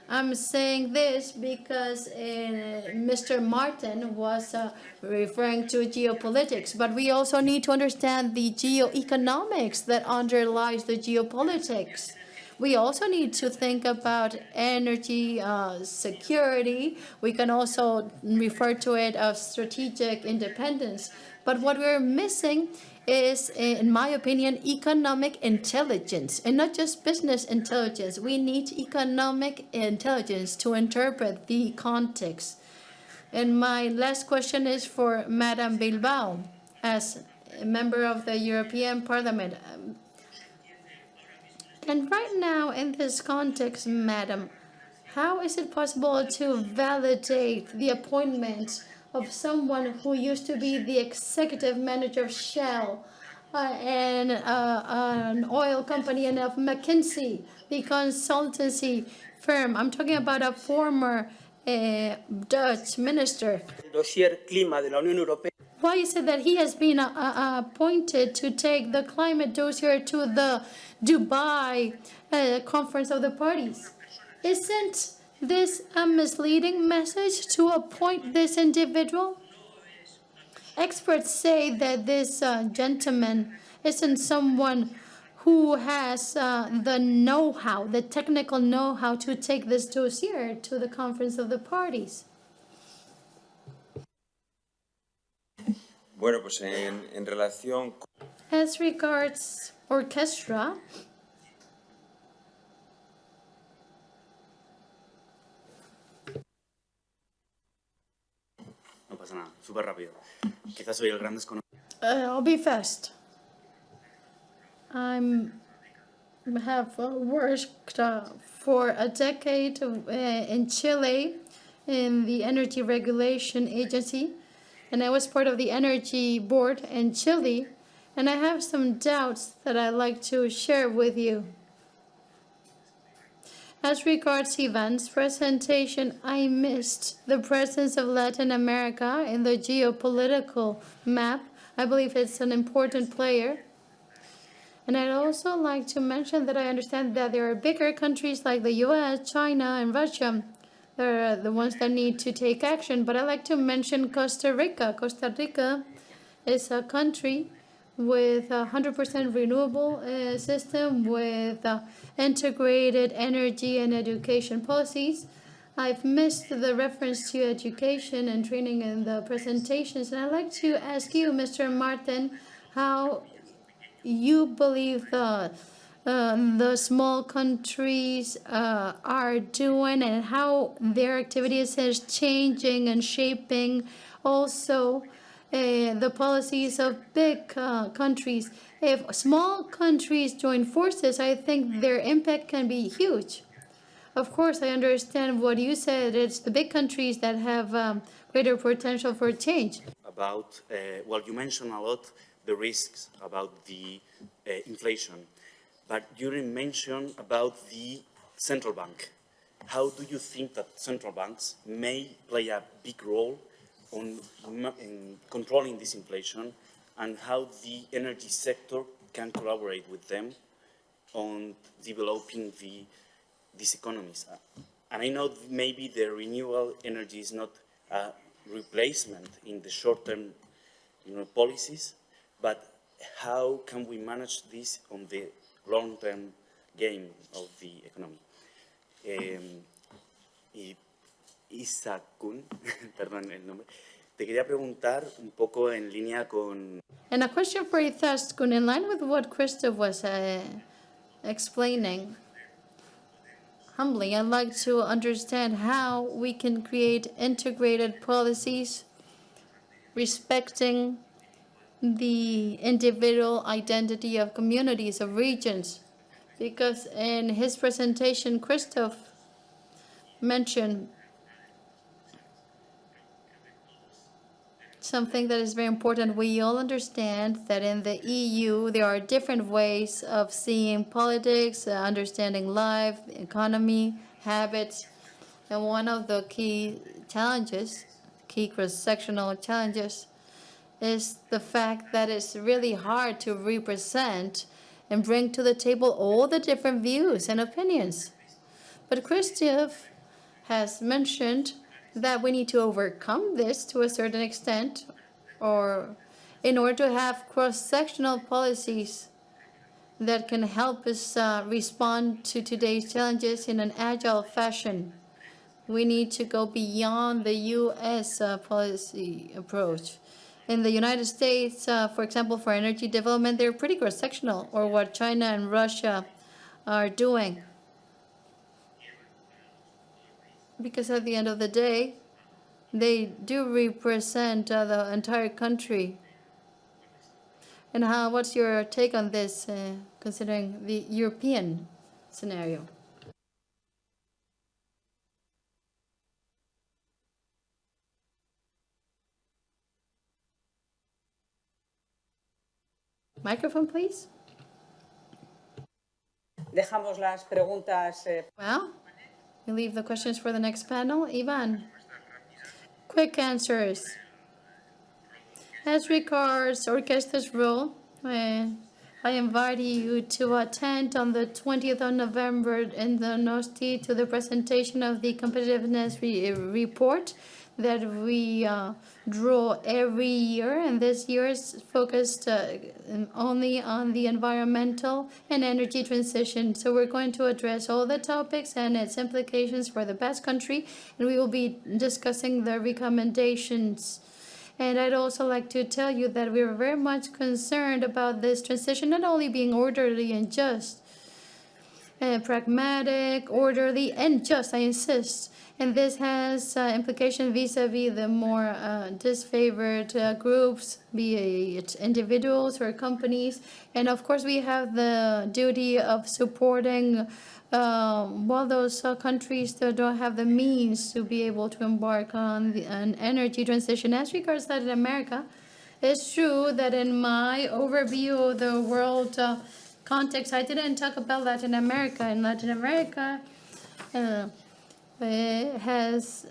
I'm saying this because Mr. Martén was referring to geopolitics, but we also need to understand the geoeconomics that underlies the geopolitics. We also need to think about energy security. We can also refer to it as strategic independence. But what we're missing is, in my opinion, economic intelligence, and not just business intelligence. We need economic intelligence to interpret the context. And my last question is for Madame Bilbao, as a member of the European Parliament. And right now, in this context, Madam, how is it possible to validate the appointment of someone who used to be the executive manager of Shell and an oil company, and of McKinsey, the consultancy firm? I'm talking about a former Dutch minister. Why is it that he has been appointed to take the climate dossier to the Dubai conference of the parties? Isn't this a misleading message to appoint this individual? Experts say that this gentleman isn't someone who has the know-how, the technical know-how to take this dossier to the conference of the parties. Bueno, pues en relación. As regards Orkestra, no pasa nada, súper rápido. Quizás soy el gran desconocido. I'll be fast. I have worked for a decade in Chile in the Energy Regulation Agency, and I was part of the Energy Board in Chile, and I have some doubts that I'd like to share with you. As regards Iván's presentation, I missed the presence of Latin America in the geopolitical map. I believe it's an important player. And I'd also like to mention that I understand that there are bigger countries like the US, China, and Russia. They're the ones that need to take action. But I'd like to mention Costa Rica. Costa Rica is a country with a 100% renewable system with integrated energy and education policies. I've missed the reference to education and training in the presentations, and I'd like to ask you, Mr. Martén, how you believe the small countries are doing and how their activities is changing and shaping also the policies of big countries. If small countries join forces, I think their impact can be huge. Of course, I understand what you said. It's the big countries that have greater potential for change. About, well, you mentioned a lot the risks about the inflation, but you didn't mention about the central bank. How do you think that central banks may play a big role in controlling this inflation, and how the energy sector can collaborate with them on developing these economies? And I know maybe the renewable energy is not a replacement in the short-term policies, but how can we manage this on the long-term game of the economy? Izaskun, perdón el nombre, te quería preguntar un poco en línea con... And a question for Izaskun, in line with what Christophe was explaining. Humbly, I'd like to understand how we can create integrated policies respecting the individual identity of communities, of regions. Because in his presentation, Christophe mentioned something that is very important. We all understand that in the EU, there are different ways of seeing politics, understanding life, economy, habits. And one of the key challenges, key cross-sectional challenges, is the fact that it's really hard to represent and bring to the table all the different views and opinions. But Christophe has mentioned that we need to overcome this to a certain extent, or in order to have cross-sectional policies that can help us respond to today's challenges in an agile fashion. We need to go beyond the U.S. Policy approach. In the United States, for example, for energy development, they're pretty cross-sectional, or what China and Russia are doing. Because at the end of the day, they do represent the entire country. And what's your take on this, considering the European scenario? Microphone, please. Dejamos las preguntas. Well, we leave the questions for the next panel. Iván, quick answers. As regards Orkestra's role, I invite you to attend on the 20th of November in the Nosti to the presentation of the competitiveness report that we draw every year, and this year is focused only on the environmental and energy transition. So we're going to address all the topics and its implications for the Basque Country, and we will be discussing the recommendations. And I'd also like to tell you that we're very much concerned about this transition not only being orderly and just, pragmatic, orderly, and just, I insist. And this has implication vis-a-vis the more disfavored groups, be it individuals or companies. And of course, we have the duty of supporting those countries that don't have the means to be able to embark on an energy transition. As regards Latin America, it's true that in my overview of the world context, I didn't talk about Latin America. In Latin America, it's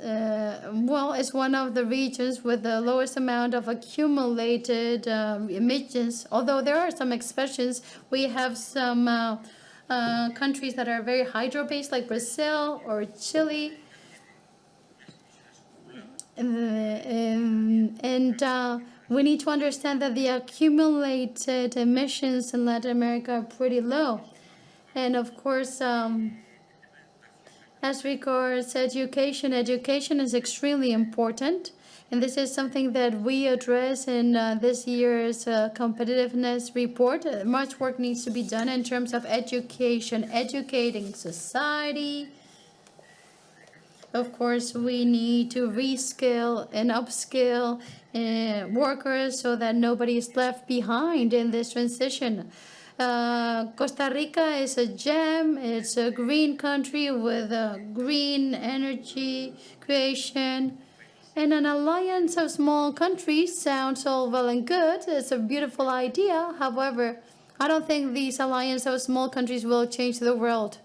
one of the regions with the lowest amount of accumulated emissions. Although there are some exceptions, we have some countries that are very hydro-based, like Brazil or Chile. And we need to understand that the accumulated emissions in Latin America are pretty low. And of course, as regards education, education is extremely important. And this is something that we address in this year's competitiveness report. Much work needs to be done in terms of education, educating society. Of course, we need to reskill and upskill workers so that nobody is left behind in this transition. Costa Rica is a gem. It's a green country with green energy creation. And an alliance of small countries sounds all well and good. It's a beautiful idea. However, I don't think these alliance of small countries will change the world.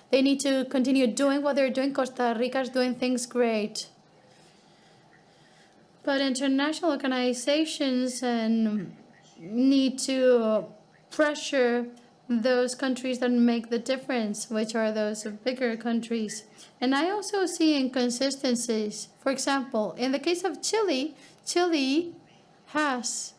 They need to continue doing what they're doing. Costa Rica is doing things great. But international organizations need to pressure those countries that make the difference, which are those bigger countries. And I also see inconsistencies. For example, in the case of Chile, Chile has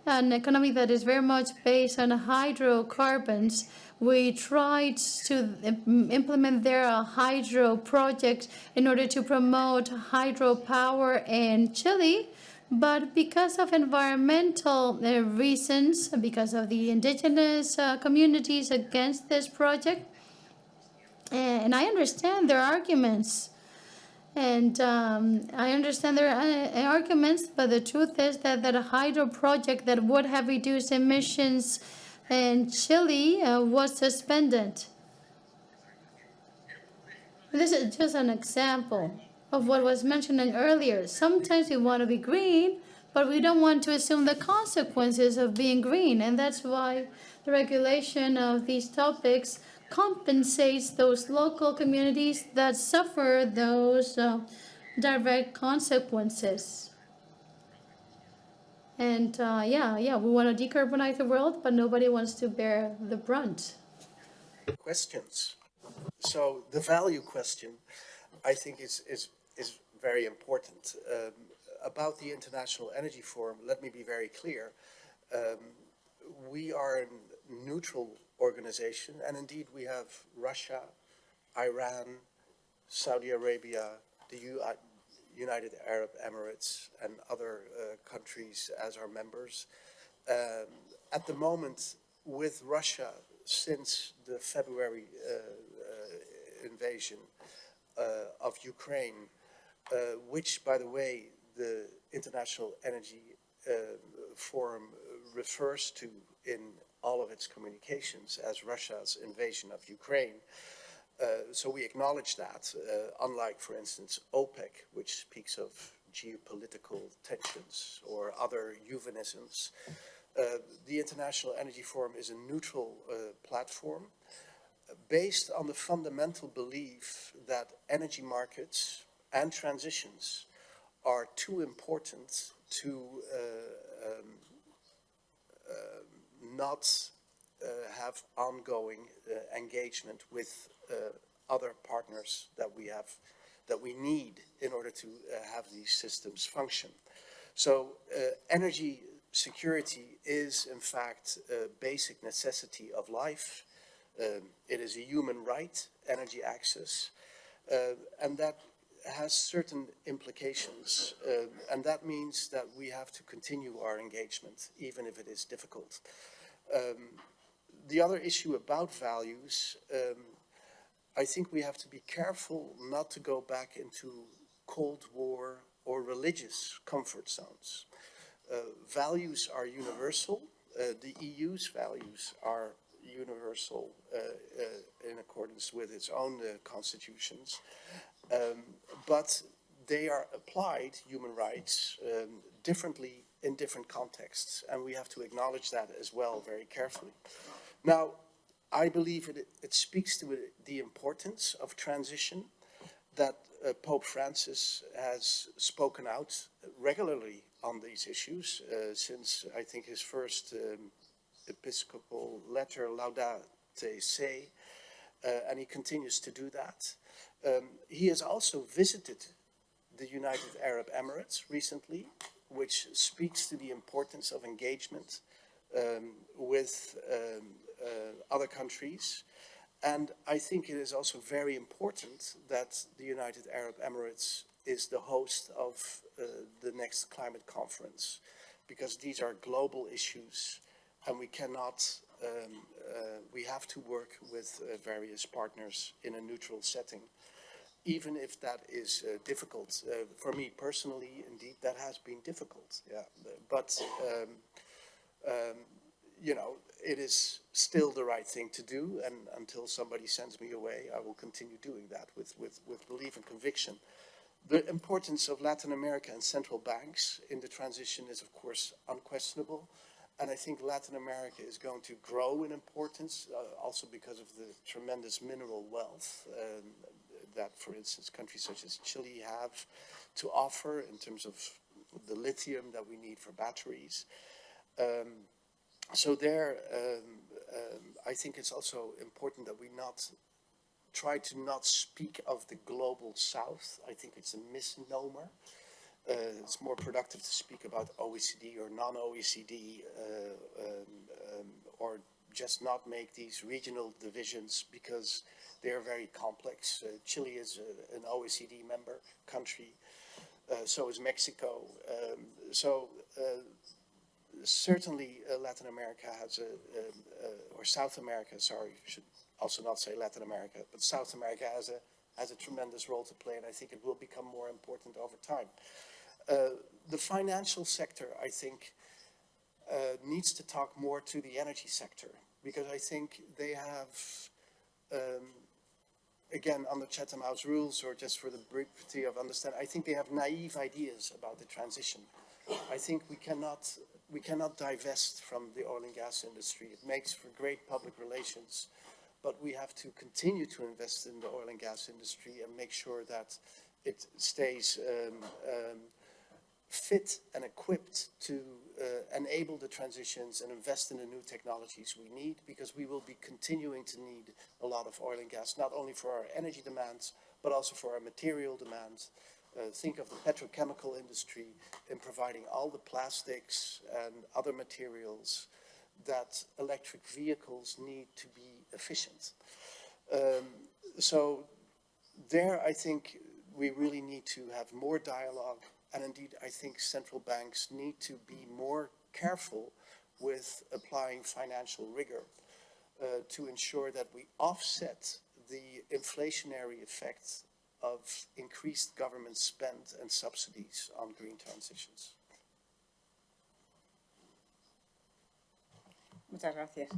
an economy that is very much based on hydrocarbons. We tried to implement their hydro project in order to promote hydropower in Chile, but because of environmental reasons, because of the indigenous communities against this project, and I understand their arguments, but the truth is that a hydro project that would have reduced emissions in Chile was suspended. This is just an example of what was mentioned earlier. Sometimes we want to be green, but we don't want to assume the consequences of being green. And that's why the regulation of these topics compensates those local communities that suffer those direct consequences. And we want to decarbonize the world, but nobody wants to bear the brunt. Questions. So the value question, I think, is very important. About the International Energy Forum, let me be very clear. We are a neutral organization, and indeed we have Russia, Iran, Saudi Arabia, the United Arab Emirates, and other countries as our members. At the moment, with Russia, since the February invasion of Ukraine, which, by the way, the International Energy Forum refers to in all of its communications as Russia's invasion of Ukraine. So we acknowledge that, unlike, for instance, OPEC, which speaks of geopolitical tensions or other euphemisms. The International Energy Forum is a neutral platform based on the fundamental belief that energy markets and transitions are too important to not have ongoing engagement with other partners that we need in order to have these systems function. So energy security is in fact a basic necessity of life. It is a human right, energy access, and that has certain implications, and that means that we have to continue our engagement, even if it is difficult. The other issue about values, I think we have to be careful not to go back into Cold War or religious comfort zones. Values are universal. The EU's values are universal in accordance with its own constitutions, but they are applied, human rights, differently in different contexts, and we have to acknowledge that as well very carefully. Now, I believe it speaks to the importance of transition, that Pope Francis has spoken out regularly on these issues since, I think, his first episcopal letter, Laudate Se, and he continues to do that. He has also visited the United Arab Emirates recently, which speaks to the importance of engagement with other countries. And I think it is also very important that the United Arab Emirates is the host of the next climate conference, because these are global issues and we cannot, we have to work with various partners in a neutral setting, even if that is difficult. For me personally, indeed, that has been difficult, yeah. But, you know, it is still the right thing to do, and until somebody sends me away, I will continue doing that with belief and conviction. The importance of Latin America and central banks in the transition is, of course, unquestionable. And I think Latin America is going to grow in importance, also because of the tremendous mineral wealth that, for instance, countries such as Chile have to offer in terms of the lithium that we need for batteries. So there, I think it's also important that we try to not speak of the global south. I think it's a misnomer. It's more productive to speak about OECD or non-OECD, or just not make these regional divisions, because they are very complex. Chile is an OECD member country, so is Mexico. Certainly Latin America has or South America, sorry, should also not say Latin America, but South America has a tremendous role to play, and I think it will become more important over time. The financial sector, I think, needs to talk more to the energy sector, because I think they have, again, under Chatham House rules, or just for the brevity of understanding, I think they have naive ideas about the transition. I think we cannot divest from the oil and gas industry. It makes for great public relations, but we have to continue to invest in the oil and gas industry and make sure that it stays fit and equipped to enable the transitions and invest in the new technologies we need, because we will be continuing to need a lot of oil and gas, not only for our energy demands, but also for our material demands. Think of the petrochemical industry in providing all the plastics and other materials that electric vehicles need to be efficient. So there, I think we really need to have more dialogue, and indeed I think central banks need to be more careful with applying financial rigor to ensure that we offset the inflationary effects of increased government spend and subsidies on green transitions. Muchas gracias.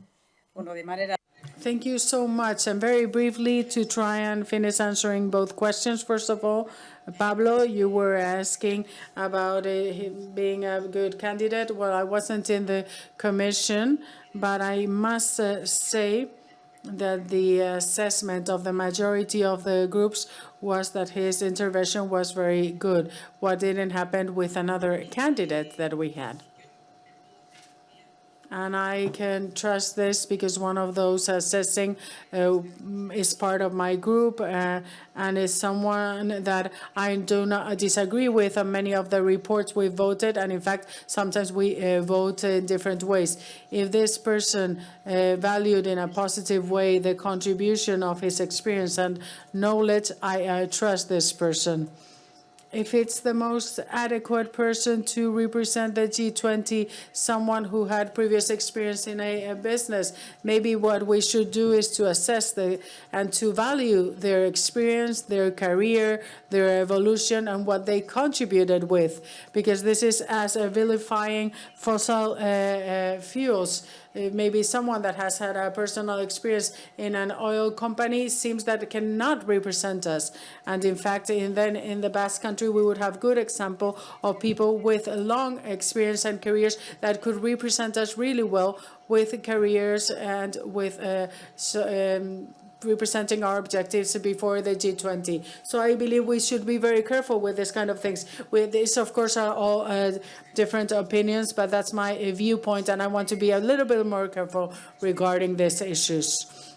Bueno, de manera... Thank you so much. And very briefly, to try and finish answering both questions, first of all, Pablo, you were asking about him being a good candidate. Well, I wasn't in the commission, but I must say that the assessment of the majority of the groups was that his intervention was very good. What didn't happen with another candidate that we had. And I can trust this because one of those assessing is part of my group and is someone that I do not disagree with on many of the reports we voted. And in fact, sometimes we vote in different ways. If this person valued in a positive way the contribution of his experience and knowledge, I trust this person. if it's the most adequate person to represent the G20, someone who had previous experience in a business. Maybe what we should do is to assess and to value their experience, their career, their evolution, and what they contributed with, because this is as vilifying fossil fuels. Maybe someone that has had a personal experience in an oil company seems that it cannot represent us. And in fact, then in the Basque country, we would have good example of people with a long experience and careers that could represent us really well with careers and with representing our objectives before the G20. So I believe we should be very careful with this kind of things. With this, of course, are all different opinions, but that's my viewpoint, and I want to be a little bit more careful regarding these issues.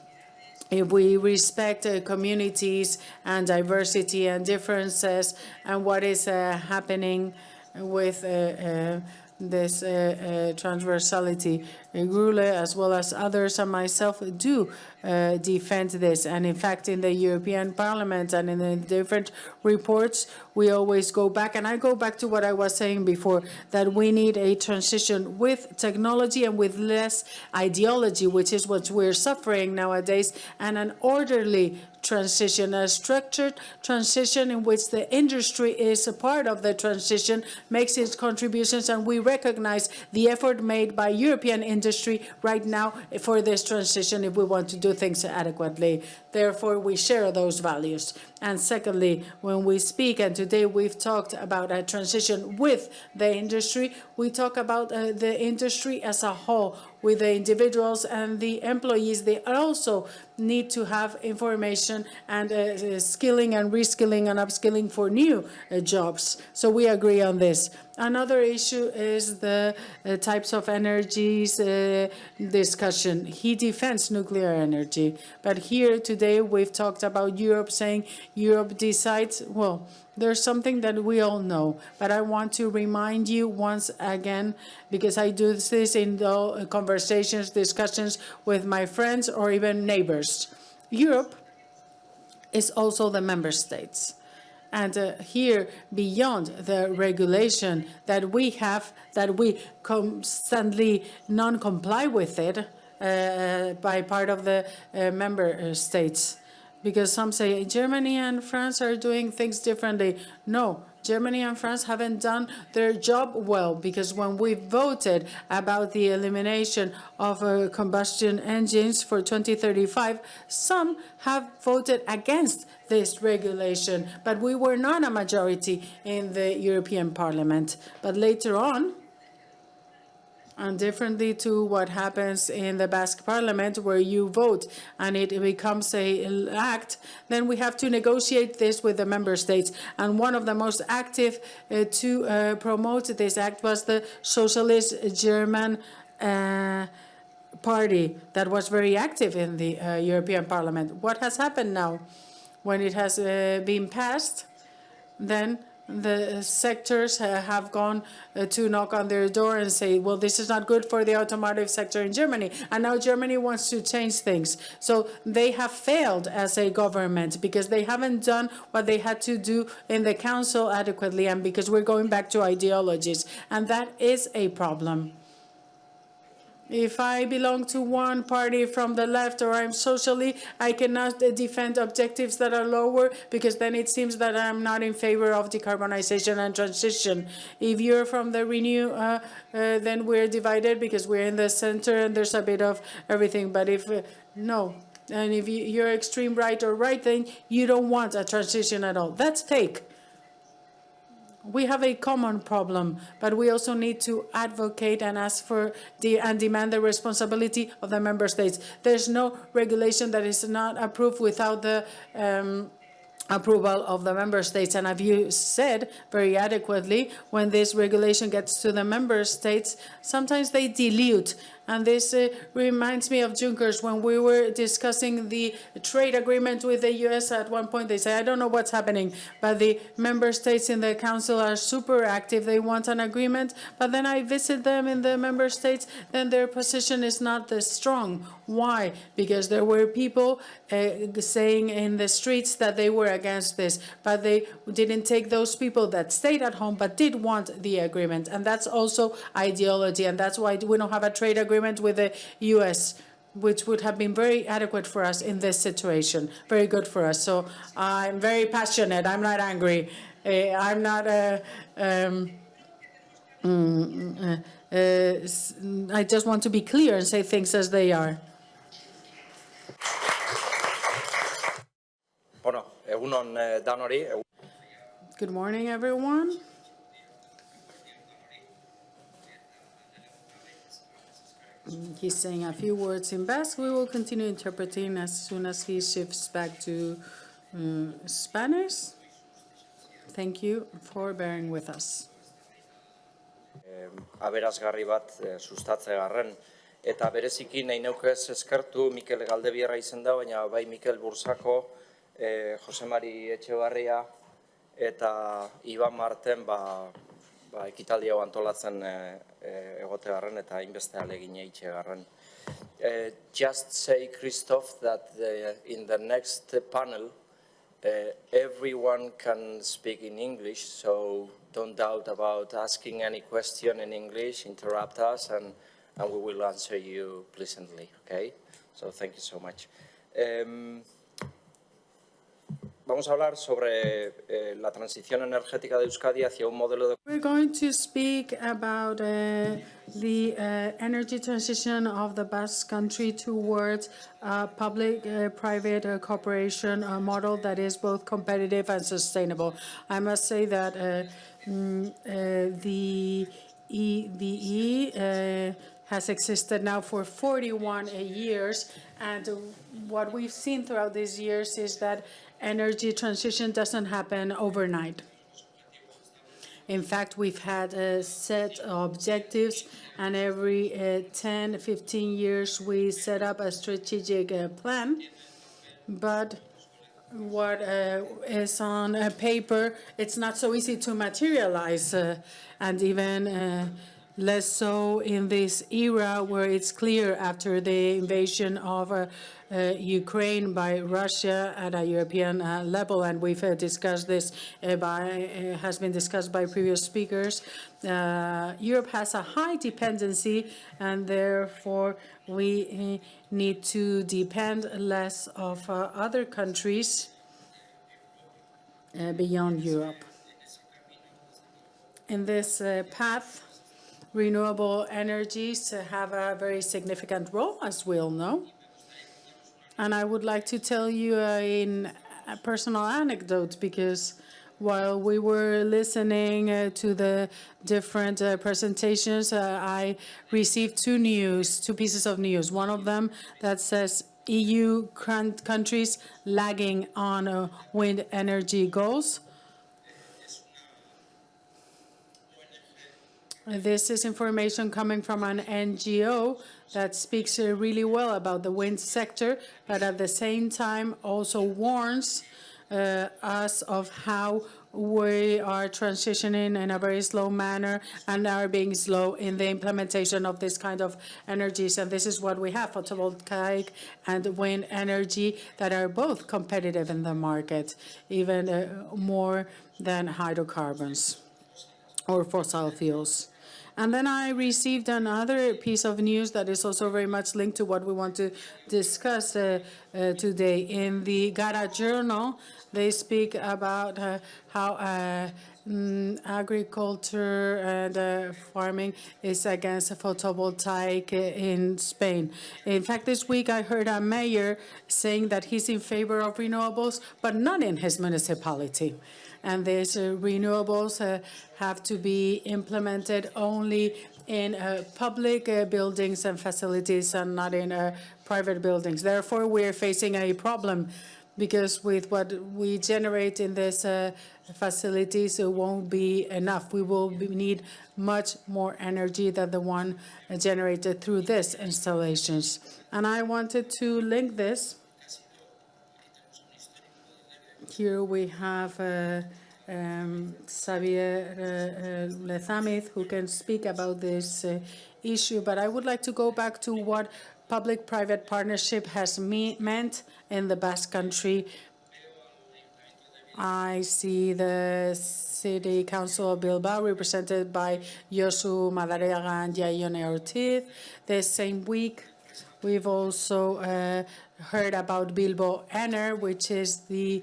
If we respect communities and diversity and differences and what is happening with this transversality, Grudler, as well as others and myself, do defend this. And in fact, in the European Parliament and in the different reports, we always go back, and I go back to what I was saying before, that we need a transition with technology and with less ideology, which is what we're suffering nowadays, and an orderly transition, a structured transition in which the industry is a part of the transition, makes its contributions, and we recognize the effort made by European industry right now for this transition if we want to do things adequately. Therefore, we share those values. And secondly, when we speak, and today we've talked about a transition with the industry, we talk about the industry as a whole, with the individuals and the employees. They also need to have information and skilling and reskilling and upskilling for new jobs. So we agree on this. Another issue is the types of energies discussion. He defends nuclear energy. But here today we've talked about Europe, saying Europe decides, well, there's something that we all know, but I want to remind you once again, because I do this in the conversations, discussions with my friends or even neighbors. Europe is also the member states. And here, beyond the regulation that we have, that we constantly non-comply with it by part of the member states. Because some say Germany and France are doing things differently. No, Germany and France haven't done their job well, because when we voted about the elimination of combustion engines for 2035, some have voted against this regulation, but we were not a majority in the European Parliament. But later on, and differently to what happens in the Basque Parliament, where you vote and it becomes an act, then we have to negotiate this with the member states. And one of the most active to promote this act was the Socialist German party that was very active in the European Parliament. What has happened now? When it has been passed, then the sectors have gone to knock on their door and say, well, this is not good for the automotive sector in Germany. And now Germany wants to change things. So they have failed as a government because they haven't done what they had to do in the council adequately, and because we're going back to ideologies. And that is a problem. If I belong to one party from the left or I'm socially, I cannot defend objectives that are lower, because then it seems that I'm not in favor of decarbonization and transition. If you're from the Renew, then we're divided because we're in the center and there's a bit of everything. But if, no. And if you're extreme right or right, then you don't want a transition at all. That's fake. We have a common problem, but we also need to advocate and ask for and demand the responsibility of the member states. There's no regulation that is not approved without the approval of the member states. And as you said very adequately, when this regulation gets to the member states, sometimes they dilute And this reminds me of Juncker's when we were discussing the trade agreement with the US at one point. They say, I don't know what's happening, but the member states in the council are super active. They want an agreement, but then I visit them in the member states, then their position is not as strong. Why? Because there were people saying in the streets that they were against this, but they didn't take those people that stayed at home but did want the agreement. And that's also ideology, and that's why we don't have a trade agreement with the US, which would have been very adequate for us in this situation, very good for us. So I'm very passionate. I'm not angry. I'm not I just want to be clear and say things as they are. Bueno, egunon danori. Good morning, everyone. He's saying a few words in Basque. We will continue interpreting as soon as he shifts back to Spanish. Thank you for bearing with us. Aberasgarri bat sustatzegarren. Eta bereziki nahi neukez eskertu Mikel Galdebierra izen da, baina bai Mikel Bursako, Jose Mari Etxebarria eta Iván Martén ekitaldi hau antolatzen egotegarren eta hainbeste alegin eitxegarren. Just say, Christophe, that in the next panel everyone can speak in English, so don't doubt about asking any question in English, interrupt us, and we will answer you pleasantly, okay? So thank you so much. Vamos a hablar sobre la transición energética de Euskadi hacia un modelo de... We're going to speak about the energy transition of the Basque country towards a public-private cooperation model that is both competitive and sustainable. I must say that the EDE has existed now for 41 years, and what we've seen throughout these years is that energy transition doesn't happen overnight. In fact, we've had set objectives, and every 10, 15 years we set up a strategic plan. But what is on paper, it's not so easy to materialize, and even less so in this era where it's clear after the invasion of Ukraine by Russia at a European level, and we've discussed this has been discussed by previous speakers. Europe has a high dependency, and therefore we need to depend less of other countries beyond Europe. In this path, renewable energies have a very significant role, as we all know. And I would like to tell you a personal anecdote, because while we were listening to the different presentations, I received two pieces of news. One of them that says EU countries lagging on wind energy goals. This is information coming from an NGO that speaks really well about the wind sector, but at the same time also warns us of how we are transitioning in a very slow manner and are being slow in the implementation of this kind of energies. And this is what we have, photovoltaic and wind energy, that are both competitive in the market, even more than hydrocarbons or fossil fuels. And then I received another piece of news that is also very much linked to what we want to discuss today. In the Gara Journal, they speak about how agriculture and farming is against photovoltaic in Spain. In fact, this week I heard a mayor saying that he's in favor of renewables, but not in his municipality. And these renewables have to be implemented only in public buildings and facilities and not in private buildings. Therefore, we're facing a problem, because with what we generate in these facilities, it won't be enough. We will need much more energy than the one generated through these installations. And I wanted to link this. Here we have Xavier Lezamith, who can speak about this issue, but I would like to go back to what public-private partnership has meant in the Basque Country. I see the City Council of Bilbao represented by Josu Madariaga and Jaione Ortiz. The same week, we've also heard about Bilbao Ener, which is the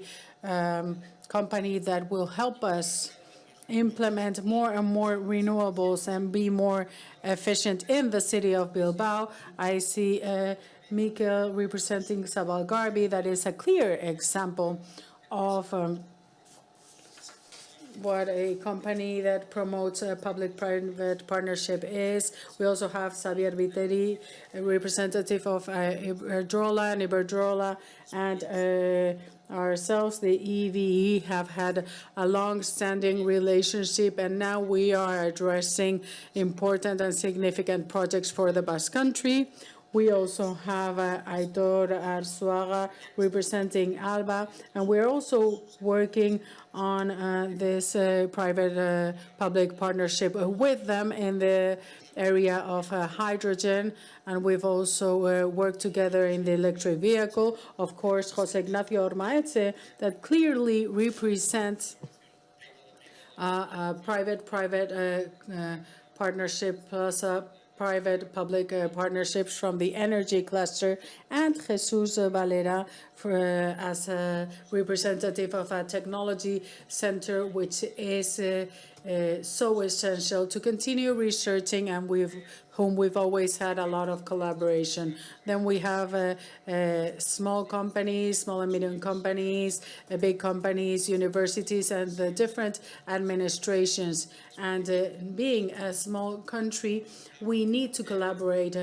company that will help us implement more and more renewables and be more efficient in the city of Bilbao. I see Mikel representing Sabal Garbi. That is a clear example of what a company that promotes a public-private partnership is. We also have Xavier Viteri, a representative of Iberdrola and Iberdrola, and ourselves, the EVE, have had a long-standing relationship, and now we are addressing important and significant projects for the Basque Country. We also have Aitor Arzuaga representing ALBA, and we're also working on this private-public partnership with them in the area of hydrogen, and we've also worked together in the electric vehicle. Of course, José Ignacio Ormaetxe, that clearly represents a private-private partnership plus a private-public partnerships from the energy cluster, and Jesus Valera as a representative of a technology center, which is so essential to continue researching, and whom we've always had a lot of collaboration. Then we have small companies, small and medium companies, big companies, universities, and the different administrations. And being a small country, we need to collaborate.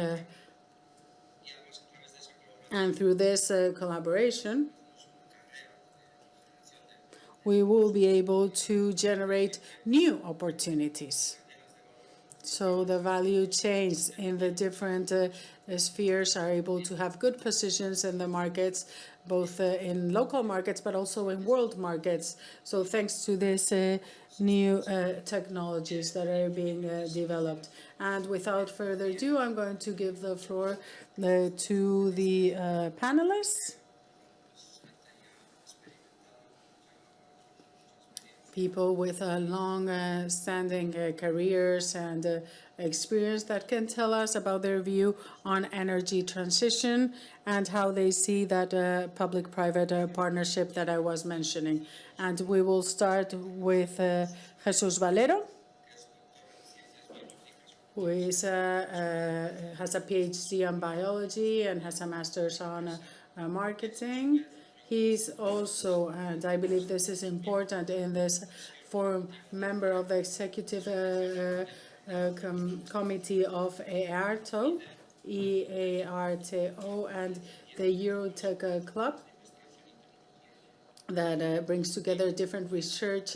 And through this collaboration, we will be able to generate new opportunities. So the value chains in the different spheres are able to have good positions in the markets, both in local markets, but also in world markets. So thanks to this new technologies that are being developed. And without further ado, I'm going to give the floor to the panelists. People with long-standing careers and experience that can tell us about their view on energy transition and how they see that public-private partnership that I was mentioning. And we will start with Jesus Valero, who is, has a PhD in biology and has a master's on marketing. He's also, and I believe this is important in this forum, member of the executive committee of EARTO, E-A-R-T-O, and the Eurotech Club that brings together different research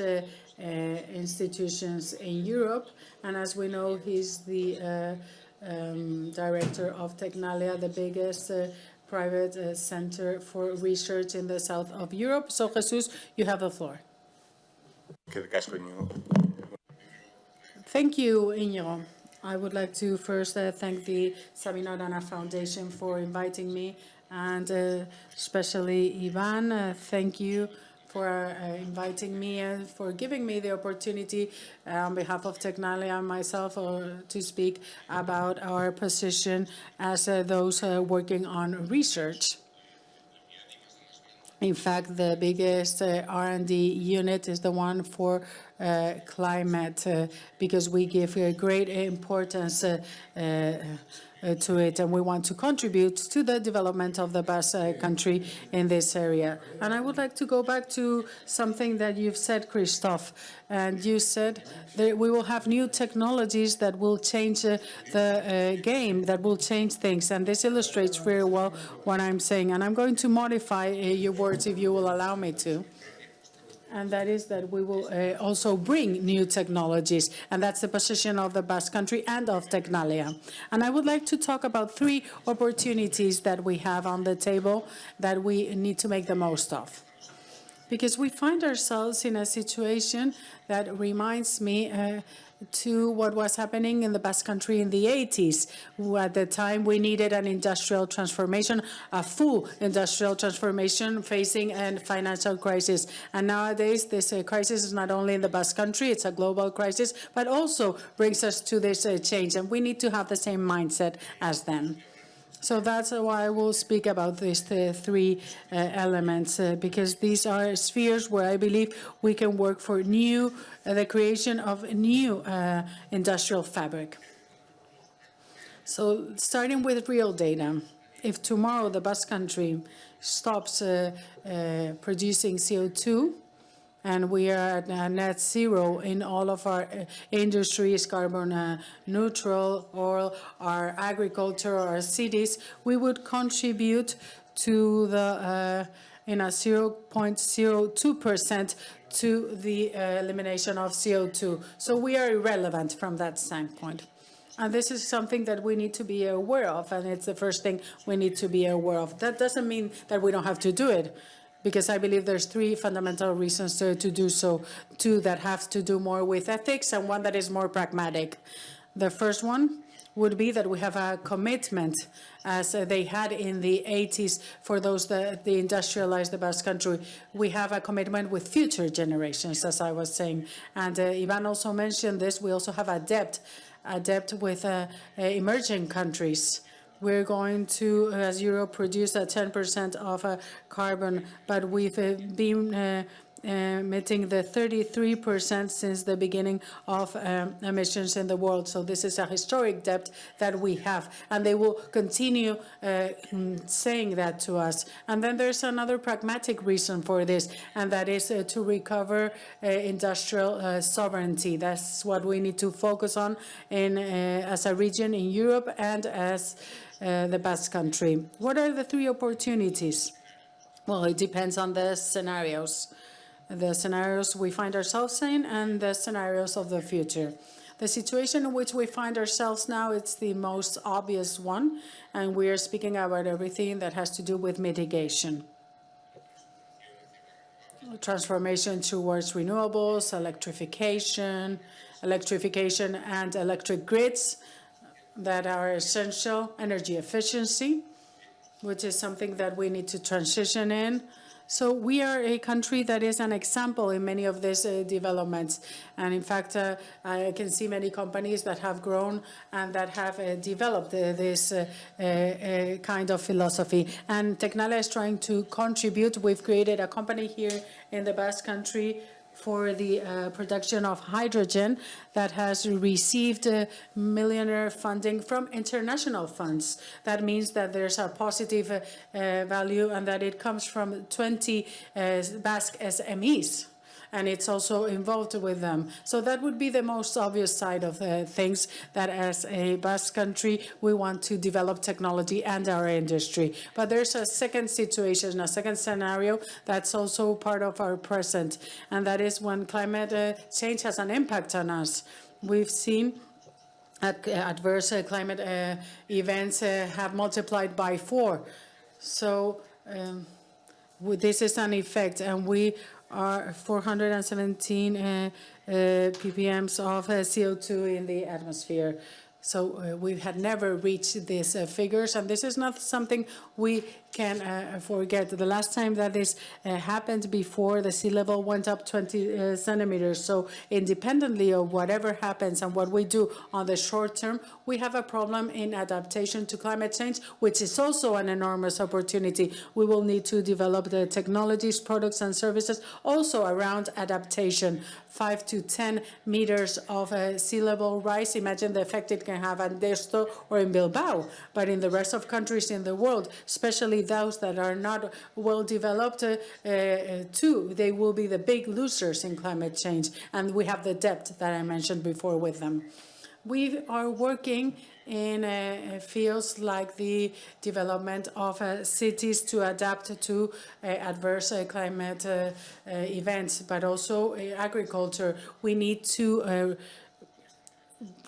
institutions in Europe. And as we know, he's the director of Tecnalia, the biggest private center for research in the south of Europe. So, Jesus, you have the floor. Thank you, Iñigo. I would like to first thank the Sabino Arana Foundation for inviting me, and especially Iván. Thank you for inviting me and for giving me the opportunity on behalf of Tecnalia and myself to speak about our position as those working on research. In fact, the biggest R&D unit is the one for climate, because we give great importance to it, and we want to contribute to the development of the Basque country in this area. And I would like to go back to something that you've said, Christophe, and you said that we will have new technologies that will change the game, that will change things, and this illustrates very well what I'm saying. And I'm going to modify your words if you will allow me to. And that is that we will also bring new technologies, and that's the position of the Basque Country and of Tecnalia. And I would like to talk about 3 opportunities that we have on the table that we need to make the most of. Because we find ourselves in a situation that reminds me to what was happening in the Basque Country in the 80s. At the time, we needed an industrial transformation, a full industrial transformation facing a financial crisis. And nowadays, this crisis is not only in the Basque Country, it's a global crisis, but also brings us to this change. And we need to have the same mindset as then. So that's why I will speak about these 3 elements, because these are spheres where I believe we can work for the creation of a new industrial fabric. So starting with real data, if tomorrow the Basque Country stops producing CO2, and we are at net zero in all of our industries, carbon neutral, or our agriculture, or our cities, we would contribute to the in a 0.02% to the elimination of CO2. So we are irrelevant from that standpoint. And this is something that we need to be aware of, and it's the first thing we need to be aware of. That doesn't mean that we don't have to do it, because I believe there's 3 fundamental reasons to do so, 2 that have to do more with ethics and 1 that is more pragmatic. The first one would be that we have a commitment, as they had in the 80s for those that they industrialized the Basque Country. We have a commitment with future generations, as I was saying. And Iván also mentioned this. We also have a debt with emerging countries. We're going to, as Europe, produce 10% of carbon, but we've been emitting the 33% since the beginning of emissions in the world. So this is a historic debt that we have, and they will continue saying that to us. And then there's another pragmatic reason for this, and that is to recover industrial sovereignty. That's what we need to focus on as a region in Europe and as the Basque Country. What are the 3 opportunities? Well, it depends on the scenarios we find ourselves in and the scenarios of the future. The situation in which we find ourselves now, it's the most obvious one, and we are speaking about everything that has to do with mitigation. Transformation towards renewables, electrification and electric grids that are essential, energy efficiency, which is something that we need to transition in. So we are a country that is an example in many of these developments. And in fact, I can see many companies that have grown and that have developed this kind of philosophy. And Tecnalia is trying to contribute. We've created a company here in the Basque Country for the production of hydrogen that has received millionaire funding from international funds. That means that there's a positive value and that it comes from 20 Basque SMEs. And it's also involved with them. So that would be the most obvious side of things, that as a Basque country, we want to develop technology and our industry. But there's a second situation, a second scenario that's also part of our present, and that is when climate change has an impact on us. We've seen adverse climate events have multiplied by 4. So this is an effect, and we are 417 ppms of CO2 in the atmosphere. So we had never reached these figures, and this is not something we can forget. The last time that this happened before, the sea level went up 20 centimeters. So independently of whatever happens and what we do on the short term, we have a problem in adaptation to climate change, which is also an enormous opportunity. We will need to develop the technologies, products, and services also around adaptation. 5 to 10 meters of sea level rise. Imagine the effect it can have in Deusto or in Bilbao. But in the rest of countries in the world, especially those that are not well developed, too, they will be the big losers in climate change. And we have the debt that I mentioned before with them. We are working in fields like the development of cities to adapt to adverse climate events, but also agriculture. We need to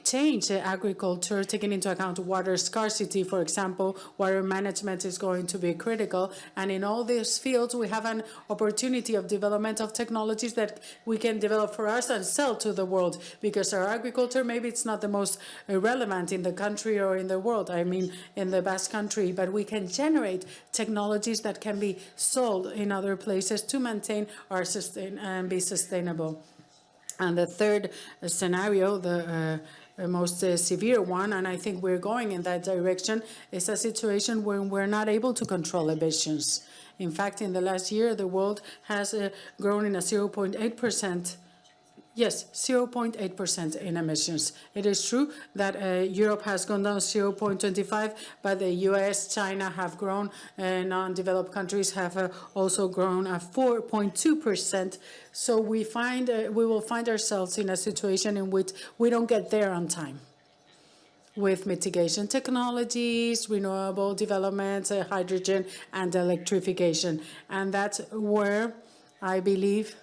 change agriculture, taking into account water scarcity, for example. Water management is going to be critical. And in all these fields, we have an opportunity of development of technologies that we can develop for us and sell to the world. Because our agriculture, maybe it's not the most relevant in the country or in the world, I mean, in the Basque country, but we can generate technologies that can be sold in other places to maintain our and be sustainable. And the third scenario, the most severe one, and I think we're going in that direction, is a situation where we're not able to control emissions. In fact, in the last year, the world has grown in a 0.8%. Yes, 0.8% in emissions. It is true that Europe has gone down 0.25, but the US, China have grown, and non-developed countries have also grown at 4.2%. So we will find ourselves in a situation in which we don't get there on time with mitigation technologies, renewable developments, hydrogen, and electrification. And that's where I believe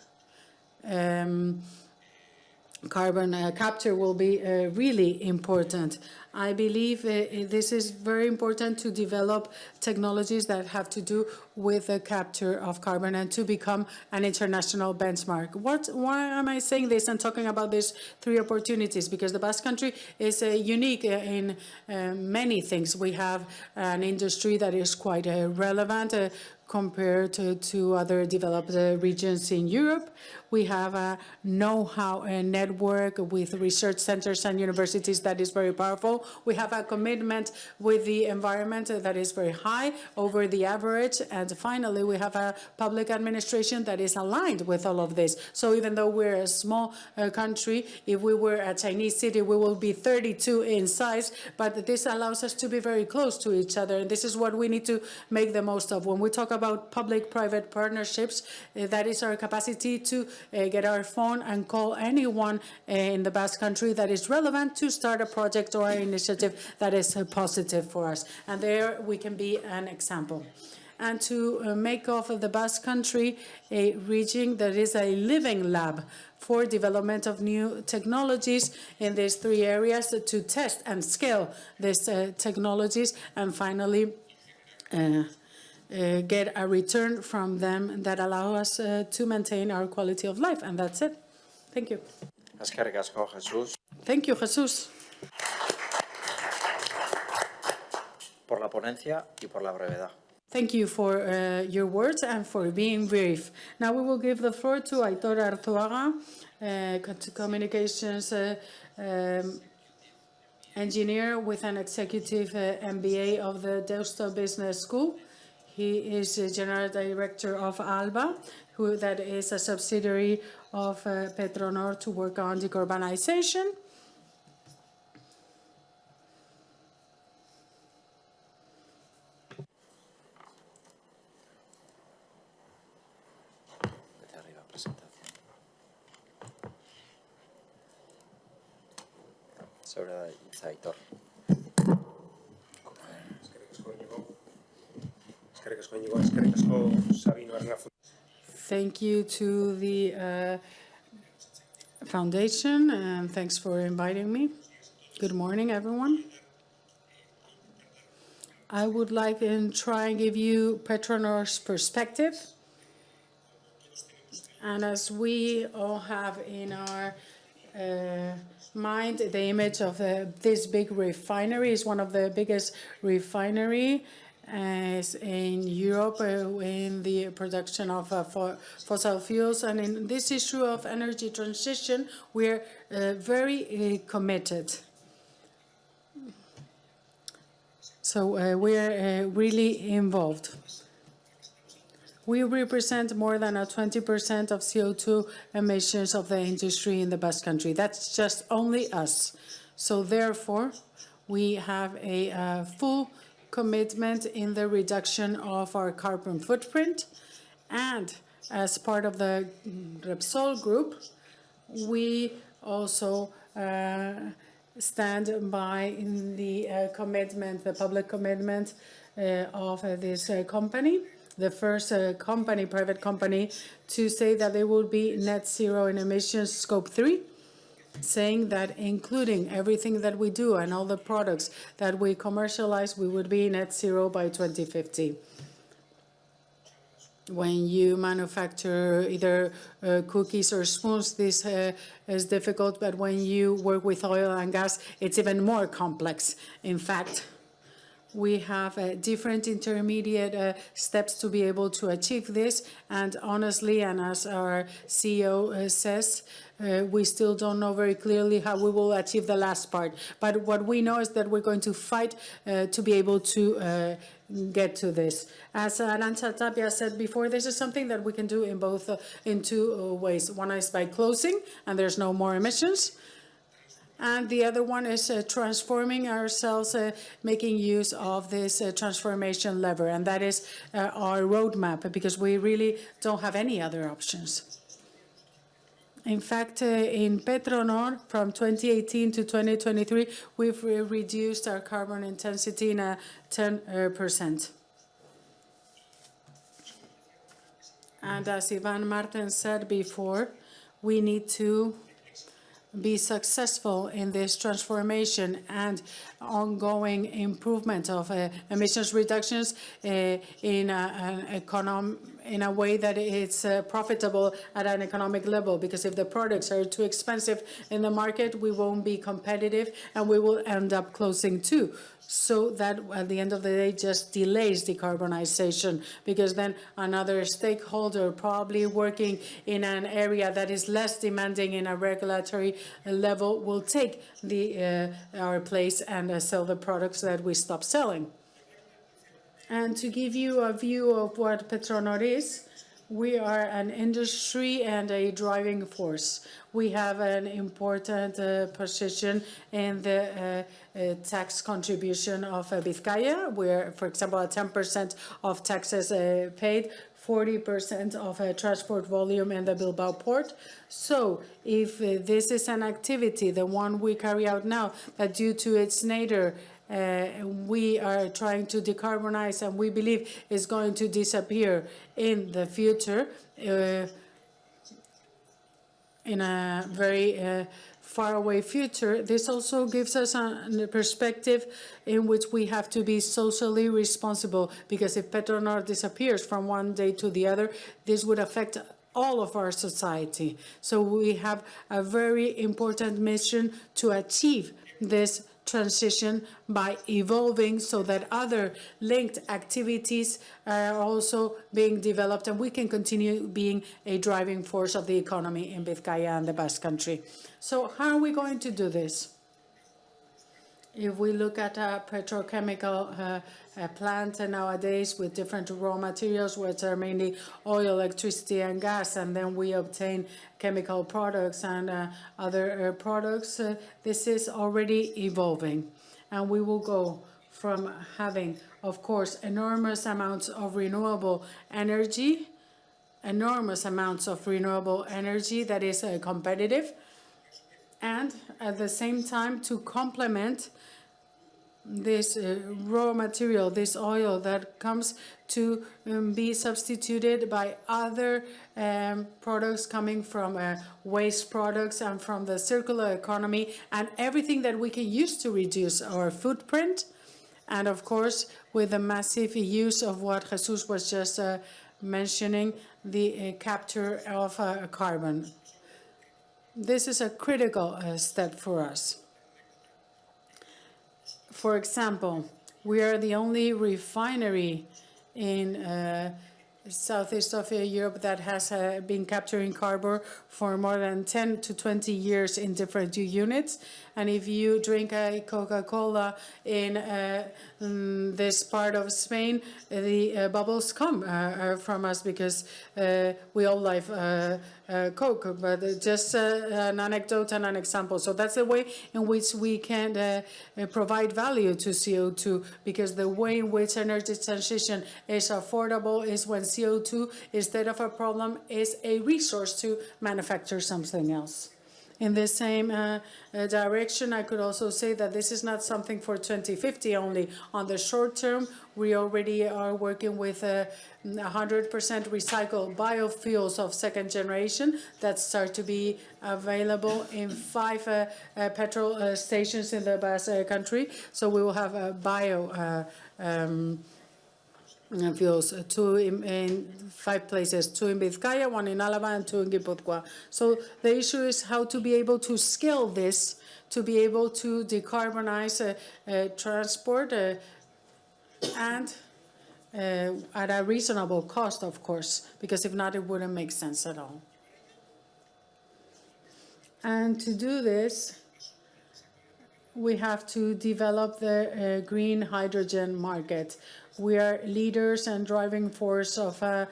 carbon capture will be really important. I believe this is very important to develop technologies that have to do with the capture of carbon and to become an international benchmark. Why am I saying this and talking about these three opportunities? Because the Basque Country is unique in many things. We have an industry that is quite relevant compared to other developed regions in Europe. We have a know-how network with research centers and universities that is very powerful. We have a commitment with the environment that is very high, over the average. And finally, we have a public administration that is aligned with all of this. So even though we're a small country, if we were a Chinese city, we will be 32 in size. But this allows us to be very close to each other. And this is what we need to make the most of. When we talk about public-private partnerships, that is our capacity to get our phone and call anyone in the Basque Country that is relevant to start a project or an initiative that is positive for us. And there we can be an example. And to make of the Basque Country a region that is a living lab for development of new technologies in these three areas to test and scale these technologies and finally get a return from them that allow us to maintain our quality of life. And that's it. Thank you. Eskerrik asko, Jesús. Thank you, Jesús. Por la ponencia y por la brevedad. Thank you for your words and for being brief. Now we will give the floor to Aitor Arzuaga, communications engineer with an executive MBA of the Deusto Business School. He is the General Director of ALBA, that is a subsidiary of Petronor to work on decarbonization. Sobre Aitor. Thank you to the foundation, and thanks for inviting me. Good morning, everyone. I would like to try and give you Petronor's perspective. And as we all have in our mind the image of this big refinery, is one of the biggest refinery as in Europe in the production of fossil fuels. And in this issue of energy transition, we're very committed. So we're really involved. We represent more than 20% of CO2 emissions of the industry in the Basque Country. That's just only us. So therefore, we have a full commitment in the reduction of our carbon footprint. And as part of the Repsol group, we also stand by the commitment, the public commitment of this company, the first company, private company, to say that they will be net zero in emissions, scope 3, saying that including everything that we do and all the products that we commercialize, we would be net zero by 2050. When you manufacture either cookies or spoons, this is difficult, but when you work with oil and gas, it's even more complex. In fact, we have different intermediate steps to be able to achieve this, and honestly, and as our CEO says, we still don't know very clearly how we will achieve the last part. But what we know is that we're going to fight to be able to get to this. As Arantxa Tapia said before, this is something that we can do in two ways. One is by closing, and there's no more emissions. And the other one is transforming ourselves, making use of this transformation lever. And that is our roadmap, because we really don't have any other options. In fact, in Petronor, from 2018 to 2023, we've reduced our carbon intensity in 10%. And as Iván Martén said before, we need to be successful in this transformation and ongoing improvement of emissions reductions in a way that it's profitable at an economic level. Because if the products are too expensive in the market, we won't be competitive and we will end up closing too. So that at the end of the day just delays decarbonization, because then another stakeholder probably working in an area that is less demanding in a regulatory level will take our place and sell the products that we stop selling. And to give you a view of what Petronor is, we are an industry and a driving force. We have an important position in the tax contribution of Vizcaya, where, for example, 10% of taxes paid, 40% of transport volume in the Bilbao port. So if this is an activity, the one we carry out now, that due to its nature, we are trying to decarbonize, and we believe is going to disappear in the future, in a very faraway future. This also gives us a perspective in which we have to be socially responsible, because if Petronor disappears from one day to the other, this would affect all of our society. So we have a very important mission to achieve this transition by evolving so that other linked activities are also being developed, and we can continue being a driving force of the economy in Vizcaya and the Basque Country. So how are we going to do this? If we look at a petrochemical plant nowadays with different raw materials, which are mainly oil, electricity, and gas, and then we obtain chemical products and other products, this is already evolving. And we will go from having, of course, enormous amounts of renewable energy that is competitive, and at the same time to complement this raw material, this oil that comes to be substituted by other products coming from waste products and from the circular economy, and everything that we can use to reduce our footprint. And of course, with the massive use of what Jesus was just mentioning, the capture of carbon. This is a critical step for us. For example, We are the only refinery in southeast of Europe that has been capturing carbon for more than 10 to 20 years in different units. And if you drink a Coca-Cola in this part of Spain, the bubbles come from us because we all like Coke. But just an anecdote and an example. So that's the way in which we can provide value to CO2, because the way in which energy transition is affordable is when CO2, instead of a problem, is a resource to manufacture something else. In the same direction, I could also say that this is not something for 2050 only. On the short term, we already are working with 100% recycled biofuels of second generation that start to be available in 5 petrol stations in the Basque country. So we will have bio fuels, 2 in 5 places, 2 in Vizcaya, 1 in Álava, and 2 in Guipúzcoa. So the issue is how to be able to scale this, to be able to decarbonize transport and at a reasonable cost, of course, because if not, it wouldn't make sense at all. And to do this, we have to develop the green hydrogen market. We are leaders and driving force of a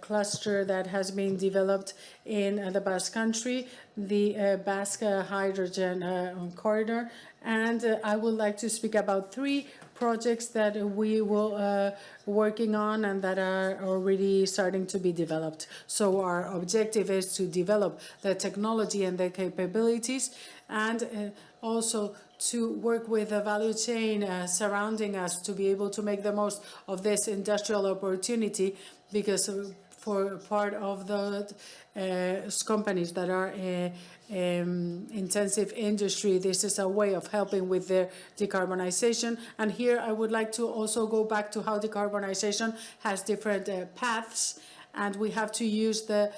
cluster that has been developed in the Basque Country, the Basque Hydrogen Corridor. And I would like to speak about 3 projects that we will working on and that are already starting to be developed. So our objective is to develop the technology and the capabilities, and also to work with the value chain surrounding us to be able to make the most of this industrial opportunity, because for part of the companies that are intensive industry, this is a way of helping with their decarbonization. And here I would like to also go back to how decarbonization has different paths, and we have to use the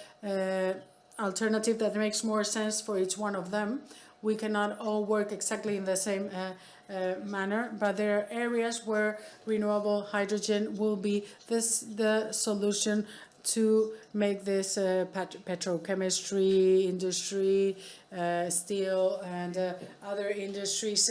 alternative that makes more sense for each one of them. We cannot all work exactly in the same manner, but there are areas where renewable hydrogen will be the solution to make this petrochemistry industry, steel and other industries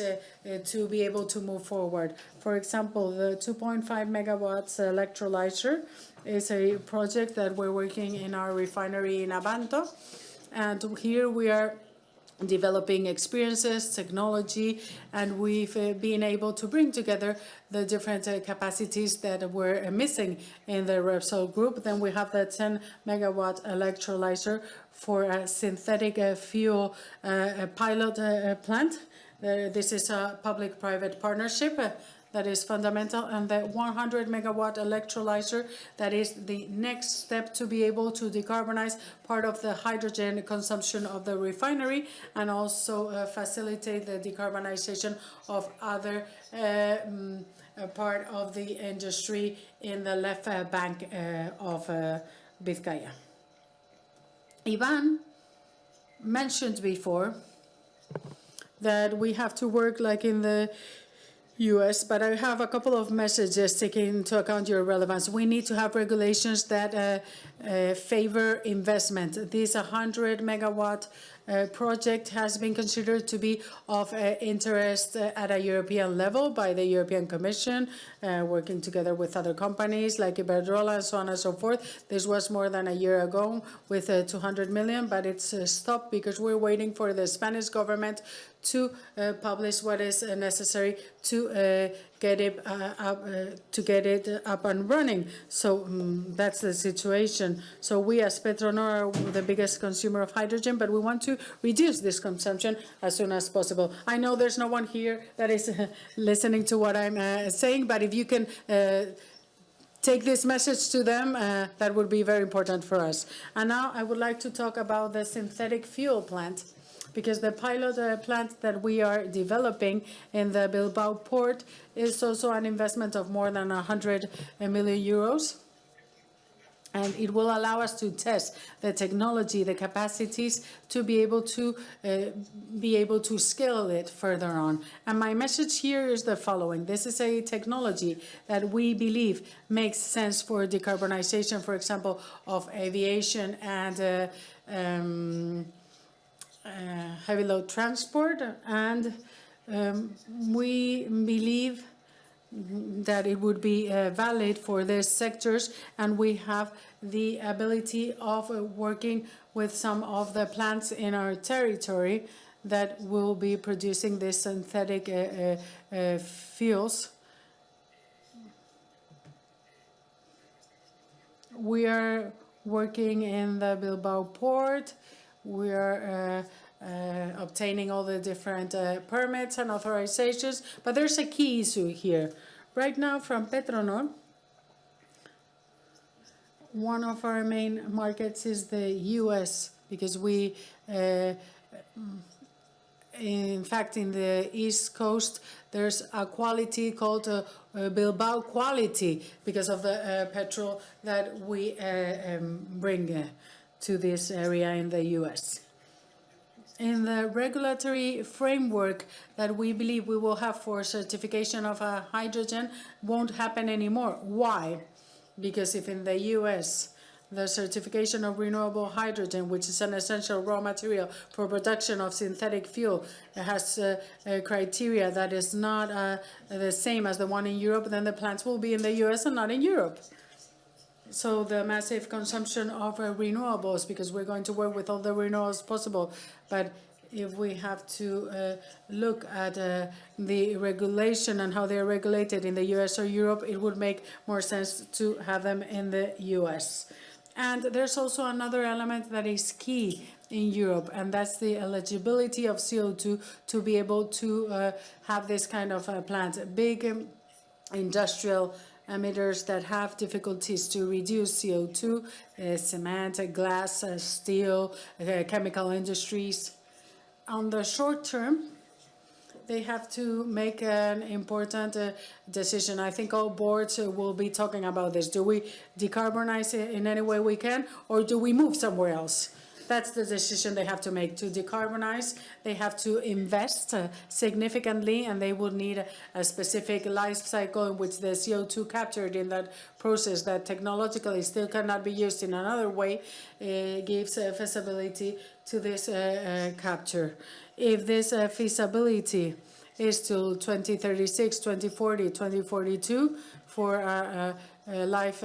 to be able to move forward. For example, the 2.5 megawatts electrolyzer is a project that we're working in our refinery in Abanto, and here we are developing experiences, technology, and we've been able to bring together the different capacities that were missing in the Repsol group. Then we have the 10 megawatt electrolyzer for a synthetic fuel pilot plant. This is a public-private partnership that is fundamental, and the 100 megawatt electrolyzer that is the next step to be able to decarbonize part of the hydrogen consumption of the refinery, and also facilitate the decarbonization of other part of the industry in the left bank of Vizcaya. Iván mentioned before that we have to work like in the US, but I have a couple of messages taking into account your relevance. We need to have regulations that favor investment. This 100 megawatt project has been considered to be of interest at a European level by the European Commission, working together with other companies like Iberdrola and so on and so forth. This was more than a year ago with 200 million, but it's stopped because we're waiting for the Spanish government to publish what is necessary to get it up and running. So that's the situation. So we as Petronor are the biggest consumer of hydrogen, but we want to reduce this consumption as soon as possible. I know there's no one here that is listening to what I'm saying, but if you can take this message to them, that would be very important for us. And now I would like to talk about the synthetic fuel plant, because the pilot plant that we are developing in the Bilbao port is also an investment of more than 100 million euros. And it will allow us to test the technology, the capacities to be able to scale it further on. And my message here is the following. This is a technology that we believe makes sense for decarbonization, for example, of aviation and heavy load transport. And we believe that it would be valid for these sectors, and we have the ability of working with some of the plants in our territory that will be producing these synthetic fuels. We are working in the Bilbao port. We are obtaining all the different permits and authorizations, but there's a key issue here. Right now, from Petronor, one of our main markets is the US, because we, in fact, in the East Coast, there's a quality called Bilbao quality, because of the petrol that we bring to this area in the US. In the regulatory framework that we believe we will have for certification of hydrogen won't happen anymore. Why? Because if in the US the certification of renewable hydrogen, which is an essential raw material for production of synthetic fuel, has a criteria that is not the same as the one in Europe, then the plants will be in the US and not in Europe. So the massive consumption of renewables, because we're going to work with all the renewables possible, but if we have to look at the regulation and how they're regulated in the US or Europe, it would make more sense to have them in the US. And there's also another element that is key in Europe, and that's the eligibility of CO2 to be able to have this kind of plant. Big industrial emitters that have difficulties to reduce CO2, cement, glass, steel, chemical industries. On the short term, they have to make an important decision. I think all boards will be talking about this. Do we decarbonize it in any way we can, or do we move somewhere else? That's the decision they have to make. To decarbonize, they have to invest significantly, and they will need a specific life cycle in which the CO2 captured in that process that technologically still cannot be used in another way gives feasibility to this capture. If this feasibility is till 2036, 2040, 2042 for a life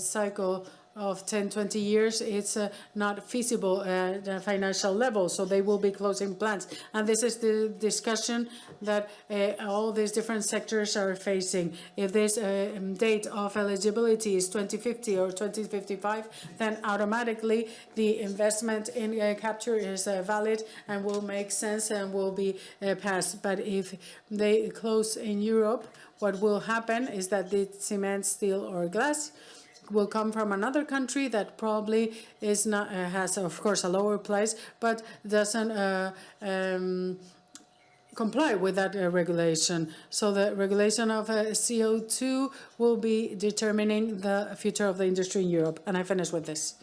cycle of 10, 20 years, it's not feasible at a financial level, so they will be closing plants. And this is the discussion that all these different sectors are facing. If this date of eligibility is 2050 or 2055, then automatically the investment in capture is valid and will make sense and will be passed. But if they close in Europe, what will happen is that the cement, steel, or glass will come from another country that probably is not has, of course, a lower price, but doesn't comply with that regulation. So the regulation of CO2 will be determining the future of the industry in Europe. And I finish with this.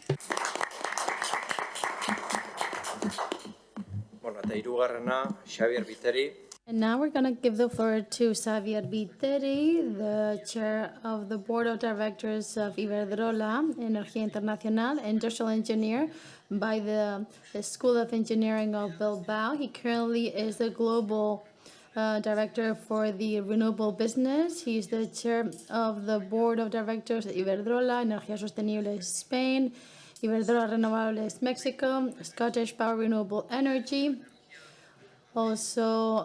Bueno, eta hirugarrena, Xabier Viteri. And now we're going to give the floor to Xavier Viteri, the chair of the board of directors of Iberdrola, Energía Internacional, industrial engineer by the School of Engineering of Bilbao. He currently is the global director for the renewable business. He's the chair of the board of directors of Iberdrola, Energía Sostenible Spain, Iberdrola Renovables Mexico, Scottish Power Renewable Energy, also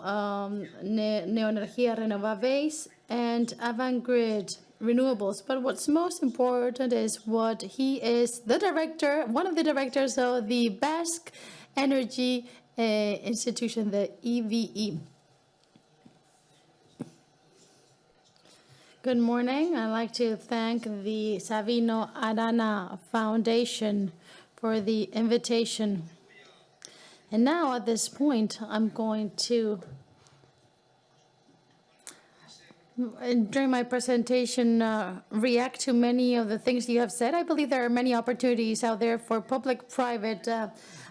Neoenergia Renovables and Avangrid Renewables. But what's most important is what he is the director, one of the directors of the Basque Energy Institution, the EVE. Good morning. I'd like to thank the Sabino Arana Foundation for the invitation. And now, at this point, I'm going to During my presentation, react to many of the things you have said. I believe there are many opportunities out there for public-private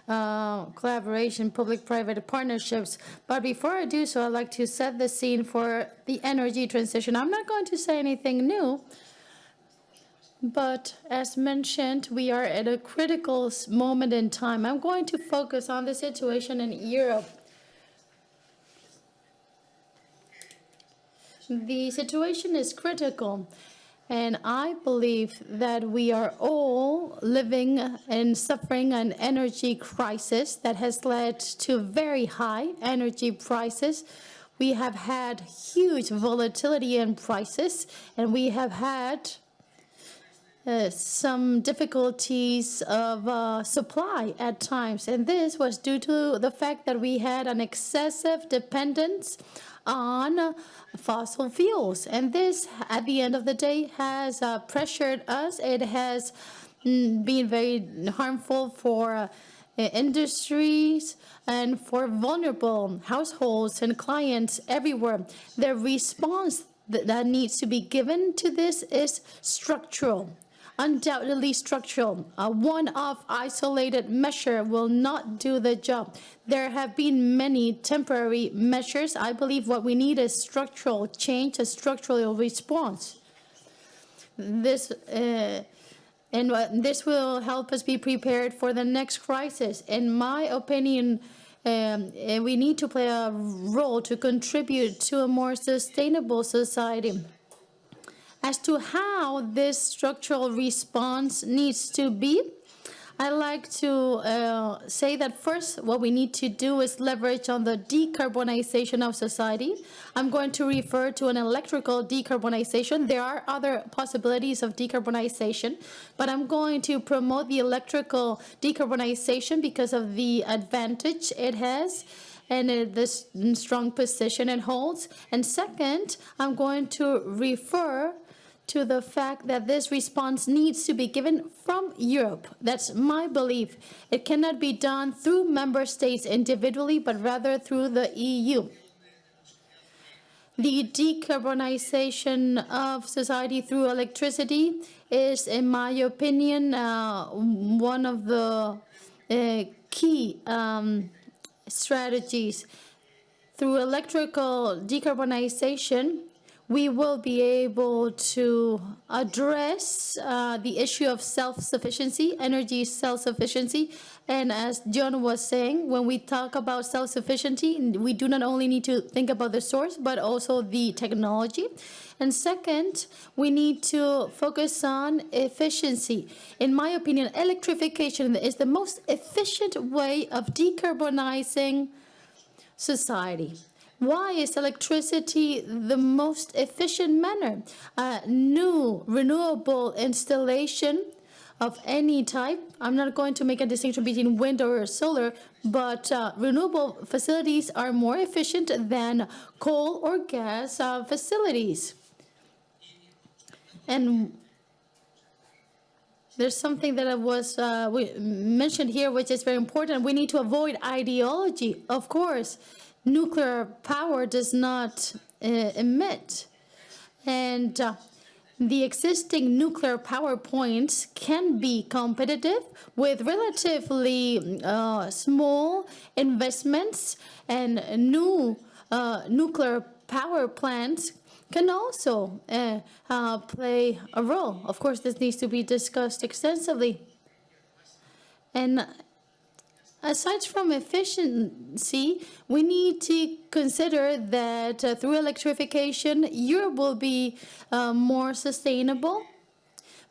collaboration, public-private partnerships. But before I do so, I'd like to set the scene for the energy transition. I'm not going to say anything new, but as mentioned, we are at a critical moment in time. I'm going to focus on the situation in Europe. The situation is critical, and I believe that we are all living and suffering an energy crisis that has led to very high energy prices. We have had huge volatility in prices, and we have had some difficulties of supply at times. And this was due to the fact that we had an excessive dependence on fossil fuels. And this, at the end of the day, has pressured us. It has been very harmful for industries and for vulnerable households and clients everywhere. The response that needs to be given to this is structural. Undoubtedly structural. A one-off isolated measure will not do the job. There have been many temporary measures. I believe what we need is structural change, a structural response. This will help us be prepared for the next crisis. In my opinion, we need to play a role to contribute to a more sustainable society. As to how this structural response needs to be, I like to say that first, what we need to do is leverage on the decarbonization of society. I'm going to refer to an electrical decarbonization. There are other possibilities of decarbonization, but I'm going to promote the electrical decarbonization because of the advantage it has and this strong position it holds. And second, I'm going to refer to the fact that this response needs to be given from Europe. That's my belief. It cannot be done through member states individually, but rather through the EU. The decarbonization of society through electricity is, in my opinion, one of the key strategies. Through electrical decarbonization, we will be able to address the issue of self-sufficiency, energy self-sufficiency. And as John was saying, when we talk about self-sufficiency, we do not only need to think about the source, but also the technology. And second, we need to focus on efficiency. In my opinion, electrification is the most efficient way of decarbonizing society. Why is electricity the most efficient manner? New renewable installation of any type. I'm not going to make a distinction between wind or solar, but renewable facilities are more efficient than coal or gas facilities. And there's something that was mentioned here, which is very important. We need to avoid ideology, of course. Nuclear power does not emit, and the existing nuclear power points can be competitive with relatively small investments, and new nuclear power plants can also play a role. Of course, this needs to be discussed extensively. And aside from efficiency, we need to consider that through electrification, Europe will be more sustainable.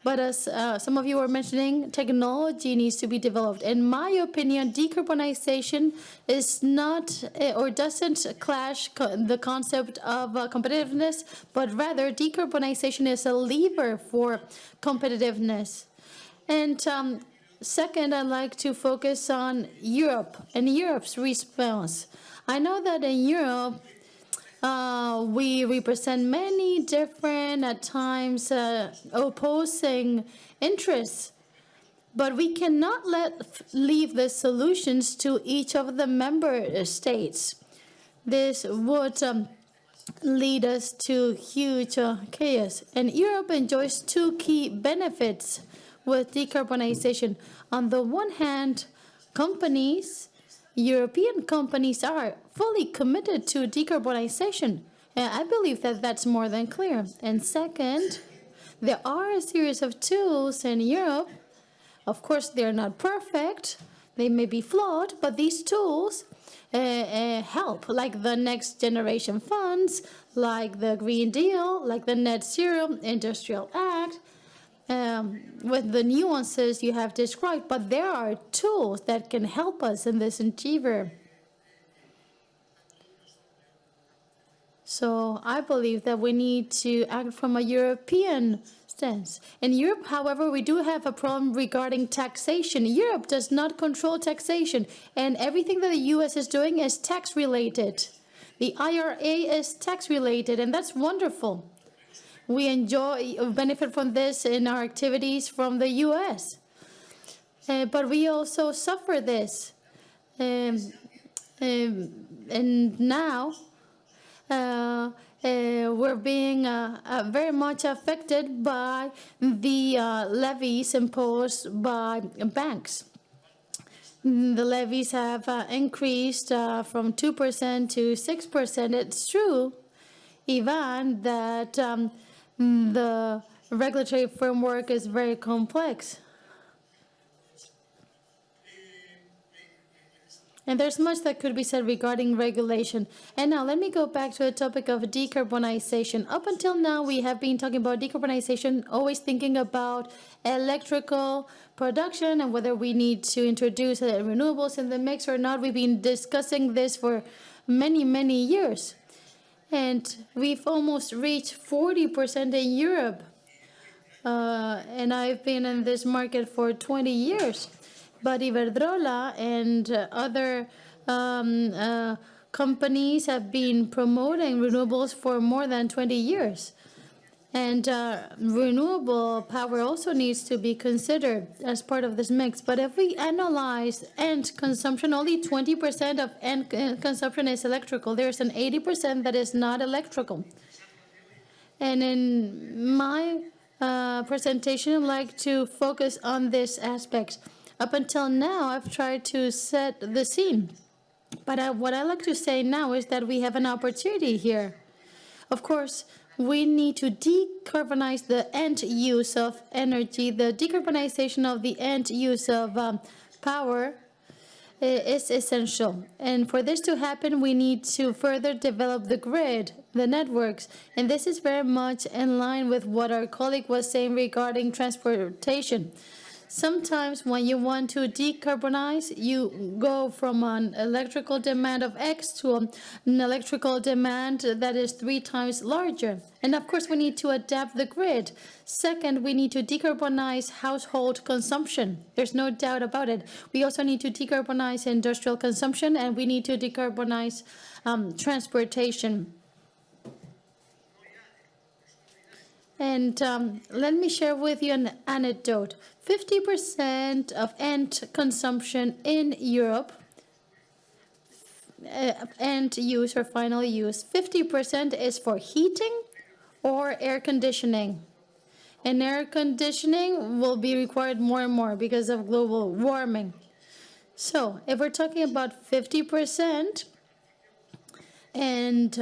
But as some of you were mentioning, technology needs to be developed. In my opinion, decarbonization is not or doesn't clash the concept of competitiveness, but rather decarbonization is a lever for competitiveness. And second, I'd like to focus on Europe and Europe's response. I know that in Europe, we represent many different, at times, opposing interests, but we cannot leave the solutions to each of the member states. This would lead us to huge chaos. And Europe enjoys two key benefits with decarbonization. On the one hand, European companies are fully committed to decarbonization. I believe that that's more than clear. And second, there are a series of tools in Europe. Of course, they're not perfect. They may be flawed, but these tools help, like the Next Generation funds, like the Green Deal, like the Net Zero Industrial Act, with the nuances you have described. But there are tools that can help us in this endeavor. So I believe that we need to act from a European stance. In Europe, however, we do have a problem regarding taxation. Europe does not control taxation, and everything that the US is doing is tax-related. The IRA is tax-related, and that's wonderful. We benefit from this in our activities from the US. But we also suffer this. And now, we're being very much affected by the levies imposed by banks. The levies have increased from 2% to 6%. It's true, Iván, that the regulatory framework is very complex. And there's much that could be said regarding regulation. And now let me go back to the topic of decarbonization. Up until now, we have been talking about decarbonization, always thinking about electrical production and whether we need to introduce renewables in the mix or not. We've been discussing this for many, many years. And we've almost reached 40% in Europe. And I've been in this market for 20 years. But Iberdrola and other companies have been promoting renewables for more than 20 years. And renewable power also needs to be considered as part of this mix. But if we analyze end consumption, only 20% of end consumption is electrical. There's an 80% that is not electrical. And in my presentation, I'd like to focus on this aspect. Up until now, I've tried to set the scene. But what I like to say now is that we have an opportunity here. Of course, we need to decarbonize the end use of energy. The decarbonization of the end use of power is essential. And for this to happen, we need to further develop the grid, the networks. And this is very much in line with what our colleague was saying regarding transportation. Sometimes when you want to decarbonize, you go from an electrical demand of X to an electrical demand that is 3 times larger. And of course, we need to adapt the grid. Second, we need to decarbonize household consumption. There's no doubt about it. We also need to decarbonize industrial consumption, and we need to decarbonize transportation. And let me share with you an anecdote. 50% of end consumption in Europe, end use or final use, 50% is for heating or air conditioning. And air conditioning will be required more and more because of global warming. So if we're talking about 50%, and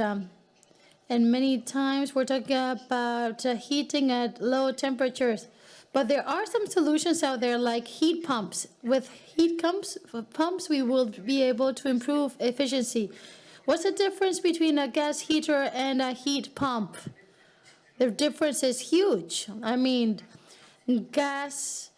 many times we're talking about heating at low temperatures. But there are some solutions out there like heat pumps. With heat pumps, we will be able to improve efficiency. What's the difference between a gas heater and a heat pump? The difference is huge. I mean, gas...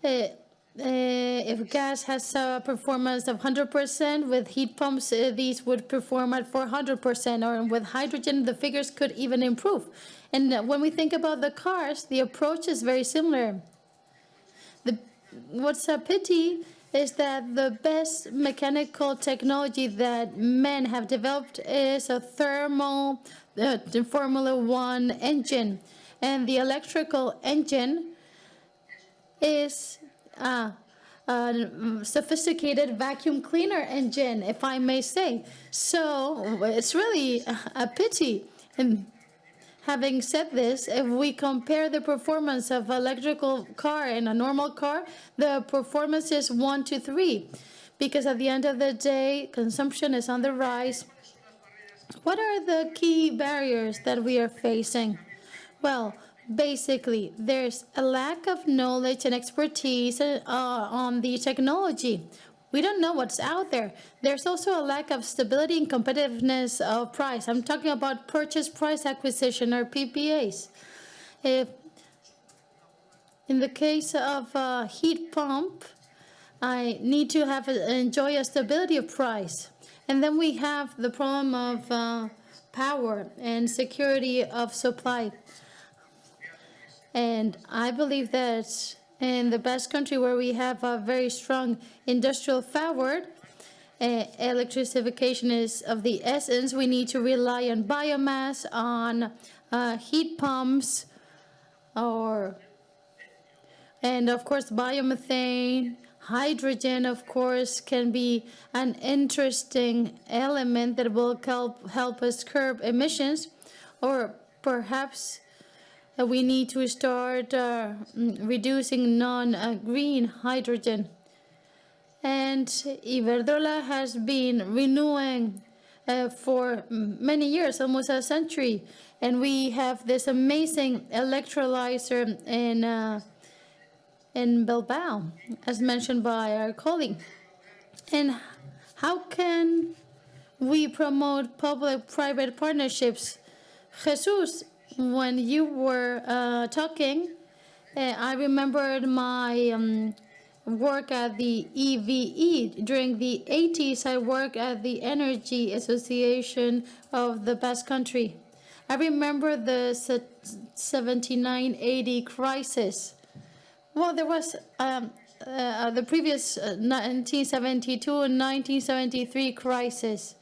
if gas has a performance of 100%, with heat pumps, these would perform at 400%, or with hydrogen, the figures could even improve. And when we think about the cars, the approach is very similar. What's a pity is that the best mechanical technology that men have developed is a thermal Formula One engine. And the electrical engine is sophisticated vacuum cleaner engine, if I may say. So it's really a pity. And having said this, if we compare the performance of an electrical car and a normal car, the performance is 1 to 3, because at the end of the day, consumption is on the rise. What are the key barriers that we are facing? Well, basically, there's a lack of knowledge and expertise on the technology. We don't know what's out there. There's also a lack of stability and competitiveness of price. I'm talking about purchase price acquisition, or PPAs. In the case of a heat pump, I need to enjoy a stability of price. And then we have the problem of power and security of supply. And I believe that in the Basque Country, where we have a very strong industrial forward, electrification is of the essence. We need to rely on biomass, on heat pumps, and of course biomethane. Hydrogen, of course, can be an interesting element that will help us curb emissions, or perhaps we need to start reducing non-green hydrogen. And Iberdrola has been renewing for many years, almost a century, and we have this amazing electrolyzer in Bilbao, as mentioned by our colleague. And how can we promote public-private partnerships? Jesus, when you were talking, I remembered my work at the EVE. During the 80s, I worked at the Energy Association of the Basque Country. I remember the 79-80 crisis. Well, there was the previous 1972 and 1973 crisis.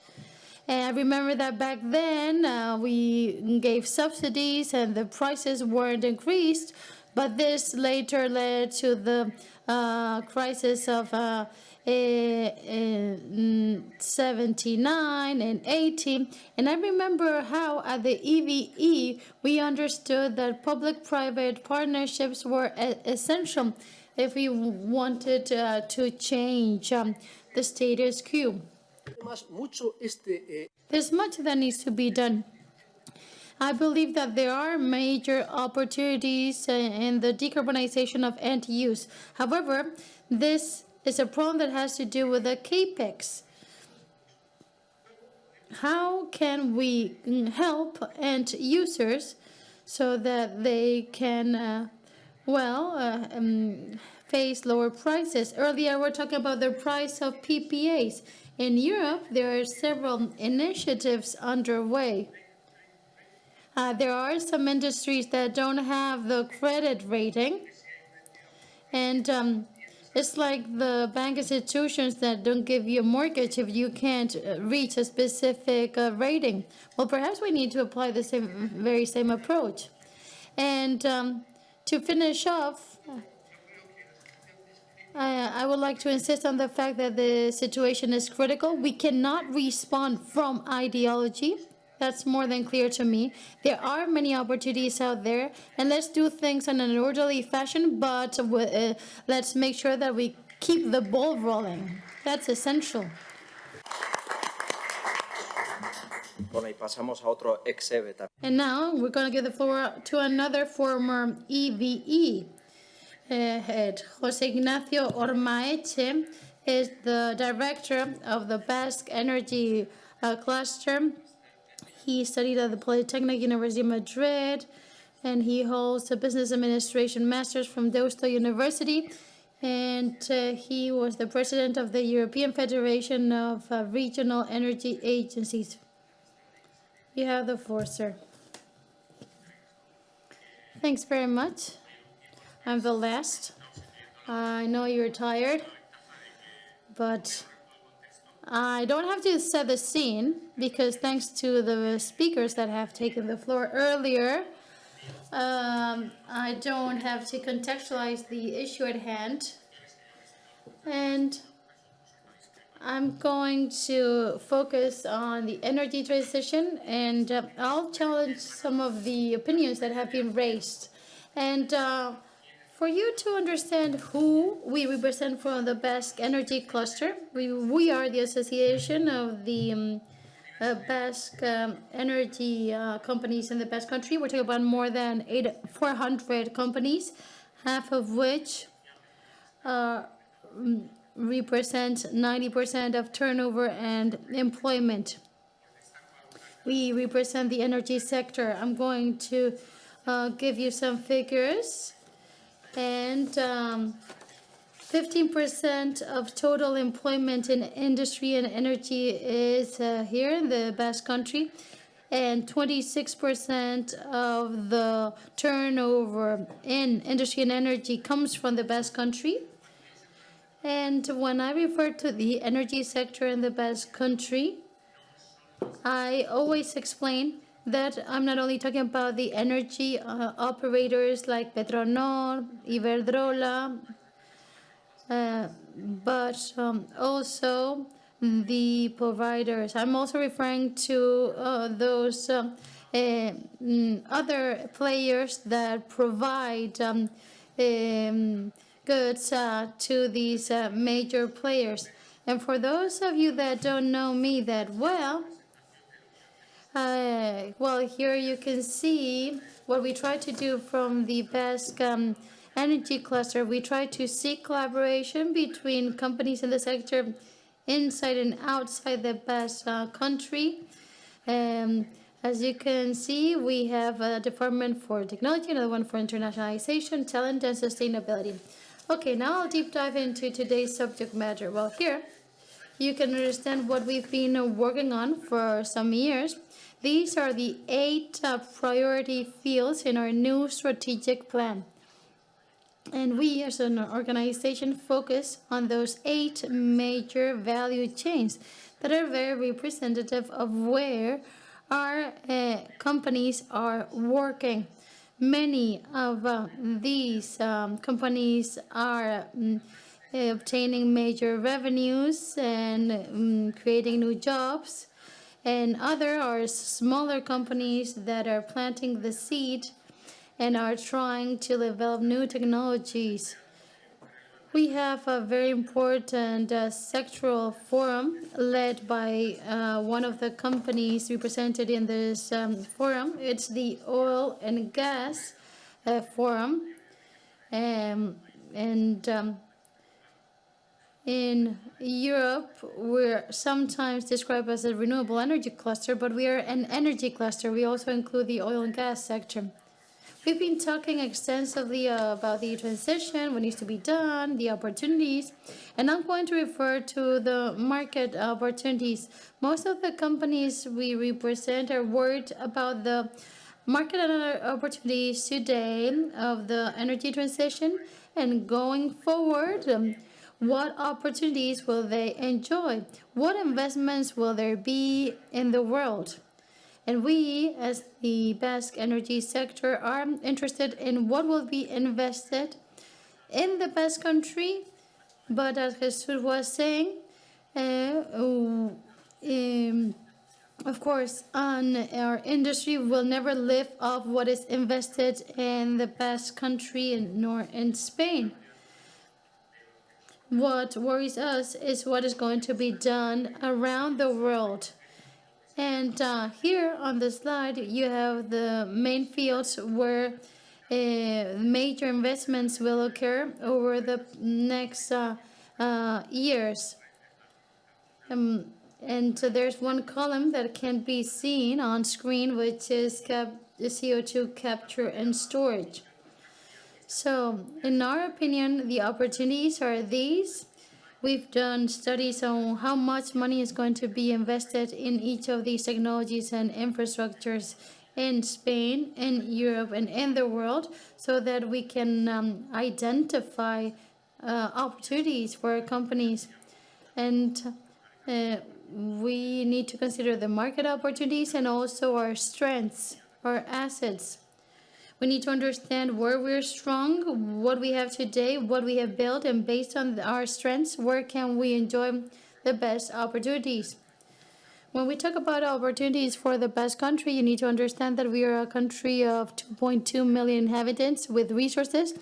And I remember that back then we gave subsidies and the prices weren't increased, but this later led to the crisis of 79 and 80. And I remember how at the EVE we understood that public-private partnerships were essential if we wanted to change the status quo. There's much that needs to be done. I believe that there are major opportunities in the decarbonization of end use. However, this is a problem that has to do with the CAPEX. How can we help end users so that they can, face lower prices? Earlier, we were talking about the price of PPAs. In Europe, there are several initiatives underway. There are some industries that don't have the credit rating, and it's like the bank institutions that don't give you a mortgage if you can't reach a specific rating. Well, perhaps we need to apply the very same approach. And to finish off, I would like to insist on the fact that the situation is critical. We cannot respond from ideology. That's more than clear to me. There are many opportunities out there, and let's do things in an orderly fashion, but let's make sure that we keep the ball rolling. That's essential. And now we're going to give the floor to another former EVE head. José Ignacio Ormaeche is the director of the Basque Energy Cluster. He studied at the Polytechnic University of Madrid, and he holds a business administration master's from Deusto University, and he was the president of the European Federation of Regional Energy Agencies. You have the floor, sir. Thanks very much. I'm the last. I know you're tired, but I don't have to set the scene, because thanks to the speakers that have taken the floor earlier, I don't have to contextualize the issue at hand. And I'm going to focus on the energy transition, and I'll challenge some of the opinions that have been raised. And for you to understand who we represent from the Basque Energy Cluster, we are the association of the Basque energy companies in the Basque Country. We're talking about more than 400 companies, half of which represent 90% of turnover and employment. We represent the energy sector. I'm going to give you some figures. And 15% of total employment in industry and energy is here in the Basque Country, and 26% of the turnover in industry and energy comes from the Basque Country. And when I refer to the energy sector in the Basque Country, I always explain that I'm not only talking about the energy operators like Petronor, Iberdrola, but also the providers. I'm also referring to those other players that provide goods to these major players. And for those of you that don't know me that well, here you can see what we try to do from the Basque Energy Cluster. We try to seek collaboration between companies in the sector inside and outside the Basque Country. As you can see, we have a department for technology, another one for internationalization, talent, and sustainability. Okay, now I'll deep dive into today's subject matter. Well, here you can understand what we've been working on for some years. These are the 8 priority fields in our new strategic plan. And we as an organization focus on those 8 major value chains that are very representative of where our companies are working. Many of these companies are obtaining major revenues and creating new jobs, and other are smaller companies that are planting the seed and are trying to develop new technologies. We have a very important sectoral forum led by one of the companies represented in this forum. It's the Oil and Gas Forum. In Europe, we're sometimes described as a renewable energy cluster, but we are an energy cluster. We also include the oil and gas sector. We've been talking extensively about the transition, what needs to be done, the opportunities, and I'm going to refer to the market opportunities. Most of the companies we represent are worried about the market opportunities today of the energy transition, and going forward, what opportunities will they enjoy? What investments will there be in the world? And we, as the Basque energy sector, are interested in what will be invested in the Basque Country. But as Jesus was saying, of course, our industry will never live off what is invested in the Basque Country nor in Spain. What worries us is what is going to be done around the world. And here on the slide, you have the main fields where major investments will occur over the next years. And so there's one column that can be seen on screen, which is the CO2 capture and storage. So, in our opinion, the opportunities are these. We've done studies on how much money is going to be invested in each of these technologies and infrastructures in Spain, in Europe, and in the world, so that we can identify opportunities for companies. And we need to consider the market opportunities and also our strengths, our assets. We We need to understand where we're strong, what we have today, what we have built, and based on our strengths, where can we enjoy the best opportunities. When we talk about opportunities for the best country, you need to understand that we are a country of 2.2 million inhabitants with resources.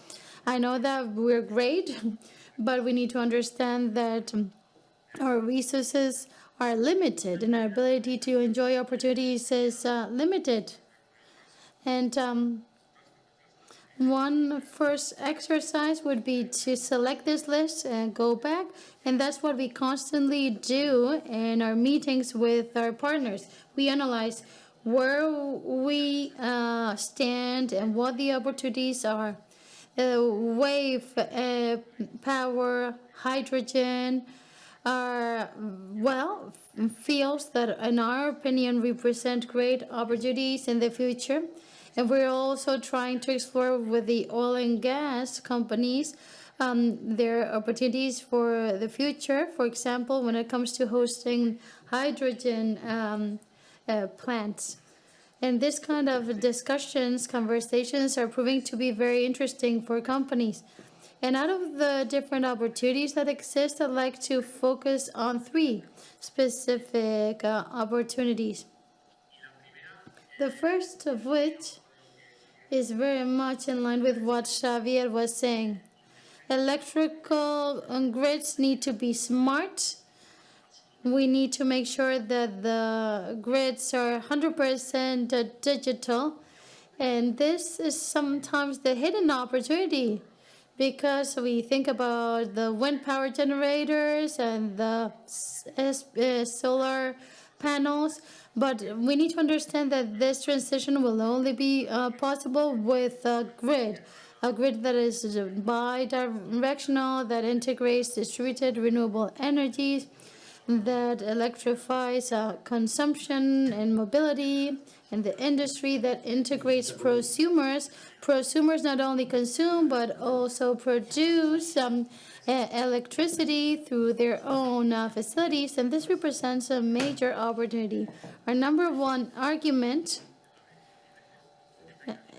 I know that we're great, but we need to understand that our resources are limited and our ability to enjoy opportunities is limited. And one first exercise would be to select this list and go back, and that's what we constantly do in our meetings with our partners. We analyze where we stand and what the opportunities are. Wave power, hydrogen are, well, fields that, in our opinion, represent great opportunities in the future. And we're also trying to explore with the oil and gas companies their opportunities for the future. For example, when it comes to hosting hydrogen plants. And this kind of discussions, conversations are proving to be very interesting for companies. And out of the different opportunities that exist, I'd like to focus on 3 specific opportunities. The first of which is very much in line with what Xavier was saying. Electrical grids need to be smart. We need to make sure that the grids are 100% digital. And this is sometimes the hidden opportunity, because we think about the wind power generators and the solar panels, but we need to understand that this transition will only be possible with a grid that is bi-directional, that integrates distributed renewable energies, that electrifies consumption and mobility, and the industry that integrates prosumers. Prosumers not only consume but also produce electricity through their own facilities, and this represents a major opportunity. Our number 1 argument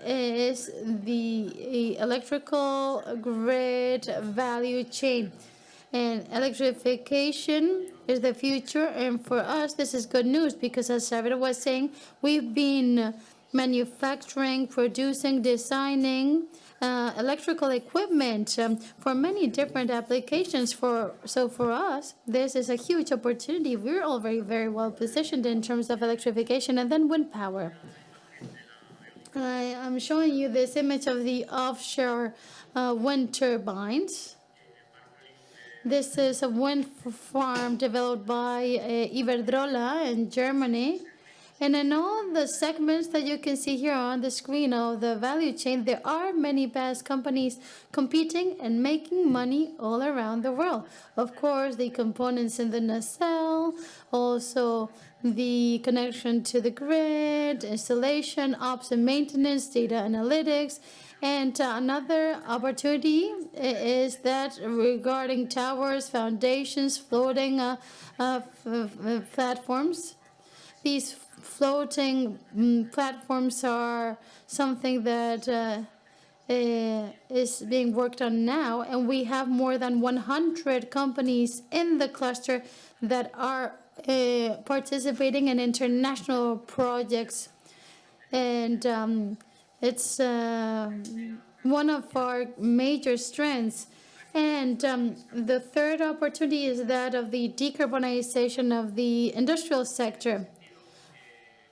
is the electrical grid value chain. And electrification is the future, and for us this is good news, because as Sandro was saying, we've been manufacturing, producing, designing electrical equipment for many different applications. So for us, this is a huge opportunity. We're all very, very well positioned in terms of electrification. And then wind power. I'm showing you this image of the offshore wind turbines. This is a wind farm developed by Iberdrola in Germany. And in all the segments that you can see here on the screen of the value chain, there are many Basque companies competing and making money all around the world. Of course, the components in the nacelle, also the connection to the grid, installation, ops and maintenance, data analytics. And another opportunity is that regarding towers, foundations, floating platforms. These floating platforms are something that is being worked on now, and we have more than 100 companies in the cluster that are participating in international projects. And it's one of our major strengths. And the third opportunity is that of the decarbonization of the industrial sector.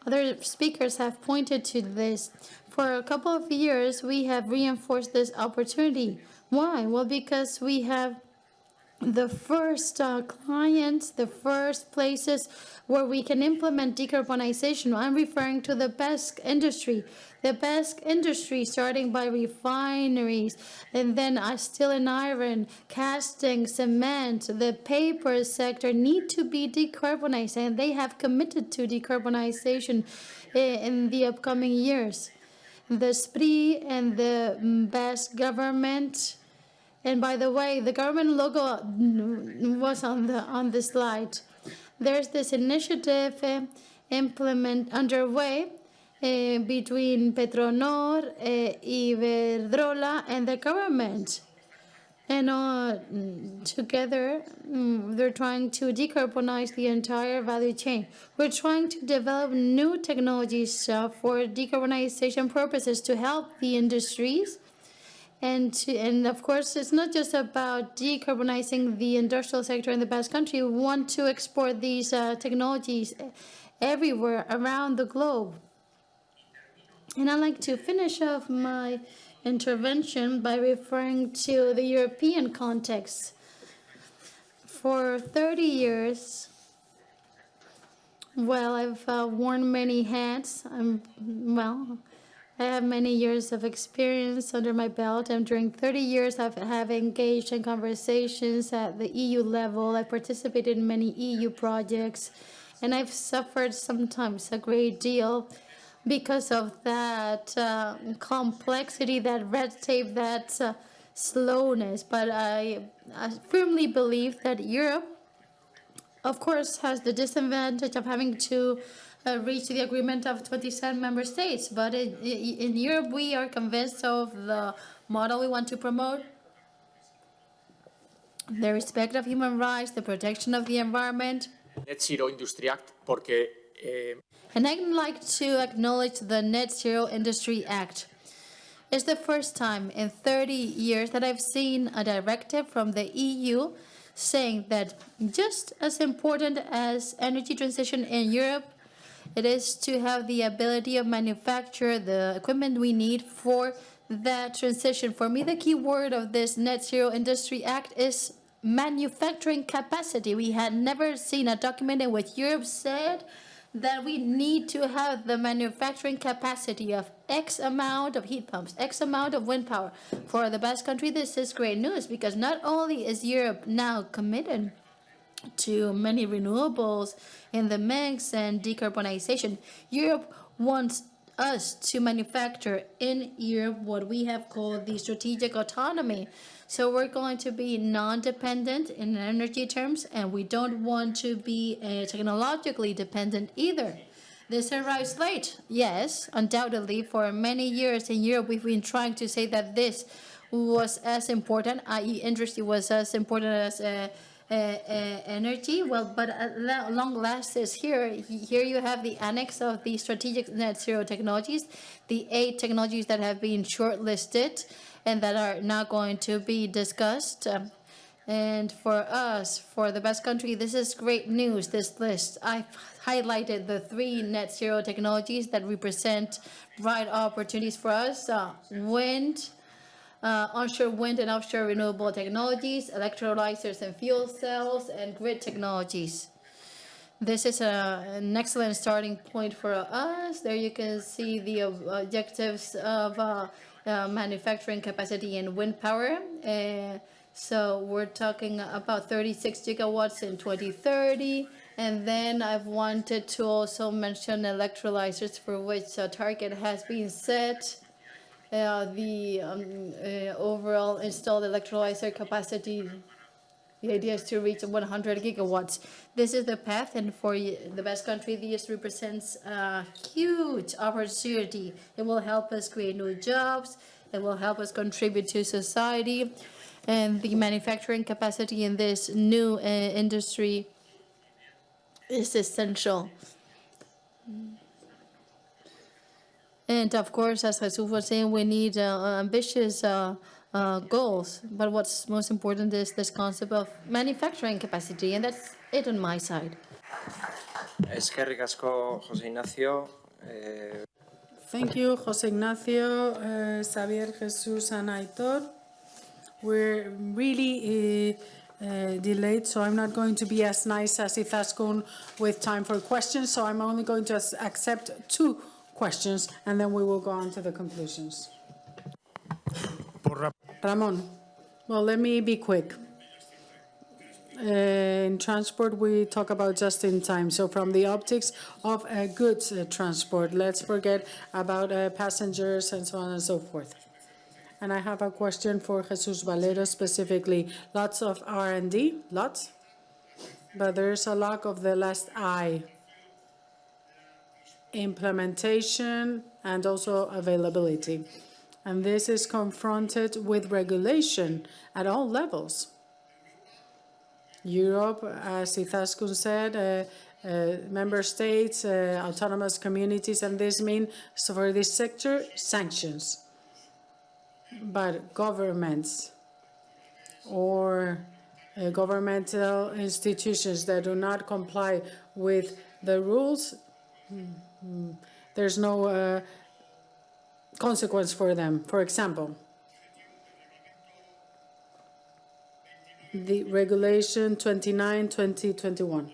Other speakers have pointed to this. For a couple of years, we have reinforced this opportunity. Why? Well, because we have the first clients, the first places where we can implement decarbonization. I'm referring to the Basque industry. The Basque industry, starting by refineries, and then steel and iron, casting, cement, the paper sector need to be decarbonized, and they have committed to decarbonization in the upcoming years. The SPRI and the Basque government. And by the way, the government logo was on the slide. There's this initiative underway, between Petronor, Iberdrola, and the government. And together, they're trying to decarbonize the entire value chain. We're trying to develop new technologies for decarbonization purposes to help the industries. And of course, it's not just about decarbonizing the industrial sector in the Basque Country. We want to export these technologies everywhere around the globe. And I'd like to finish off my intervention by referring to the European context. For 30 years, well, I've worn many hats. I have many years of experience under my belt, and during 30 years I have engaged in conversations at the EU level. I participated in many EU projects, and I've suffered sometimes a great deal because of that complexity, that red tape, that slowness. But I firmly believe that Europe, of course, has the disadvantage of having to reach the agreement of 27 member states. But in Europe, we are convinced of the model we want to promote: the respect of human rights, the protection of the environment. Net Zero Industry Act, porque And I'd like to acknowledge the Net Zero Industry Act. It's the first time in 30 years that I've seen a directive from the EU saying that just as important as energy transition in Europe, it is to have the ability of manufacture the equipment we need for that transition. For me, the key word of this Net Zero Industry Act is manufacturing capacity. We had never seen a document in which Europe said that we need to have the manufacturing capacity of X amount of heat pumps, X amount of wind power. For the Basque Country, this is great news, because not only is Europe now committed to many renewables in the mix and decarbonization, Europe wants us to manufacture in Europe what we have called the strategic autonomy. So we're going to be non-dependent in energy terms, and we don't want to be technologically dependent either. This arrives late, yes, undoubtedly. For many years in Europe, we've been trying to say that this was as important, i.e. industry was as important as energy. Well, but at long last is here. Here you have the annex of the strategic net zero technologies, the 8 technologies that have been shortlisted and that are now going to be discussed. And for us, for the Basque Country, this is great news, this list. I've highlighted the 3 net zero technologies that represent bright opportunities for us: wind, onshore wind and offshore renewable technologies, electrolyzers and fuel cells, and grid technologies. This is an excellent starting point for us. There you can see the objectives of manufacturing capacity in wind power. So we're talking about 36 gigawatts in 2030. And then I've wanted to also mention electrolyzers, for which a target has been set. The overall installed electrolyzer capacity, the idea is to reach 100 gigawatts. This is the path, and for the Basque Country, this represents a huge opportunity. It will help us create new jobs. It will help us contribute to society. And the manufacturing capacity in this new industry is essential. And of course, as Jesus was saying, we need ambitious goals. But what's most important is this concept of manufacturing capacity, and that's it on my side. Eskerrik asko, José Ignacio. Thank you, José Ignacio, Xavier, Jesus, and Aitor. We're really delayed, so I'm not going to be as nice as Izaskun with time for questions, so I'm only going to accept 2 questions, and then we will go on to the conclusions. Ramon, well, let me be quick. In transport, we talk about just in time. So from the optics of goods transport, let's forget about passengers and so on and so forth. And I have a question for Jesus Valero specifically. Lots of R&D, lots, but there's a lack of the last I. implementation and also availability. And this is confronted with regulation at all levels. Europe, as Izaskun said, member states, autonomous communities, and this means for this sector, sanctions. But governments or governmental institutions that do not comply with the rules, there's no consequence for them. For example, the regulation 29/2021.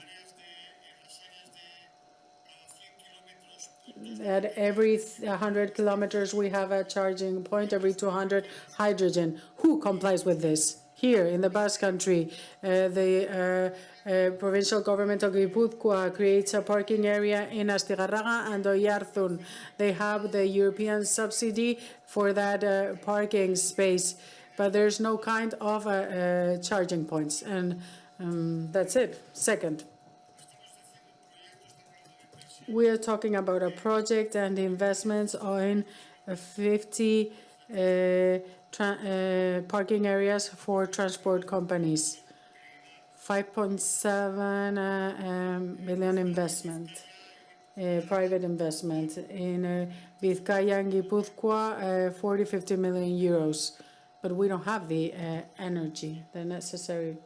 At every 100 kilometers, we have a charging point, every 200 hydrogen. Who complies with this? Here in the Basque Country, the provincial government of Gipuzkoa creates a parking area in Astigarraga and Oyarzun. They have the European subsidy for that parking space, but there's no kind of charging points, and that's it. Second, we are talking about a project and investments on 50 parking areas for transport companies. 5.7 billion investment, private investment. In Vizcaya and Gipuzkoa, 40-50 million euros. But we don't have the energy, the necessary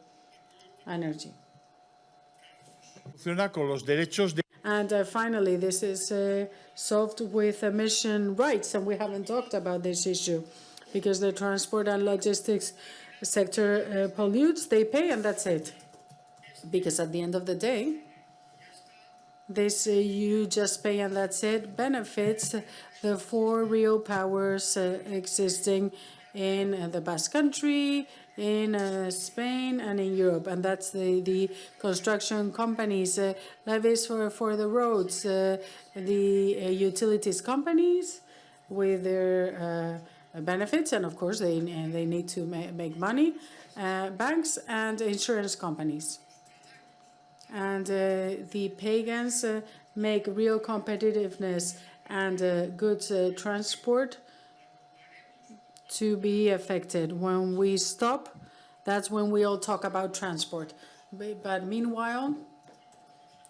energy. And finally, this is solved with emission rights, and we haven't talked about this issue, because the transport and logistics sector pollutes, they pay, and that's it. Because at the end of the day, this you just pay and that's it benefits the 4 real powers existing in the Basque Country, in Spain, and in Europe, and that's the construction companies, levies for the roads, the utilities companies with their benefits, and of course they need to make money, banks and insurance companies. And the pagans make real competitiveness and goods transport to be affected. When we stop, that's when we all talk about transport. But meanwhile,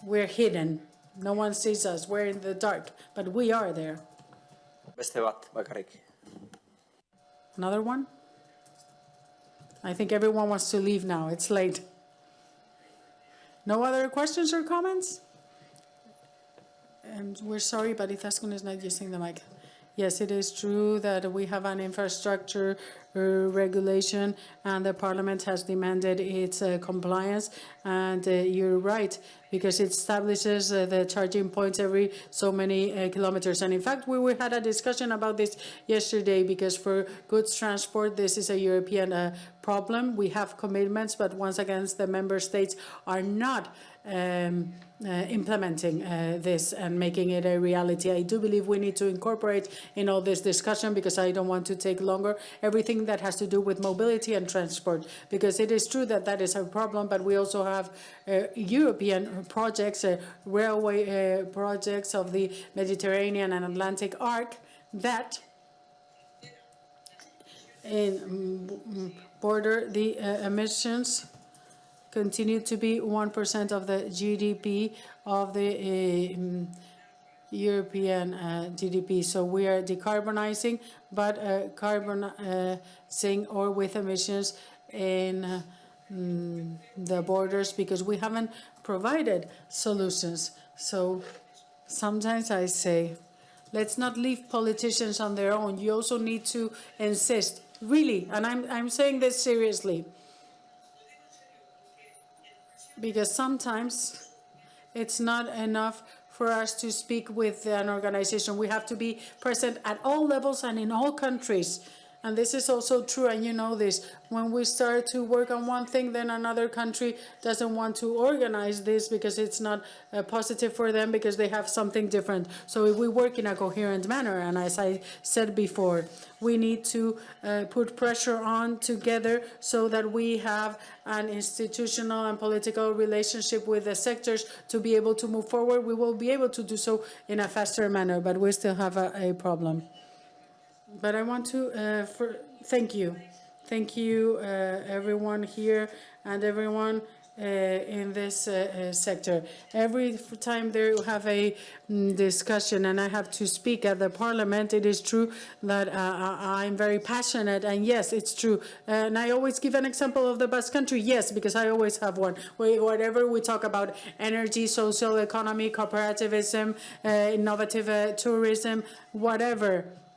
we're hidden. No one sees us. We're in the dark, but we are there. Beste bat, bakarrik. Another one? I think everyone wants to leave now. It's late. No other questions or comments? And we're sorry, but Izaskun is not using the mic. Yes, it is true that we have an infrastructure regulation, and the Parliament has demanded its compliance. And you're right, because it establishes the charging points every so many kilometers. And in fact, we had a discussion about this yesterday, because for goods transport, this is a European problem. We have commitments, but once again, the member states are not implementing this and making it a reality. I do believe we need to incorporate in all this discussion, because I don't want to take longer, everything that has to do with mobility and transport, because it is true that that is a problem, but we also have European projects, railway projects of the Mediterranean and Atlantic arc that in border the emissions continue to be 1% of the GDP of the European GDP. So we are decarbonizing, but carbonizing or with emissions in the borders, because we haven't provided solutions. So sometimes I say, let's not leave politicians on their own. You also need to insist, really, and I'm saying this seriously, because sometimes it's not enough for us to speak with an organization. We have to be present at all levels and in all countries. And this is also true, and you know this. When we start to work on one thing, then another country doesn't want to organize this because it's not positive for them because they have something different. So if we work in a coherent manner, and as I said before, we need to put pressure on together so that we have an institutional and political relationship with the sectors to be able to move forward. We will be able to do so in a faster manner, but we still have a problem. But I want to thank you. Thank you, everyone here and everyone in this sector. Every time there have a discussion and I have to speak at the parliament, it is true that I'm very passionate, and yes, it's true. And I always give an example of the Basque Country, yes, because I always have one. Whatever we talk about energy, social economy, cooperativism, innovative tourism,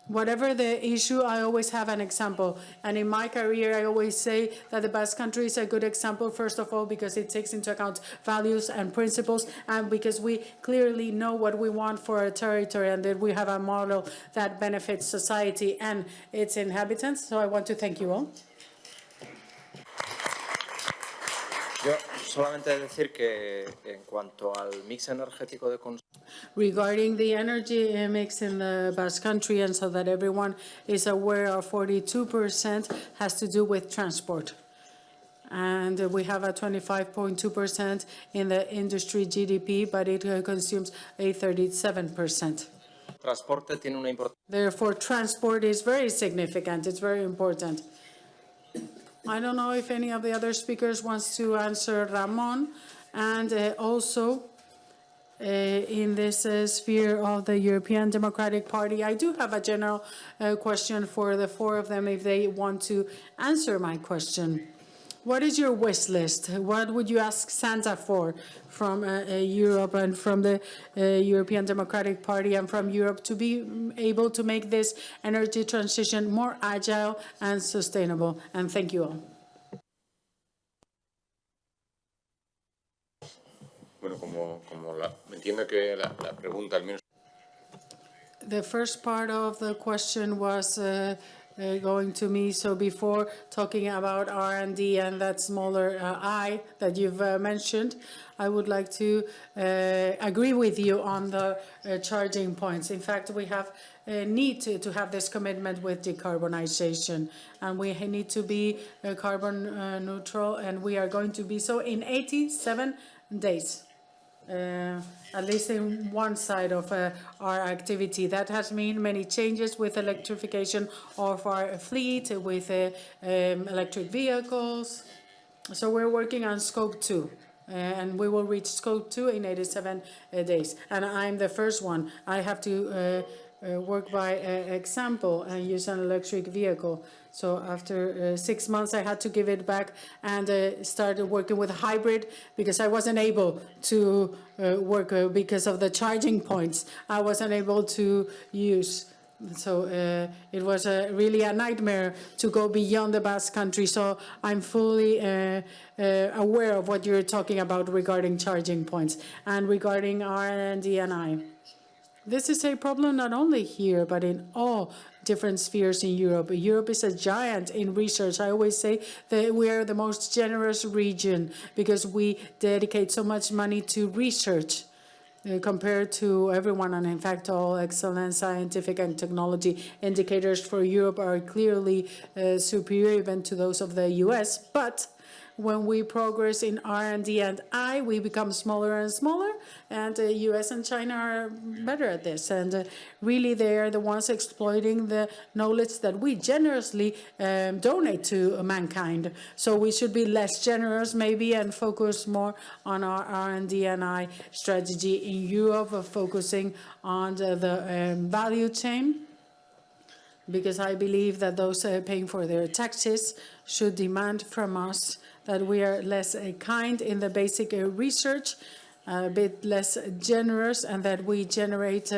Whatever the issue, I always have an example. And in my career, I always say that the Basque Country is a good example, first of all, because it takes into account values and principles, and because we clearly know what we want for our territory, and that we have a model that benefits society and its inhabitants. So I want to thank you all. Yo solamente decir que en cuanto al mix energético de consumo. Regarding the energy mix in the Basque Country, and so that everyone is aware of, 42% has to do with transport. And we have a 25.2% in the industry GDP, but it consumes a 37%. Transporte tiene una importancia. Therefore, transport is very significant. It's very important. I don't know if any of the other speakers wants to answer Ramon, and also in this sphere of the European Democratic Party, I do have a general question for the four of them if they want to answer my question. What is your wish list? What would you ask Santa for from Europe and from the European Democratic Party and from Europe to be able to make this energy transition more agile and sustainable? And thank you all. Bueno, entiendo que la pregunta al menos. The first part of the question was going to me. So before talking about R&D and that smaller I that you've mentioned, I would like to agree with you on the charging points. In fact, we have need to have this commitment with decarbonization, and we need to be carbon neutral, and we are going to be so in 87 days. At least in one side of our activity. That has meant many changes with electrification of our fleet, with electric vehicles. So we're working on Scope 2. And we will reach Scope 2 in 87 days. And I'm the first one. I have to work by example and use an electric vehicle. So after 6 months, I had to give it back and started working with hybrid because I wasn't able to work because of the charging points. I wasn't able to use. So it was really a nightmare to go beyond the Basque Country. So I'm fully aware of what you're talking about regarding charging points and regarding R&D and I. This is a problem not only here, but in all different spheres in Europe. Europe is a giant in research. I always say that we are the most generous region because we dedicate so much money to research compared to everyone. And in fact, all excellent scientific and technology indicators for Europe are clearly superior even to those of the US. But when we progress in R&D and I, we become smaller and smaller, and the US and China are better at this. And really, they are the ones exploiting the knowledge that we generously donate to mankind. So we should be less generous, maybe, and focus more on our R&D and I strategy in Europe, of focusing on the value chain. Because I believe that those paying for their taxes should demand from us that we are less kind in the basic research, a bit less generous, and that we generate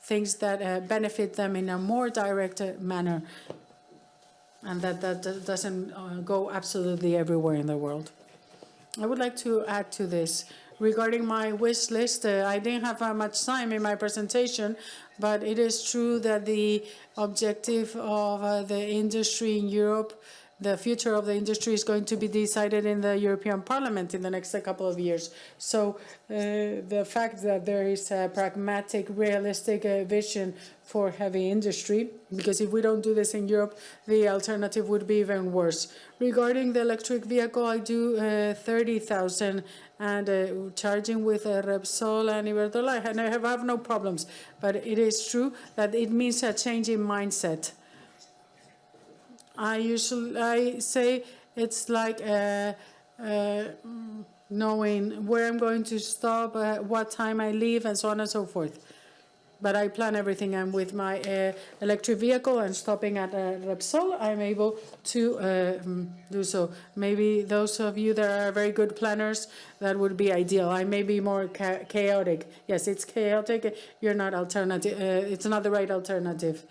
things that benefit them in a more direct manner, and that doesn't go absolutely everywhere in the world. I would like to add to this Regarding my wish list, I didn't have much time in my presentation, but it is true that the objective of the industry in Europe, the future of the industry, is going to be decided in the European Parliament in the next couple of years. So the fact that there is a pragmatic, realistic vision for heavy industry, because if we don't do this in Europe, the alternative would be even worse. Regarding the electric vehicle, I do 30,000 and charging with Repsol and Iberdrola, and I have no problems. But it is true that it means a change in mindset. I say it's like knowing where I'm going to stop, what time I leave, and so on and so forth. But I plan everything, and with my electric vehicle and stopping at Repsol, I'm able to do so. Maybe those of you that are very good planners, that would be ideal. I may be more chaotic. Yes, it's chaotic. You're not alternative. It's not the right alternative.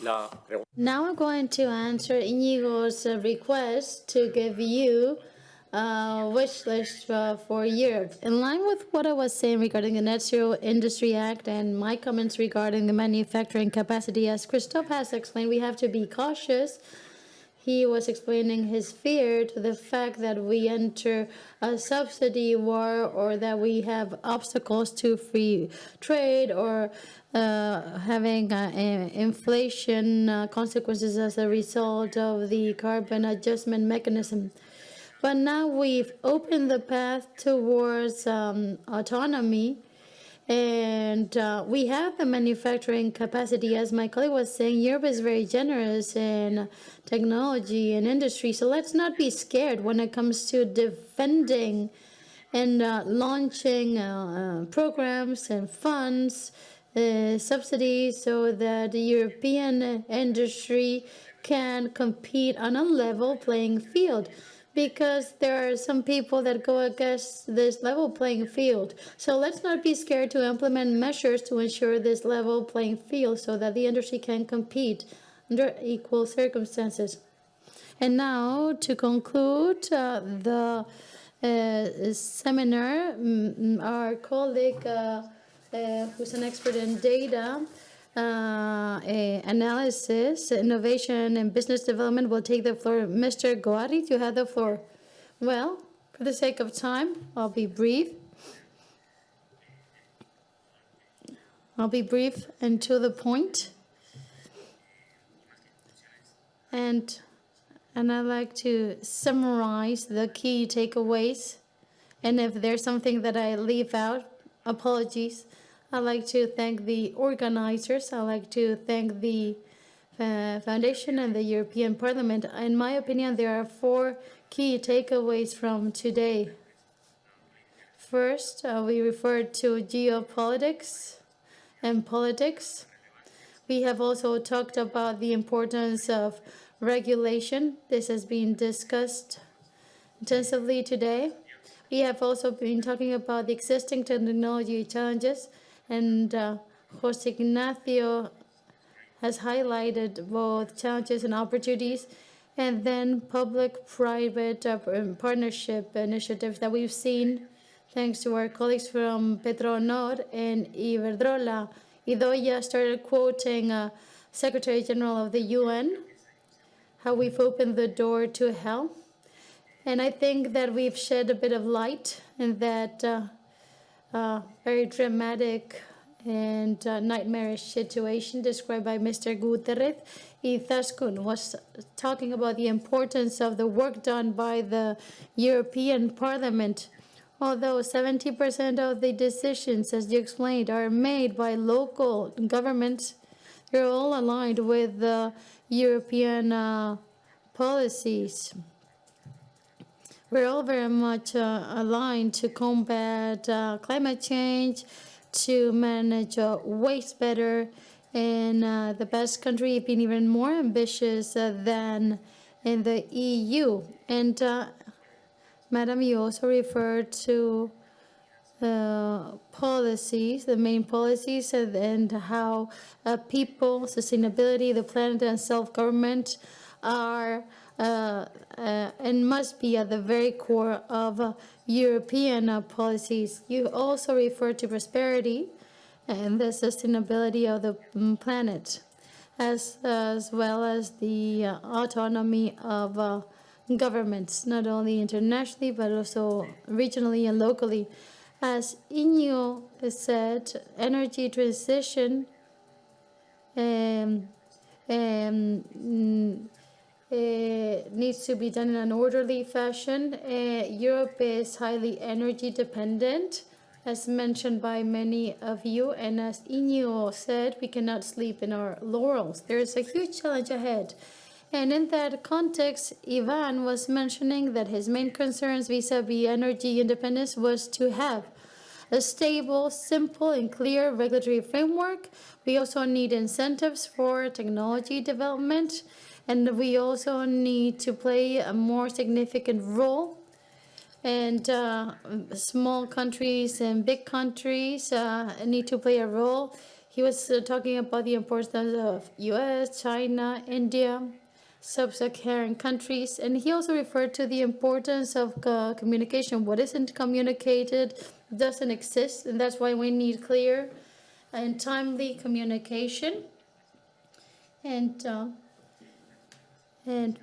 Now I'm going to answer Inigo's request to give you a wish list for Europe. In line with what I was saying regarding the Net Zero Industry Act and my comments regarding the manufacturing capacity, as Christophe has explained, we have to be cautious. He was explaining his fear to the fact that we enter a subsidy war, or that we have obstacles to free trade, or having inflation consequences as a result of the carbon adjustment mechanism. But now we've opened the path towards autonomy, and we have the manufacturing capacity. As my colleague was saying, Europe is very generous in technology and industry, so let's not be scared when it comes to defending and launching programs and funds, subsidies, so that the European industry can compete on a level playing field. Because there are some people that go against this level playing field. So let's not be scared to implement measures to ensure this level playing field, so that the industry can compete under equal circumstances. And now, to conclude the seminar, our colleague, who's an expert in data, analysis, innovation, and business development, will take the floor. Mr. Goari, you have the floor. Well, for the sake of time, I'll be brief. I'll be brief and to the point. And I'd like to summarize the key takeaways. And if there's something that I leave out, apologies. I'd like to thank the organizers. I'd like to thank the Foundation and the European Parliament. In my opinion, there are 4 key takeaways from today. First, we referred to geopolitics and politics. We have also talked about the importance of regulation. This has been discussed intensively today. We have also been talking about the existing technology challenges, and José Ignacio has highlighted both challenges and opportunities, and then public-private partnership initiatives that we've seen thanks to our colleagues from Petronor and Iberdrola. Idoia started quoting Secretary General of the UN, how we've opened the door to hell. And I think that we've shed a bit of light in that very dramatic and nightmarish situation described by Mr. Guterres. Izaskun was talking about the importance of the work done by the European Parliament. Although 70% of the decisions, as you explained, are made by local governments, they're all aligned with the European policies. We're all very much aligned to combat climate change, to manage waste better, and the Basque country has been even more ambitious than in the EU. And Madam, you also referred to policies, the main policies, and how people, sustainability, the planet, and self-government are and must be at the very core of European policies. You also refer to prosperity and the sustainability of the planet, as well as the autonomy of governments, not only internationally, but also regionally and locally. As Iñigo said, energy transition needs to be done in an orderly fashion. Europe is highly energy dependent, as mentioned by many of you, and as Iñigo said, we cannot sleep in our laurels. There is a huge challenge ahead. And in that context, Iván was mentioning that his main concerns vis-a-vis energy independence was to have a stable, simple, and clear regulatory framework. We also need incentives for technology development, and we also need to play a more significant role. And small countries and big countries need to play a role. He was talking about the importance of US, China, India, sub-Saharan countries, and he also referred to the importance of communication. What isn't communicated doesn't exist, and that's why we need clear and timely communication. And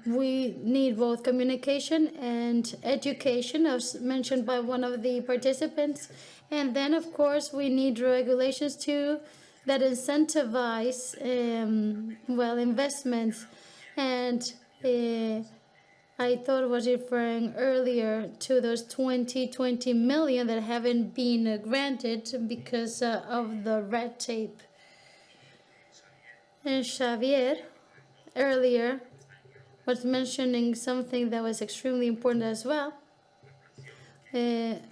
we need both communication and education, as mentioned by one of the participants. And then, of course, we need regulations too that incentivize, investments. And I thought I was referring earlier to those 20 million that haven't been granted because of the red tape. And Xavier earlier was mentioning something that was extremely important as well,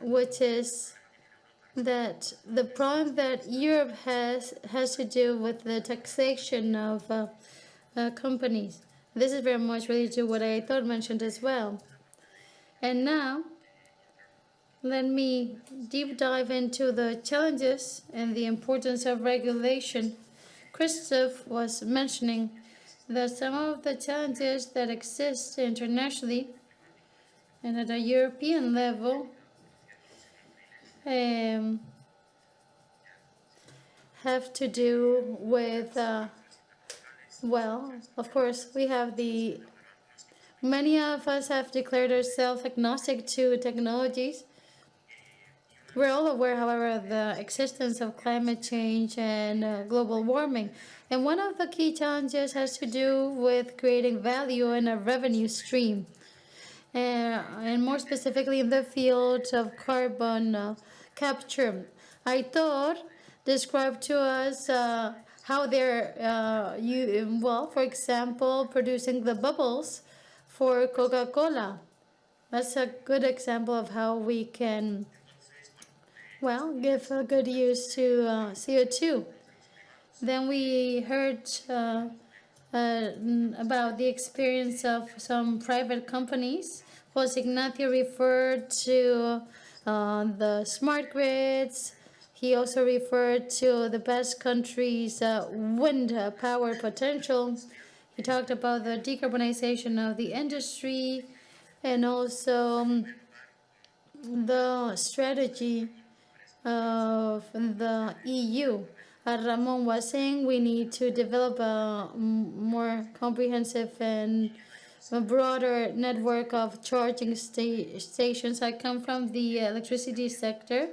which is that the problem that Europe has to do with the taxation of companies. This is very much related to what I thought mentioned as well. And now, let me deep dive into the challenges and the importance of regulation. Christophe was mentioning that some of the challenges that exist internationally and at a European level have to do with of course, many of us have declared ourselves agnostic to technologies. We're all aware, however, of the existence of climate change and global warming. And one of the key challenges has to do with creating value in a revenue stream. And more specifically in the field of carbon capture. I thought described to us how they're, for example, producing the bubbles for Coca-Cola. That's a good example of how we can, give a good use to CO2. Then we heard about the experience of some private companies. Jose Ignacio referred to the smart grids. He also referred to the Basque country's wind power potential. He talked about the decarbonization of the industry and also the strategy of the EU. Ramon was saying we need to develop a more comprehensive and a broader network of charging stations. I come from the electricity sector.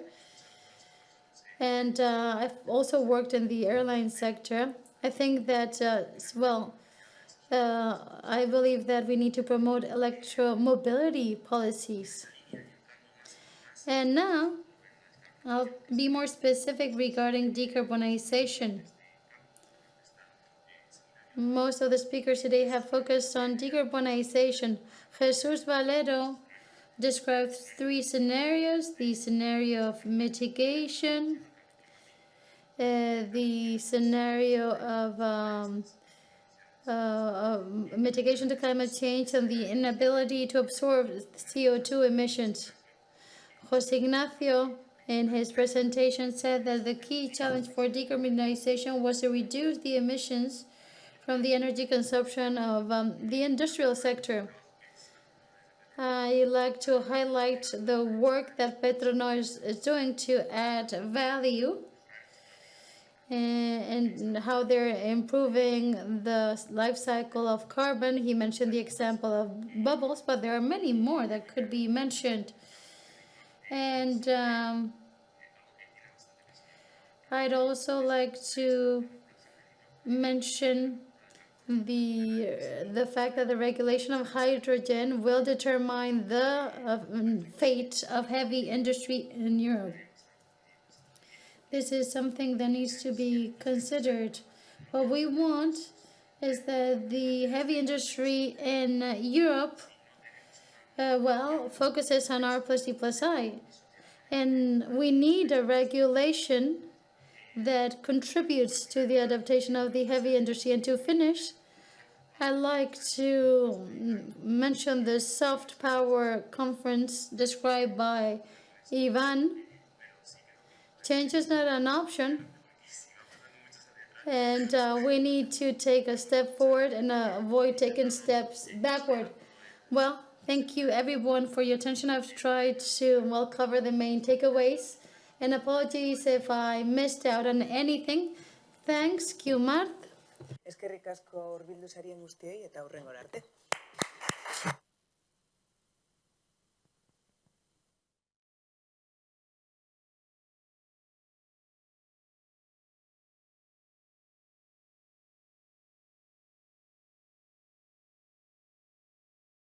And I've also worked in the airline sector. I think that, I believe that we need to promote electromobility policies. And now, I'll be more specific regarding decarbonization. Most of the speakers today have focused on decarbonization. Jesus Valero describes 3 scenarios: the scenario of mitigation, the scenario of mitigation to climate change, and the inability to absorb CO2 emissions. Jose Ignacio, in his presentation, said that the key challenge for decarbonization was to reduce the emissions from the energy consumption of the industrial sector. I like to highlight the work that Petronas is doing to add value and how they're improving the life cycle of carbon. He mentioned the example of bubbles, but there are many more that could be mentioned. And I'd also like to mention the fact that the regulation of hydrogen will determine the fate of heavy industry in Europe. This is something that needs to be considered. What we want is that the heavy industry in Europe, focuses on R plus D plus I. And we need a regulation that contributes to the adaptation of the heavy industry. And to finish, I'd like to mention the soft power conference described by Iván. Change is not an option, and we need to take a step forward and avoid taking steps backward. Well, thank you everyone for your attention. I've tried to cover the main takeaways, and apologies if I missed out on anything. Thanks, Mart. Eskerrik asko hurbildu zarien guztioi eta hurrengora arte.